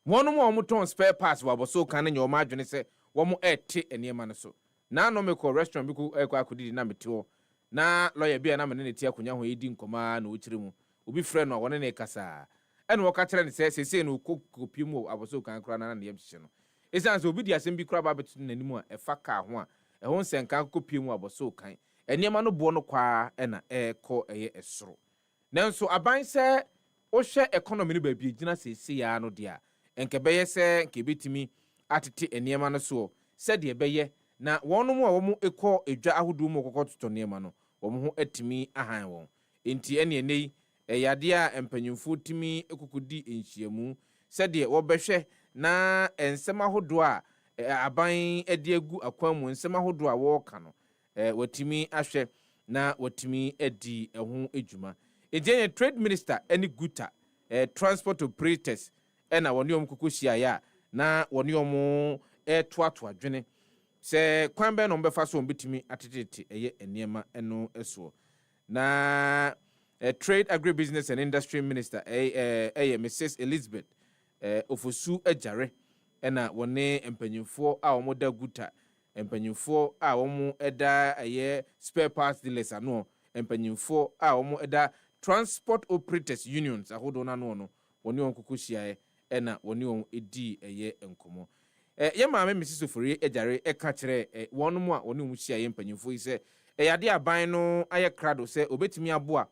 wono mo omoton spare parts wo aboso kan na nyoma adwene se womo ete eniema no so na no me ko restaurant bi ko akodi na mete ho na lawyer bi na me ne tie akonya ho edi nkoma na okire mu obi frɛ no wona ne kasa ene wo ka kire ne se no kopiemu aboso kan kra na ne yemhye no esan so obi di asem bi kra ba betu n'animu a efa ka ho a ɛho nsenka kopiemu aboso kan eniema no bo no kwa na ko esoro nanso aban se o hwe economy no ba bi gina sese ya no dia enkebeye se nkebetimi atete eniema no so se de beye na wono mu a wo mu ekọ edwa ahodo mu kokọ toto eniema no wo mu ho atimi ahan won enti ene nei eyade a empanyimfo timi ekukudi enhyiamu se de wo behwe na ensem ahodo a aban ade agu akwan mu ensem ahodo a wo ka no watimi ahwe na watimi edi eho ejuma ejene trade minister eni guta transport operators ena woniom kokohia ya na woniom toato adwene se kwanbe no mbefa so mbetimi atetete eniema eno eso na trade agribusiness and industry minister Mrs Elizabeth ofosu ajare ena wone empanyimfo a omoda guta empanyimfo a womu eda spare parts dealers ano mpanyimfo a wɔn ɛda transport operators unions ahodoɔ n'ano no wɔne wɔn koko hyiaeɛ ɛna wɔne wɔn edi ɛyɛ nkɔmɔ yɛ maame Mrs. Ofori agyare ɛka kyerɛ wɔn mu a wɔne wɔn hyiaeɛ mpanyimfo yi sɛ ɛyade aban no ayɛ krado sɛ obetumi aboa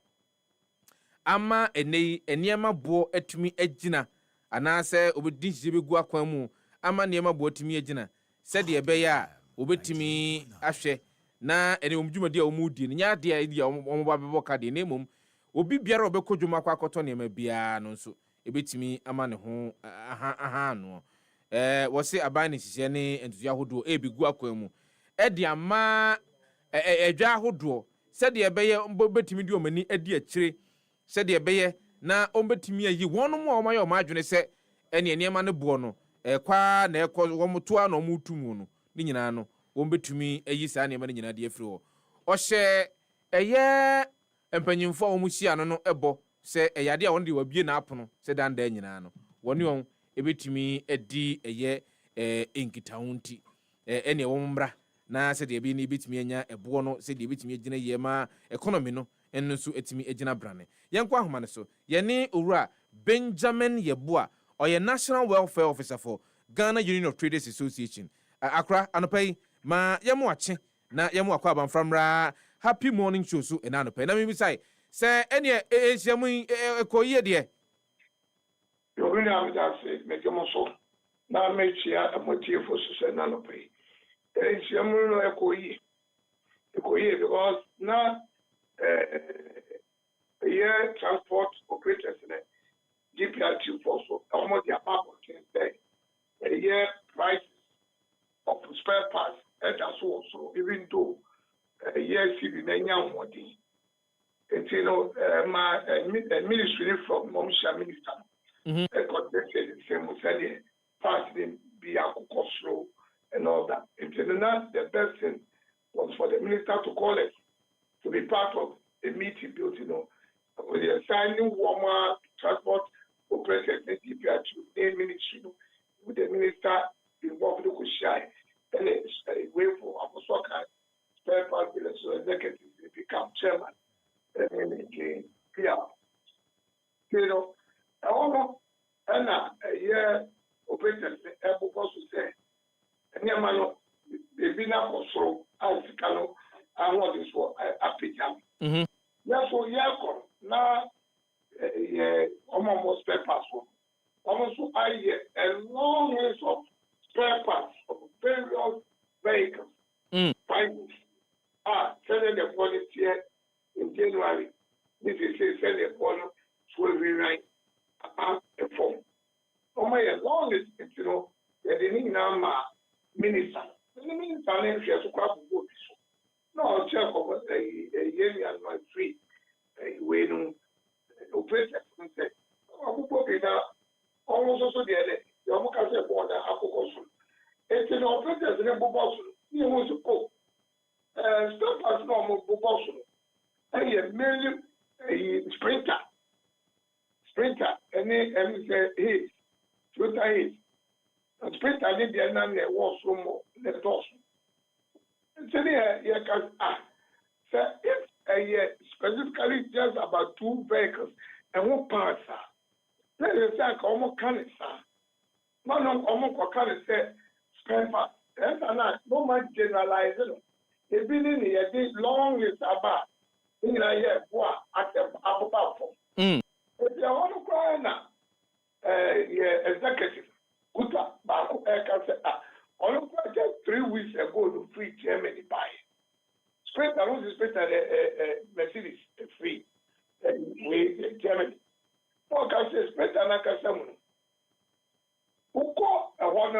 ama nneɛma boɔ atumi agyina anaasɛ obedi nhyiamu begu akwan mu ama nneɛma boɔ atumi agyina sɛdeɛ ɛbɛyɛ a obetumi ahwɛ na ɛne wɔn dwumadi a wɔn di no nya adeɛ a wɔn ba bɛbɔ ka deɛ na mmom obi biara ɔbɛkɔ dwuma akɔ akɔtɔ nneɛma biara no nso ebetumi ama ne ho aha no wɔse aban ne hyehyɛ ne ntutu ahodoɔ ebigu akwan mu ɛde ama ɛdwa ahodoɔ sɛdeɛ ɛbɛyɛ obetumi di wɔn ani adi akyire sɛdeɛ ɛbɛyɛ na ɔmbɛtumi ayi wɔn mu a wɔayɛ wɔn adwene sɛ ɛne nneɛma no boɔ no ɛkwa na ɛkɔ wɔn toa na wɔn tu mu no ne nyinaa no wɔn bɛtumi ayi saa nneɛma no nyinaa de afiri hɔ ɔhyɛ ɛyɛ mpanyimfo a wɔn hyia no ɛbɔ sɛ ɛyade a wɔn de wabie n'apono sɛ dandaa nyinaa no wɔne wɔn ɛbɛtumi adi ɛyɛ nkitaho nti ɛne wɔn mmra na sɛdeɛ ɛbɛyɛ no ɛbɛtumi anya ɛboɔ no sɛdeɛ ɛbɛtumi agyina yie ma economy no ɛno nso ɛtumi agyina brane yɛnkɔ ahoma no so yɛne owura Benjamin Yeboah ɔyɛ National Welfare Officer for Ghana Union of Traders Association akra anɔpa yi ma yɛmo akye na yɛmo akɔ abanframra happy morning show so ɛna anɔpa na mebisai sɛ ɛneɛ ɛhyiamu yi ɛkɔyie deɛ yɛwuri na meda se mɛgyemo so na mɛkyia amotiefo so sɛ na anɔpa yi ɛhyiamu no ɛkɔyie because na transport operators in GPRT for so almost the above say price of spare parts and that's also even though CB Nanya Modi. And my ministry from Momsha Minister contested the same parts in Biakosro and all that. And the best thing was for the minister to call us to be part of a meeting built, with the assigning warmer transport operators in GPR2 ministry, with the minister involved in Kushai, and a way for Aposoka, spare part dealers, so executives become chairman, and again, clear. I want to, and a year operators, able to say, and Yamano, the Vina Kosro, as Kano, I want this for a picture. Therefore, now, almost spare parts. Almost I a long list of spare parts of various vehicles. Prices are selling the quality in January. This is selling the quality to every night about a form. Oh my long list, they didn't know minister. The minister named Fiasco. No, check over a year and my free. We know operators say, oh, almost also the other. The Omocase border, Apocosun. It's an operators in a Bobosun. You want to go. Stop as normal Bobosun. And a million sprinter, and then say, hey, Twitter is. And sprinter did the name that was from the Dawson. So if specifically just about two vehicles and one parts are, let us say almost can it, sir. No, almost can it say spare parts. That's not no much generalizing. It's been in here this long list about in a year at the upper platform. If you want to cry now, executive, good back, on just 3 weeks ago, the free Germany buy. Sprint, I was expecting a Mercedes free with Germany. No, can say Sprint and I can say, who call a one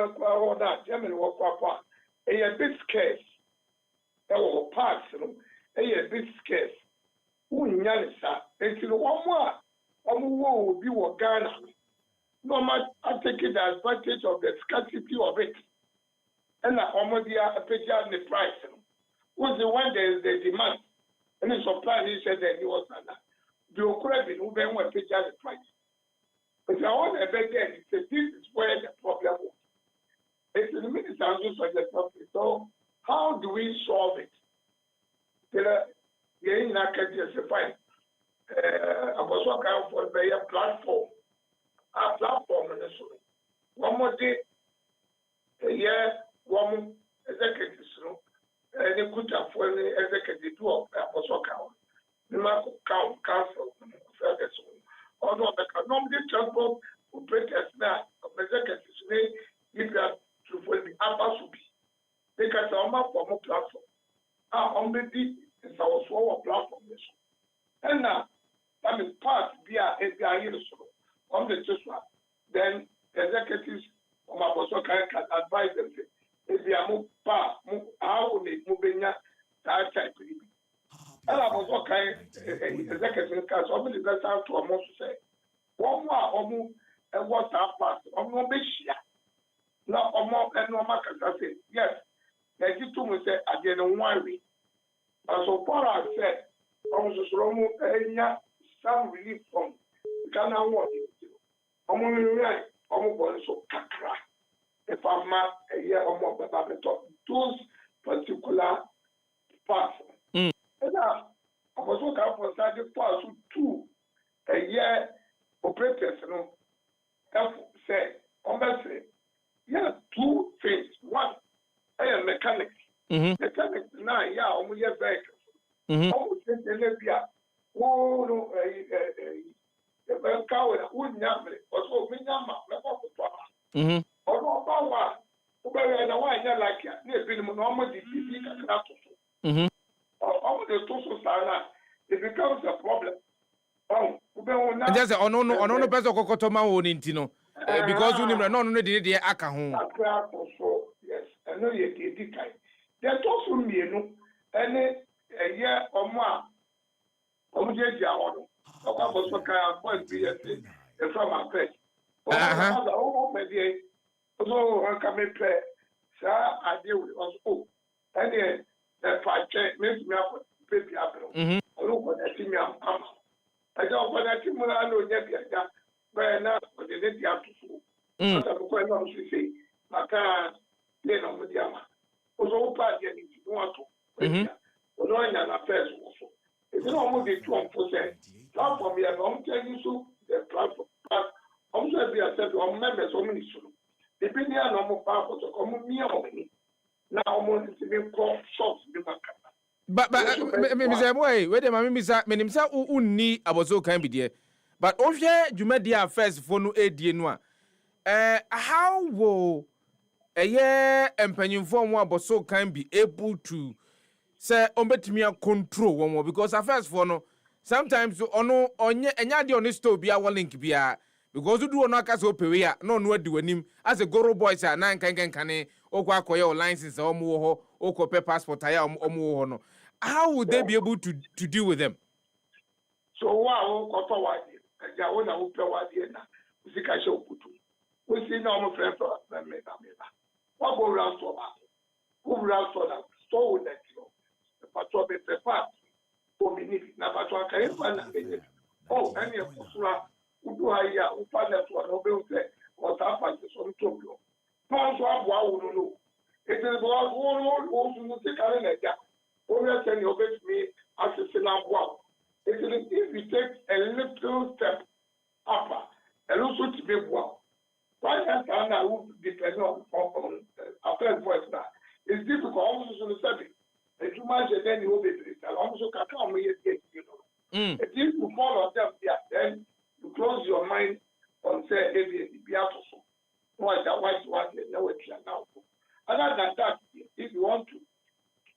that Germany was a bit scarce. There were parts, a bit scarce. Who Yanisa, until one more will be what Ghana. No matter I take it the advantage of the scarcity of it. And almost the price. Was the one there is the demand. And the supply, he said that he was not. The Ukraine who then went to the price. But I want to bet there, this is where the problem was. It's the minister who suggest something. So, how do we solve it? yɛn nyinaa ka kyerɛ sɛ fine abɔso kanfoɔ bɛyɛ platform a platform no so wɔn de ɛyɛ wɔn executives no ne kutafoɔ ne executive wɔ abɔso kan ne ma council fɛdɛ so ɔno ɔbɛka na wɔn de transport operators na executives ne yibia tufoɔ bi aba so bi ne kasa wɔn afɔ wɔn platform a wɔn bɛ di nsawɔsoɔ wɔ platform no so ɛna that is part bi a ebi ayɛ so wɔn de to so a then executives wɔn abɔso kan advise them say ebi a mo pa mo awo ne mo bɛ nya saa type yi bi ɛna abɔso kan executives kan so wɔn de bɛ san to wɔn so sɛ wɔn a wɔn ɛwɔ saa part wɔn bɛ hyia na wɔn ɛna wɔn akasa sɛ yes yɛgye to mo sɛ adeɛ no ho awie so far as sɛ wɔn soso wɔn ɛnya some relief from Ghana war. So kakra. If I'm a year or more, but those particular parts. And now, I was looking for the parts two a year operators, you know, say, honestly, yeah, two things. One, I am mechanics. Mechanics now, yeah, I'm here vehicles. Almost in the Libya. Oh no, the cow wouldn't have it. Also, we never met. Or power, who bury the wine like near minimum normal disease. Or the social sana, it becomes a problem. Oh, just on person Kokotoma Wonintino because you never know the Akahon. Yes, I know you did. There's also me, and a year or more. Omujeji awono okwa boso ka point bi yesi e from apet o medie so anka me pe sa ade we so ene e fa che me mi akọ pe bi abro o ko na ti mi am e jo ko na ti mu na no nya bi aja be na o de di atufu so ko na o si maka le no mu di ama o so pa dia ni ti no ato o no nya na first so it's not only the 2 platform here, I'm telling you the platform. I'm sure we are said to members of ministry. The opinion of my power to come near me. Now I'm going to be called shops. But Mr. Boy, wait a minute, Mr. Menimsa, who need about so can be there. But over you made the first for no AD. How will a year and penny form one but so can be able to say ombetimi control one more because at first for no sometimes ono onye enya de on store bia link bia because you do no aka so pewe no no adi wanim as a goro boys a nan kan okwa akoye o license omo ho okopɛ passport aya omo ho no how would they be able to deal with them? So wow kofa wadi ja wona wo pe wadi na usika she okutu we see na omo friend for me what go round so ba who round so that store with that patro be prepared for minute na patro ka e na be oh any kusura udu haya upanda to no be unse o ta pa so ntobio pon so abo awu no it is about all so se kare na ja o we say you bet me access na abo it is if we take a little step up and also to be well why that na who depend on after voice na it's difficult almost to say if you imagine then you will be also can you know. If you follow them, then you close your mind on say be out of so. Why that now now. Other than that, if you want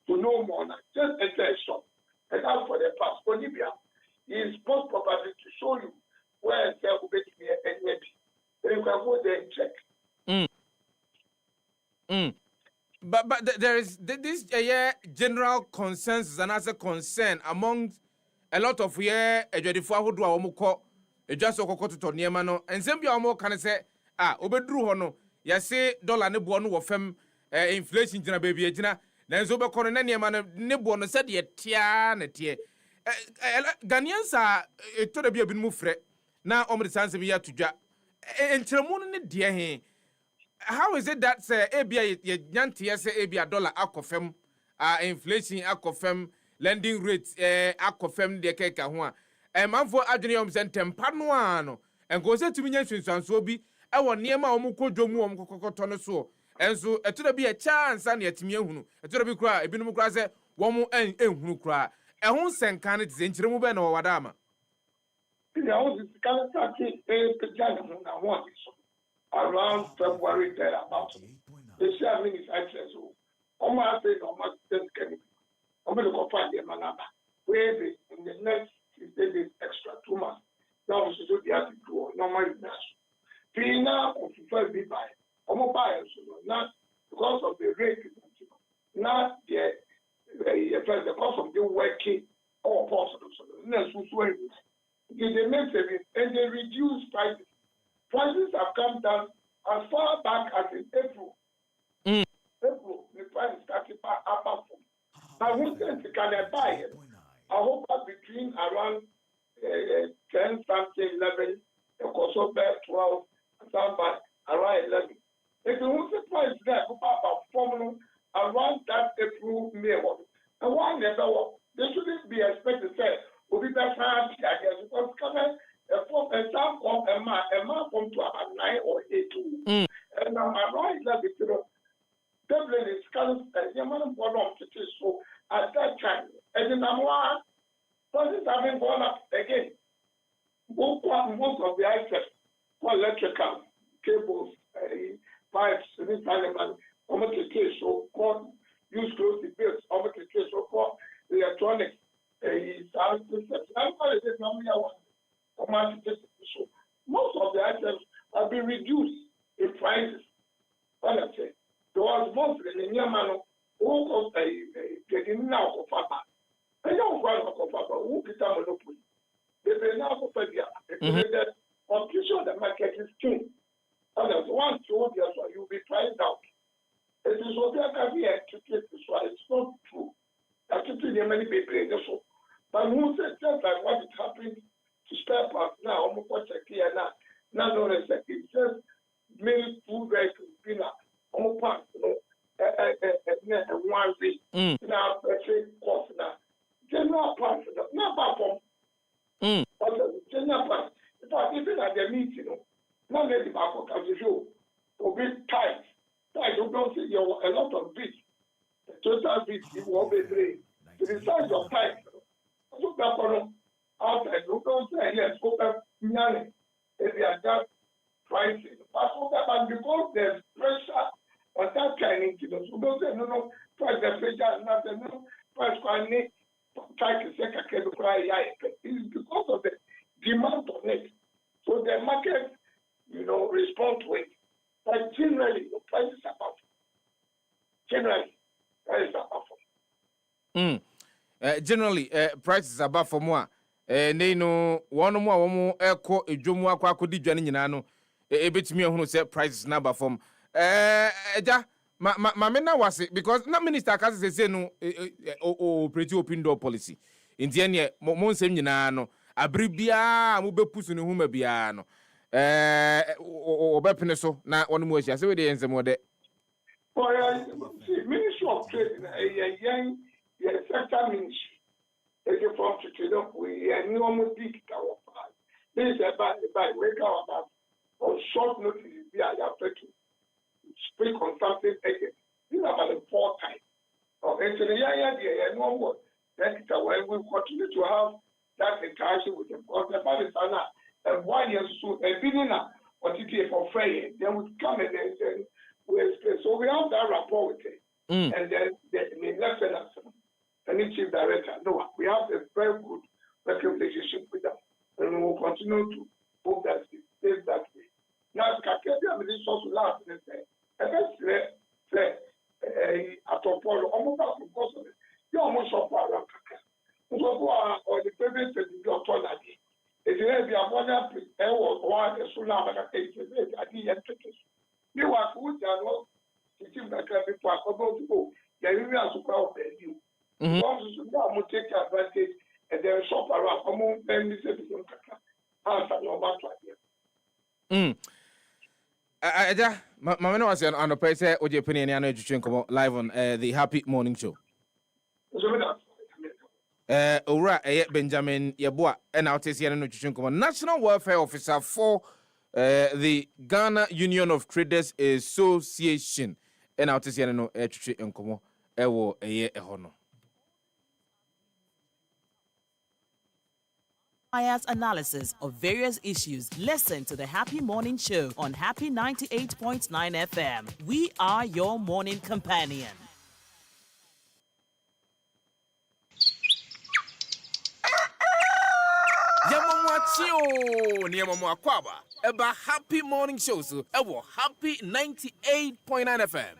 to know more, just enter a shop and ask for the passport. Libya is post property to show you where there will be and maybe then you can go there and check. But there is this general consensus and as a concern among a lot of ejwadifo ahodo a womko ejwaso kokoto to niema no ensem bia womo kan se obeduru ho no yase dollar ne bo no wo fam inflation jina baby agina na enso be kono na niema ne bo no se de tia na tie Ghanaians to da bia binu frɛ na omre sanse bi ya tudwa entremu no ne de he. How is it that say ebia ye nyante ye say ebia dollar akofem inflation akofem lending rate akofem de keka ho a manfo adwene yom se ntempa no ano enko se tumi nya hwinsanso bi ewo niema a omo kodwomu omo kokoto no so enso eto da bi a chance na yatimi ehunu eto da bi kura ebinum kura se womo enhunu kura ehun senka ne tse nkyeremu be na wada ama yeah, I was starting around February there about the sharing is access. Almost say almost 10 can I'm going to find them another where in the next 6 days extra 2 months. Now we should do the article normal national. Pina of first be by almost buyers not because of the rate, not the cost of the working or possible. They make savings and they reduce prices. Prices have come down as far back as in April. April, the price started up. Now, who says can I buy it? I hope that between around 10 something, 11, also back 12, and some by around 11. If you want the price there, about formula around that April, May, and one never they shouldn't be expected to say, will be better because coming some come a man come to about 9 or 8. And now I right that Dublin is kind of a man born on to so at that time. And then I'm one prices haven't gone up again. Most of the items for electrical cables, pipes, this animal, so called use close the bills, so called electronics. Most of the items have been reduced in prices. What I say, there was mostly in Yamano who getting now of Papa. I don't want to Papa who become monopoly. They now for the competition the market is king. Others once you hold yourself, you'll be priced out. It is what I can be executed, so it's not true. Actually, there are many people. But who said just like what is happening to spare parts now, almost what's a clear now. Not only it's just many food vehicles, almost parts, one week. Now, let's cost now. General parts, not bad from. General parts. In fact, even at the meeting, not let the back of the show, will be tight. Tight, you don't see a lot of bits. The total bits, it will be very. To the size of tight. So that one outside, you don't say yes, open money. If they are just pricing. But because there's pressure on that kind of thing, so don't say no, price the pressure, nothing, no, price quantity, try to say it's because of the demand on it. So the market, respond to it. But generally, the prices are up. Generally, prices are up. Generally, prices above for more. They know one more echo a jomu akodi dwane nyina no ebetimi ehunu say prices na ba form eja ma me na wase because na minister ka say no pretty open door policy nti ene mo nsem nyina no abri bia mo bepusu ne huma bia no obepene so na wonu mo ahia say we dey ensem wode Ministry of Trade young sector ministry. If you from to we are normal big our part. This is about wake up about on short notice we are after to speak on something again. This is about the 4 times. Okay, so the no more. That is why we continue to have that interaction with them. Because the parties are not and 1 year so a beginner or TTA for free, then we come and then we explain. So we have that rapport with it. And then the lieutenant and the chief director. No, we have a very good working relationship with them. And we will continue to hope that it stays that way. Now, Kakebia Minister to last and say, and let's say, at all, almost because of it, you almost shop around Kaka. Or the previous authority. If you have your mother, or a Sula, I didn't take it. You are good, the chief director before about to go. Yeah, you are super of you. Also, you take advantage and then shop around among them. This is Kaka. Answer your matter. Aja, my was on the place OJ Penny and Anna live on the Happy Morning Show. Ora Benjamin Yeboah and Outesian Nutrition National Welfare Officer for the Ghana Union of Traders Association and Outesian Nutrition Nkomo ewo ehono. Unbiased analysis of various issues. Listen to the Happy Morning Show on Happy 98.9 FM. We are your morning companion. Yamamwachio Niamakwaba Eba Happy Morning Show so ewo Happy 98.9 FM.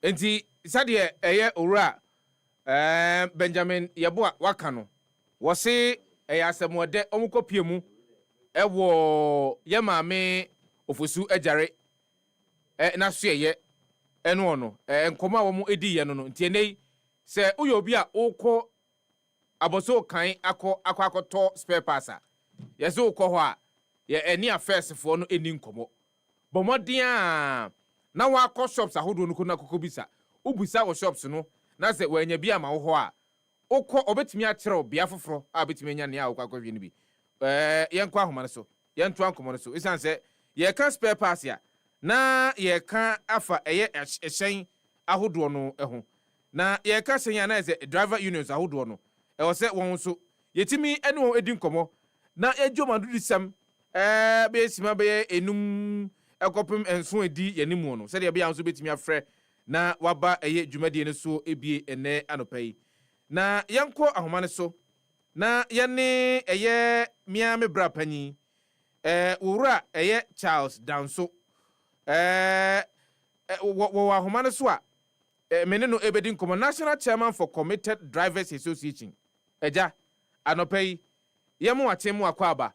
Enti sadie ora Benjamin Yeboah wakano wose asemode omukopie mu ewo yemame ofosu ajare na so eno ono nkoma wo mu edi ye no no nti enei se uyo obi a ukọ aboso kan akọ spare parts a yese ukọ ho a ye eni affairs fo no eni nkomo bomodin a na wakọ shops ahodo no kuna kokobisa ubisa wo shops no na se wanya bi ama wo ho a ukọ obetimi a kire obia foforo a obetimi nya ne a ukọ akọhwe ni bi yenkọ ahoma so yento ankomo no so isanse ye ka spare parts ya na ye ka afa eye ehyen ahodo no ho na ye ka sen na eze driver unions ahodo no e wo se won so yetimi ene won edi nkomo na ejomadu disam be esima be enum ekopem enso edi yanimu no se de be yanso betimi afre na waba eye dwumadi ne so ebie ene anopai na yenko ahoma ne so na yene eye mia me bra pani wura eye Charles Danso wo ahoma ne so a mene no ebedi nkomo national chairman for committed drivers association eja anopai yemu atemu akwaba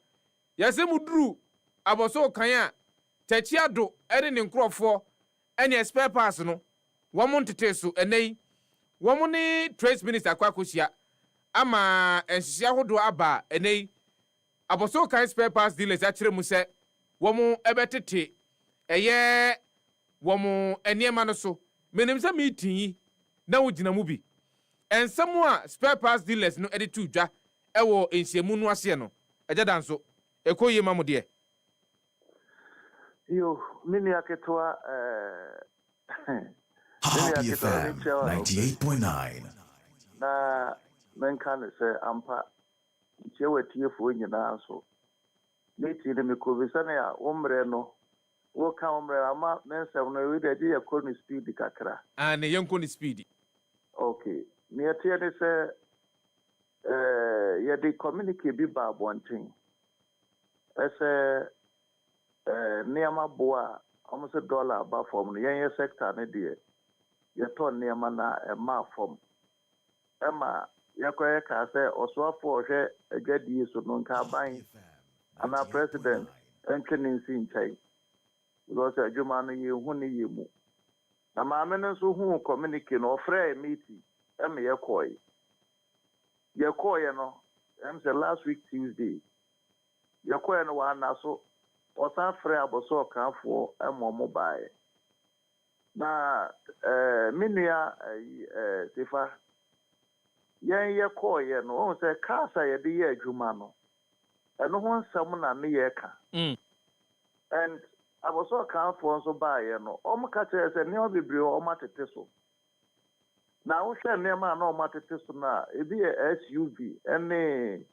yase muduru aboso kan a tachiado ene ne nkrofo ene spare parts no womo ntete so enei womo ni trade minister akwakosia ama enhihia hodo aba enei aboso kan spare parts dealers akire mu se womo ebetete eye womo eniema no so menim se meeting na wogina mu bi ensemu a spare parts dealers no editu dwa ewo enhiemu no ase no eja danso ekoye mamu de yo mini aketwa Happy FM 98.9 na menkane se ampa chewetie fo nyina so meti ne mekobisane ya omre no wo ka omre ama mensem no we de ye koni speed kakra ne yenko ni speed okay me tie ne se ye de communicate bi ba bonten ese niama boa almost $1 ba form no yen sector ne de ye ton niama na ma form ema yakoye ka se oswafo ohwe agadi so no nka ban ana president enkeninsi nchai because adwuma no ye hu ne yemu na maame no so hu communicate no ofre meeting em yekoye no em say last week Tuesday yekoye no wa na so osan frɛ aboso kanfo emomo bae na minua Sefa yen yekoye no on say kasa ye de ye adwuma no eno ho nsam na ne ye ka and aboso kanfo nso bae no ka kire se ne obebre matete so na wo hwɛ ne ma na matete so na ebi SUV ene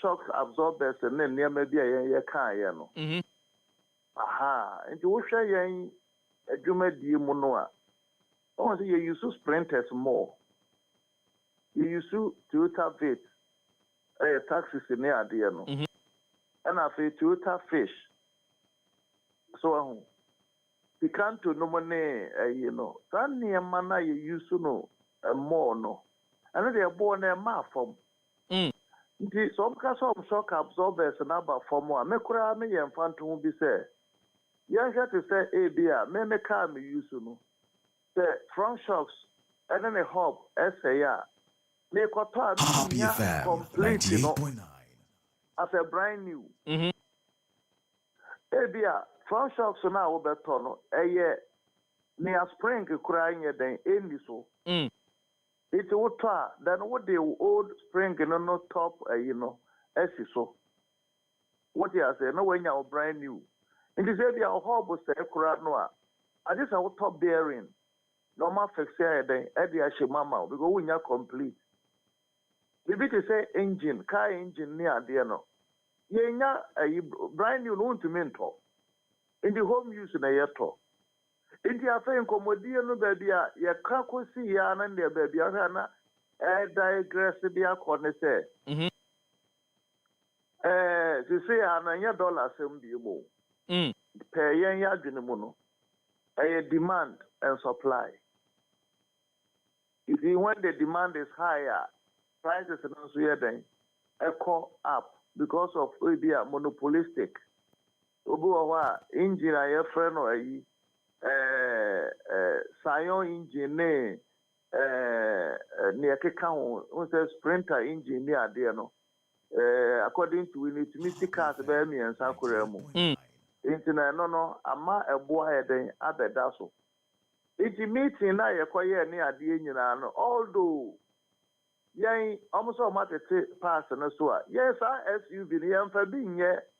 shock absorbers ne nneema bi a ye kan ye no aha nti wo hwɛ yen adwuma die mu no a on say you use sprinters more you use Toyota Fit taxis ne ade no and afi Toyota Fish so picanto no money you know san nneema na you use no more no and they born na ma form nti so some shock absorbers na ba form a mekura me ye mfanto bi se ye hwɛ te sɛ ebia me car me use no the front shocks and then a hub say ya me koto a complete no as a brand new ebia front shocks na wo beto no eye ne a spring kura nye den eni so It's water. Then what the old spring no top, so. What you say? No, when you're brand new. In this area, a horrible say, Kuranoa. I just have top bearing. Normal fix here, then, Eddie Ashimama, because when you're complete. Maybe to say engine, car engine near the no. Yenya, a brand new loan to mentor. In the home use in a year. In the affair, Commodia no baby, ya crackle see yan and their baby, Hana, digress the dear corner say. To say $100 some demo. Per yen yard in the mono. A demand and supply. You see, when the demand is higher, prices are not so then echo up because of maybe a monopolistic. Obuwa engine a friend or Sion engine near Kekao, who's a sprinter engine near there no. According to we need to miss cars by me and Sakuremo. Internet no, ama a boy then other dazzle. It's meeting now, a quiet near the engine, although yea, almost all matter pass and so. Yes, I SUV, the young for being yet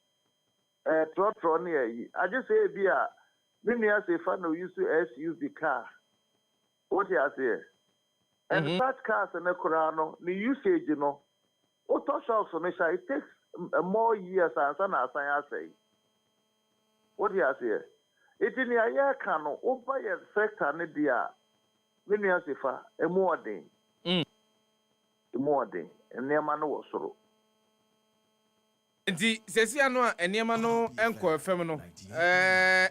trot near ye. I just say, Bia, many as a fan who used to SUV car. What you say? And such cars and a Corano, the usage, Auto shocks on it takes more years as I say. What you say? It's in the air cano, over your sector, Nidia, many as if a more day. More day, and near man was so. Nti sesi ano eniema no enko feminine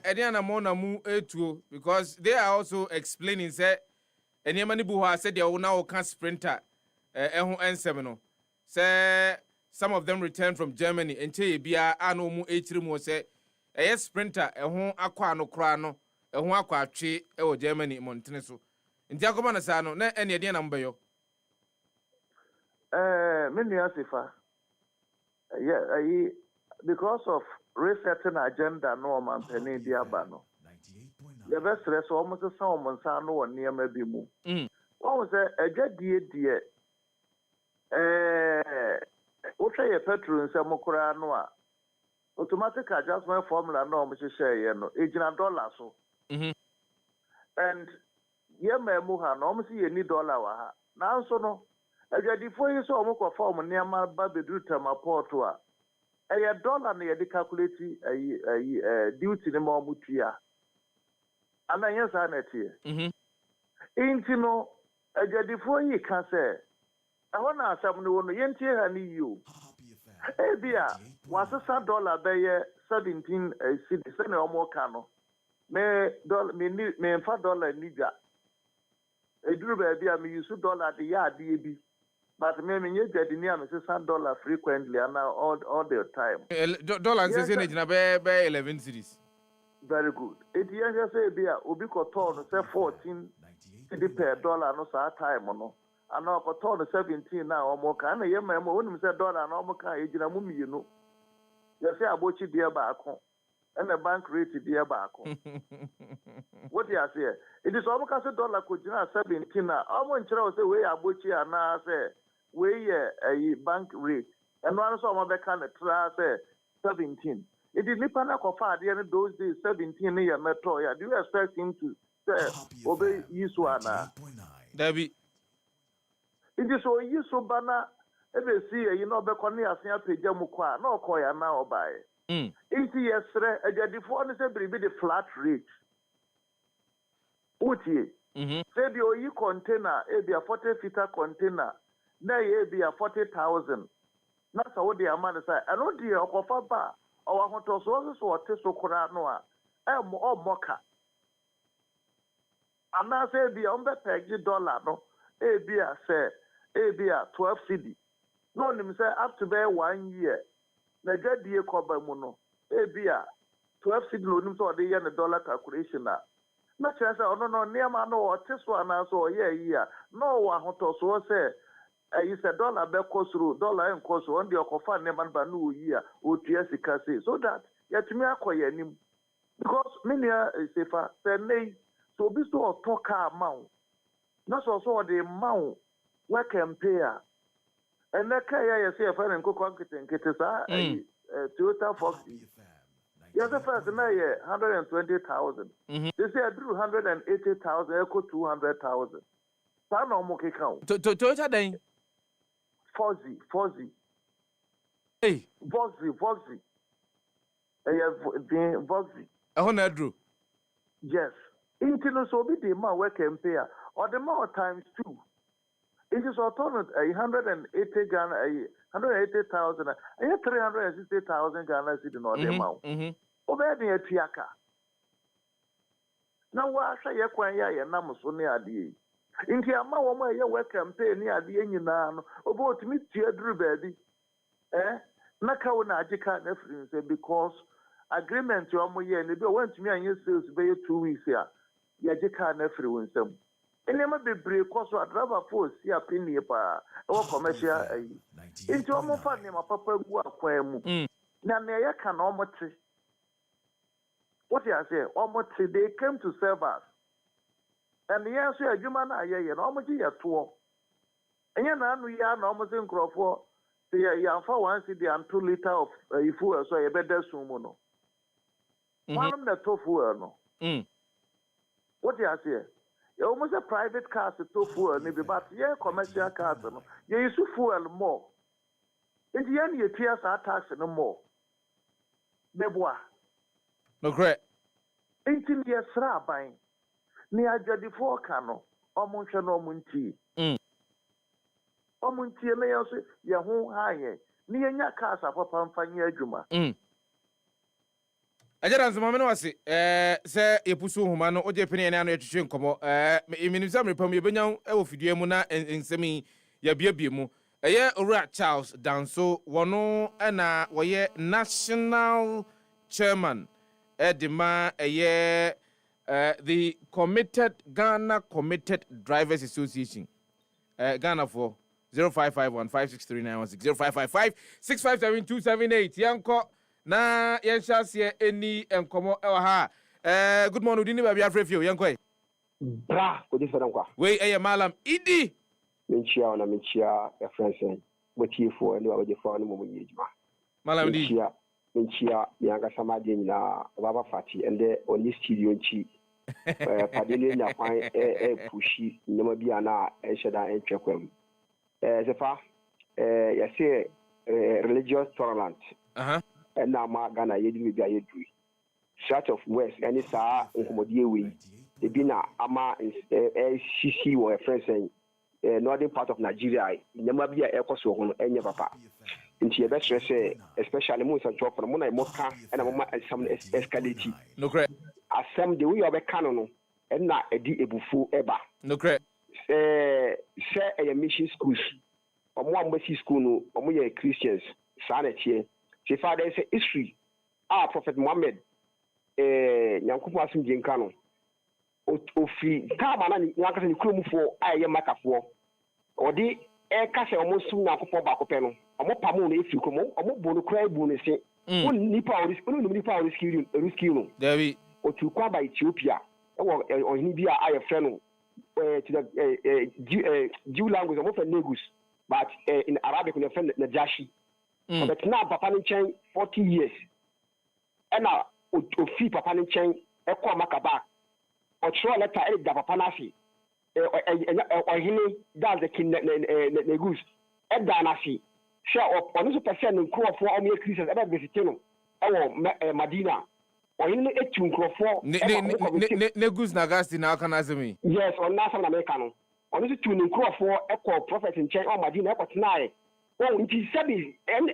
ediana mo na mu etuo because they are also explaining say eniema ni bu ha say they will now can sprinter ehun ensem no say some of them returned from Germany ente bia ano mu etiri mu say sprinter ehun akwa no kra no ehun akwa atwe e Germany montene so nti akoma na sa no na ene ediana mbeyo many asifa. Yeah, because of resetting agenda, no man penny diabano. The best rest almost a someone no near maybe move. What was a good dear? What say a petrol in some Mokuranoa? Automatic adjustment formula, no, Mr. Shea, $18 so. And yeah, my muha, no, see any dollar. Now, so no. Before you saw more form near my baby do my portua. A dollar near the calculating a duty the more mutia. And I yes, I net here. Ain't you know, before you can say, I want to ask someone yent here and you. Hey, dear, was a $1 by 17 cities and no more cano. Me $5 nigga. A drew baby, I mean, you $2 the yard, DB. But maybe you get the near $6 frequently and now all the time. Dollars is in it by 11 cities. Very good. It yes say be a ubiko ton say 14 cedi per dollar no sa time no. And now ko ton 17 now o mo kan na ye ma mo woni say dollar na o mo kan e gina mu mienu. You say abochi dia ba ako. And the bank rate dia ba ako. What you say? It is almost as dollar ko gina 17 na. O mo nchira say we abochi ana say we a bank rate. And one so mo be kan tra say 17. It is Nipana Kofa, the end of those days, 17 year metro. Do you expect him to say, obey Yiswana? Debbie. It is so Yisubana, ever see, Beconia Pijamukwa, no Koya now by. 80 years, a default is the flat rate. Uti, say the container, a be a 40-feet container, nay, be a 40,000. That's how the amount is. I know the Okofa bar. Our hotels also so Koranoa, or Mocha. And now say be on the peg dollar, no, a beer, say, a beer, 12 cedi. No, him say up to bear 1 year. The dead dear cover mono, a beer, 12 cedi, no, so the year dollar calculation. Not chance, no, near man, no, or test one, so yeah, no one hotels so say. It's $1 back cost through dollar and cost on the Okofa Neman Banu year, OTS so that yet me acquire him. Because many is safer, say nay, so be so talk amount. Not also the amount work and pay. And that car, you see a friend and cook and get a Toyota Foxy. Yes, the first now, 120,000. They say I drew 180,000, echo 200,000. San no more count. Toyota then. Foxy. Hey. Foxy. Foxy. Drew. Yes. Into so be the man work and pay. Or the more times 2. It is autonomous 180 Ghana, 180,000, and 360,000 Ghana city no the amount. Obey a tiaka. Now, why say you can ya namus on the idea? In Kiama, one way you work and pay near the end, about me, dear Drew baby. Nakawana Jika reference because agreement to Amoya and they went to me and you say 2 weeks here. Yajika reference them. And never be brave because I drive force see a penny or commercial. Into a more fun name of Papa Guaquemu. Nanya can almost. What you say? Almost they came to serve us. And the answer, a human, I hear almost a tour. And you know, we are almost in Crawford. Say, you for 1 city and 2 liters of fuel, so you better soon. One of the tofu. What you say? You almost a private car to fuel, maybe, but yeah, commercial cars. You use fuel more. In the end, you tears are taxed no more. Nebois. No great. 18 years rabbi. Near Jadi Forcano, almost no munti. Omunti may also your home high. Near your casa for Pampania Juma. I just answer Mamma say, Epusu Humano, or Japan and Nutrition Como, Minisam Repome Benyon, Elfidiamuna, and Semi Yabiabimu. A year rat Charles Danso, Wano, and a national chairman, Edima, a year, the Ghana Committed Drivers Association, Ghana for 0551 563 0555 657 278. Yanko. Na yenshase eni enkomo ewa ha good morning dini ba bia frefio yenkoi bra Kwadwo Sefah-Danquah we malam idi menchia e friendsen motifo ni wa wajefo ni mo yejuma malam di menchia yanga samadi nyina baba fati ende oni studio nchi padele nya kwan pushi nyama bia na sheda entwekwam Sefa ya say religious tolerance and now my Ghana yedi be ayedui South of West any sa nkomodie we e bi na ama CC or a friend saying northern part of Nigeria nyama bia ekoso ho enye papa nti e be stress especially mo san chop mo na mo ka na mo some escalate no correct asem de we obeka no na edi ebufu eba no correct say a mission schools omo ambassador school no omo ye Christians sa na tie the father is history. Prophet Muhammad, Nyankupu Asim Jinkano, Ofi, Kamana, Yankas and Krum for Ayamaka for, or the air castle almost soon Nakupo Bakopeno, or more Pamun if you come, or more Bono Cry Bonus, one Nipa rescue, there we, or to come by Ethiopia, or Nibia, I a friend to the Jew language, of Negus, but in Arabic, with a friend Najashi. But now Papa Chen 40 years. And now Ofi Papa Chen Eko Makaba. Or show letter da Papa Nasi. Or he does the king negus. Edda Nasi. Share up on this percent in crop for all Christians ever visiting. Or Madina. Or in the 18 crop for Negus Nagasti now can answer me. Yes, or Nasa Americano. On this 2 in crop for Echo Prophet in Chen or Madina Echo tonight. Oh, it is said, and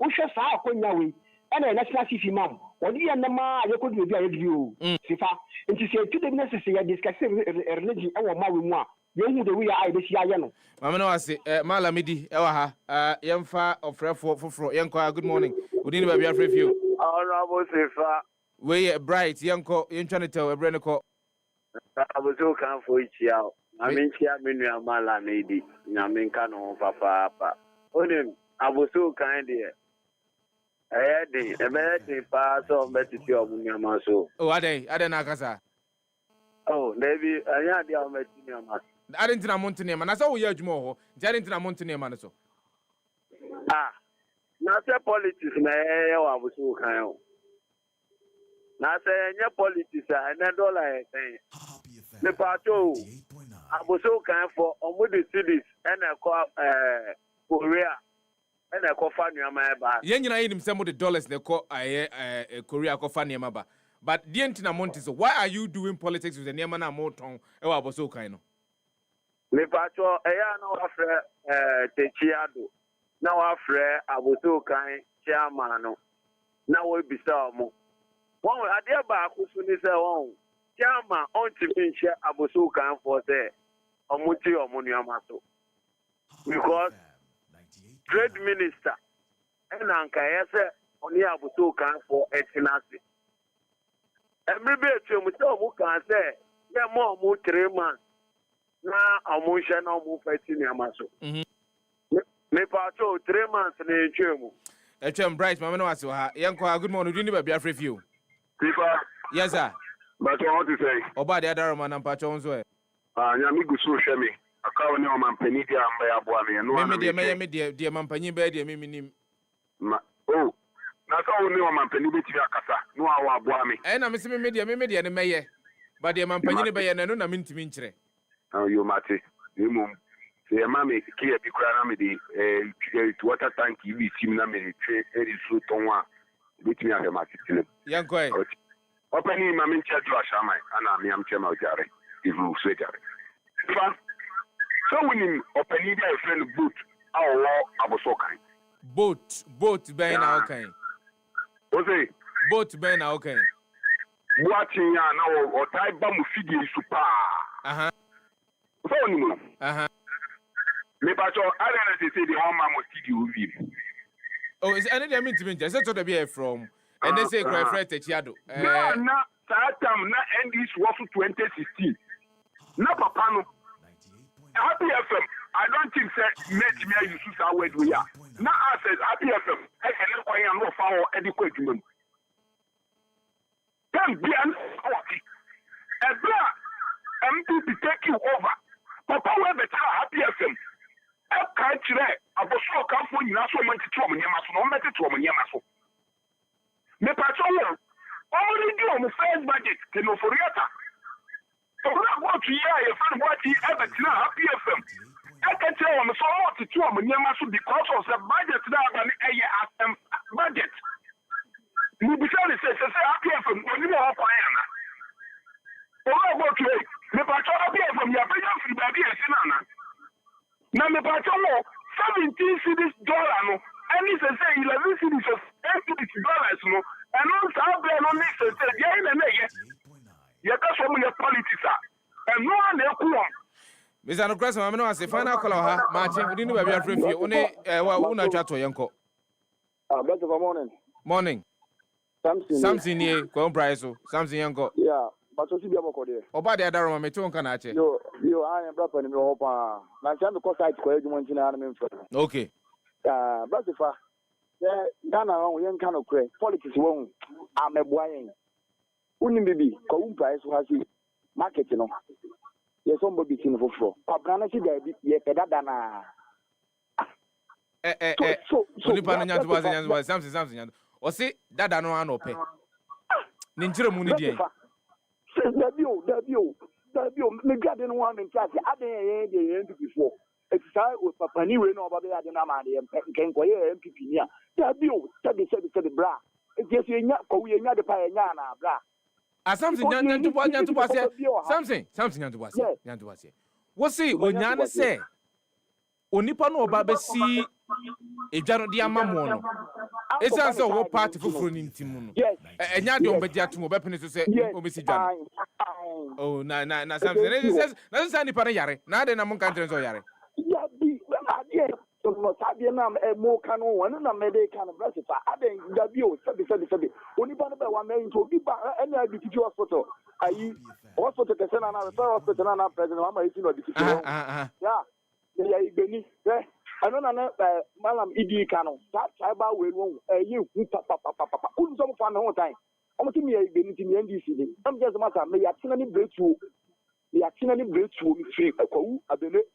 Usha Sa Konyawi, and a national city mom. Or the Anama, you could be a review. Sifa, and to say to the necessary discussing religion or Mawima, you the way I this Yano. Mamma, I say, Malamidi, Ewaha, Yamfa of Refo, Yanko, good morning. Good evening, baby, review. Honorable Sefah. We bright, Yanko, in trying to tell a Brennico. I was so calm for each year. I mean, Chia Malamidi, Yaminkano, Papa. Onim, I was so kind here. I had the American pass on better to your Munyamaso. Oh, are they? Are they Nakasa? Oh, maybe I had the Almetiama. I didn't na Montana man. I saw we adwuma ho. I didn't na Montana man so. Na say politics na wa busu kan o. Na say nya politics na dollar e ten. Me pato abusu kan for omude cities na ko Korea na ko fa nuama e ba. Yen nyina yinim say mo the dollars na ko Korea ko fa nuama ba. But the entina Monte, so why are you doing politics with the Niamana Moton? Ewa boso kind of. Me pacho eya na wafre techiado. Na wafre aboso kan chairman no. Na we bisa mo. Won ade ba akusu ni se won. Chairman on ti minche aboso kan for say omuti omunuama so. Because trade minister and anka yese oni aboso kan for etinasi. Every bit you must can say, yeah, more 3 months. Now, I'm going to move 15 years. Me pacho 3 months in Echem Bryce, Mamma was Yanko, good morning. You need to be a review. Yes, sir. But I want to say, Oba the other man and Pachon's way. Yamigu Sushemi, a cow no man Penidia and Bayabwami, and no media, dear Mampani, dear Miminim. Oh. That's all we know, man. Penibiti akasa. No awa boami. Na missing media ne meye. But the man penny be na no na minti minchre. Oh, you mate. You mum. Say mama clear bi kura na me di water tank yi sim na me twe eri so tonwa. Bitimi ave matitine. Yanko e. Openi mama ncha do ashamai. Ana me am chema ojare. Ivu swejare. So winning openi dia friend boot. Awo abosokan. Boat be na okay. Ose boat be na okay. Watching ya na o tai ba mu fidi super. So ni mo. Me pa cho ara say the one man mo fidi o vi. Oh, is any dey mean to me just to be from and they say cry friend Techiado. Na time na end this was 2016. Na papa no. Happy FM. I don't think say met me use that word we are. Now I said Happy FM. I can go and no follow adequate to them. Can be an okay. A black MPP take you over. Papa we better Happy FM. I can't try. I was so careful you so much to me maso no mete to me maso. Me patrol. Only do on the first budget can no for yata. So what to hear your friend what he ever Happy FM. I can tell them so much to because of the budget that a budget. You be telling say Happy FM when you are fine. Oh, I go to it. Me patrol Happy FM your bigger free baby sinana. Now me patrol 17 cities dollar no. And he say 11 cities of $80 no. And also have been on this say yeah. You got some of your politics and no one there cool. Mr. Nokrasa, I'm not a final color. Martin, we didn't have your free view. Only one chat to Yanko. Better morning. Morning. Something here, go on, Bryce. Something Yanko. Yeah, but what's your book there? Oba the other one, me too, can I check? You, I am brother in your hope. Now, I'm because I quite want to know. Okay. But if Ghana, we ain't kind of crazy. Politics won't. I'm a boy. Unim bibi ko price has market no ye somebody tin foforo pabrana si da bi ye pedada na so nipa no nyanto something o se dada no an ope ni njire mu ni die da bio me gade no wan ntia se aden ye before it's say papa ni we no oba be ade na ma de nkenko ye MPP ni a da bio sabi bra e je se nya ko we nya de pa nya na bra. Something nyanto wase. What say onyane say onipa no oba be si edwano de amamo no. Esan say wo party foforo ni ntimu no. Enya de ombedi atum obepene so say obesi dwano. Oh na something. Na say nipa no yare. Na de na mon kan so yare. Ya bi ade no sabia na mo kanu wonu na me de kan brasifa ade gabio sabi onipa no be wa me nto bi ba enya bi titi hospital ayi hospital te na referral hospital na president wa ma isi no di titi ya igbeni ano na malam idi kanu ta ba we won yi hu papa unu so mo fa no time omo ti mi ya igbeni ti mi NDC ni am just matter me ya tina ni breakthrough ya tina ni bretu mi free akwawu abele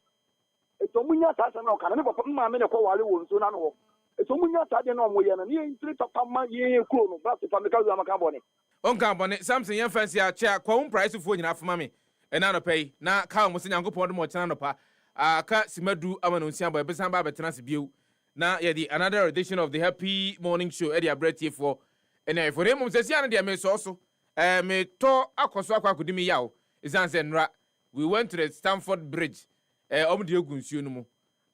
eto munya tasa na okana ne papa mma me ne kwa wale wo nso na no eto munya tade na omo ye na ne ntiri papa ma ye kuro no ba se fa me ka zu amaka bone onka bone Samson ye fancy a chia kwa price fo nyina afoma me ena no pay na ka mo se nyankopon de mo chena no pa aka simadu amano nsia ba besan ba betena se biu na ye the another edition of the happy morning show e dia bretie for ena for dem se sia na dia me so me to akoso akwakodimi mi yawo isan se nra we went to the Stamford Bridge omde egunsuo no mu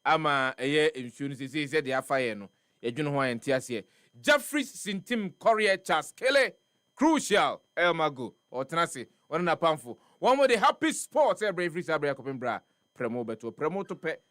ama eye ensuo no se dia fire no yedwene ho ayente ase Jeffrey Sintim Courier Charles Kele Crucial Elmago otenase wona na pamfo one more the happy sports bravery sabre akopembra premo beto premo to pe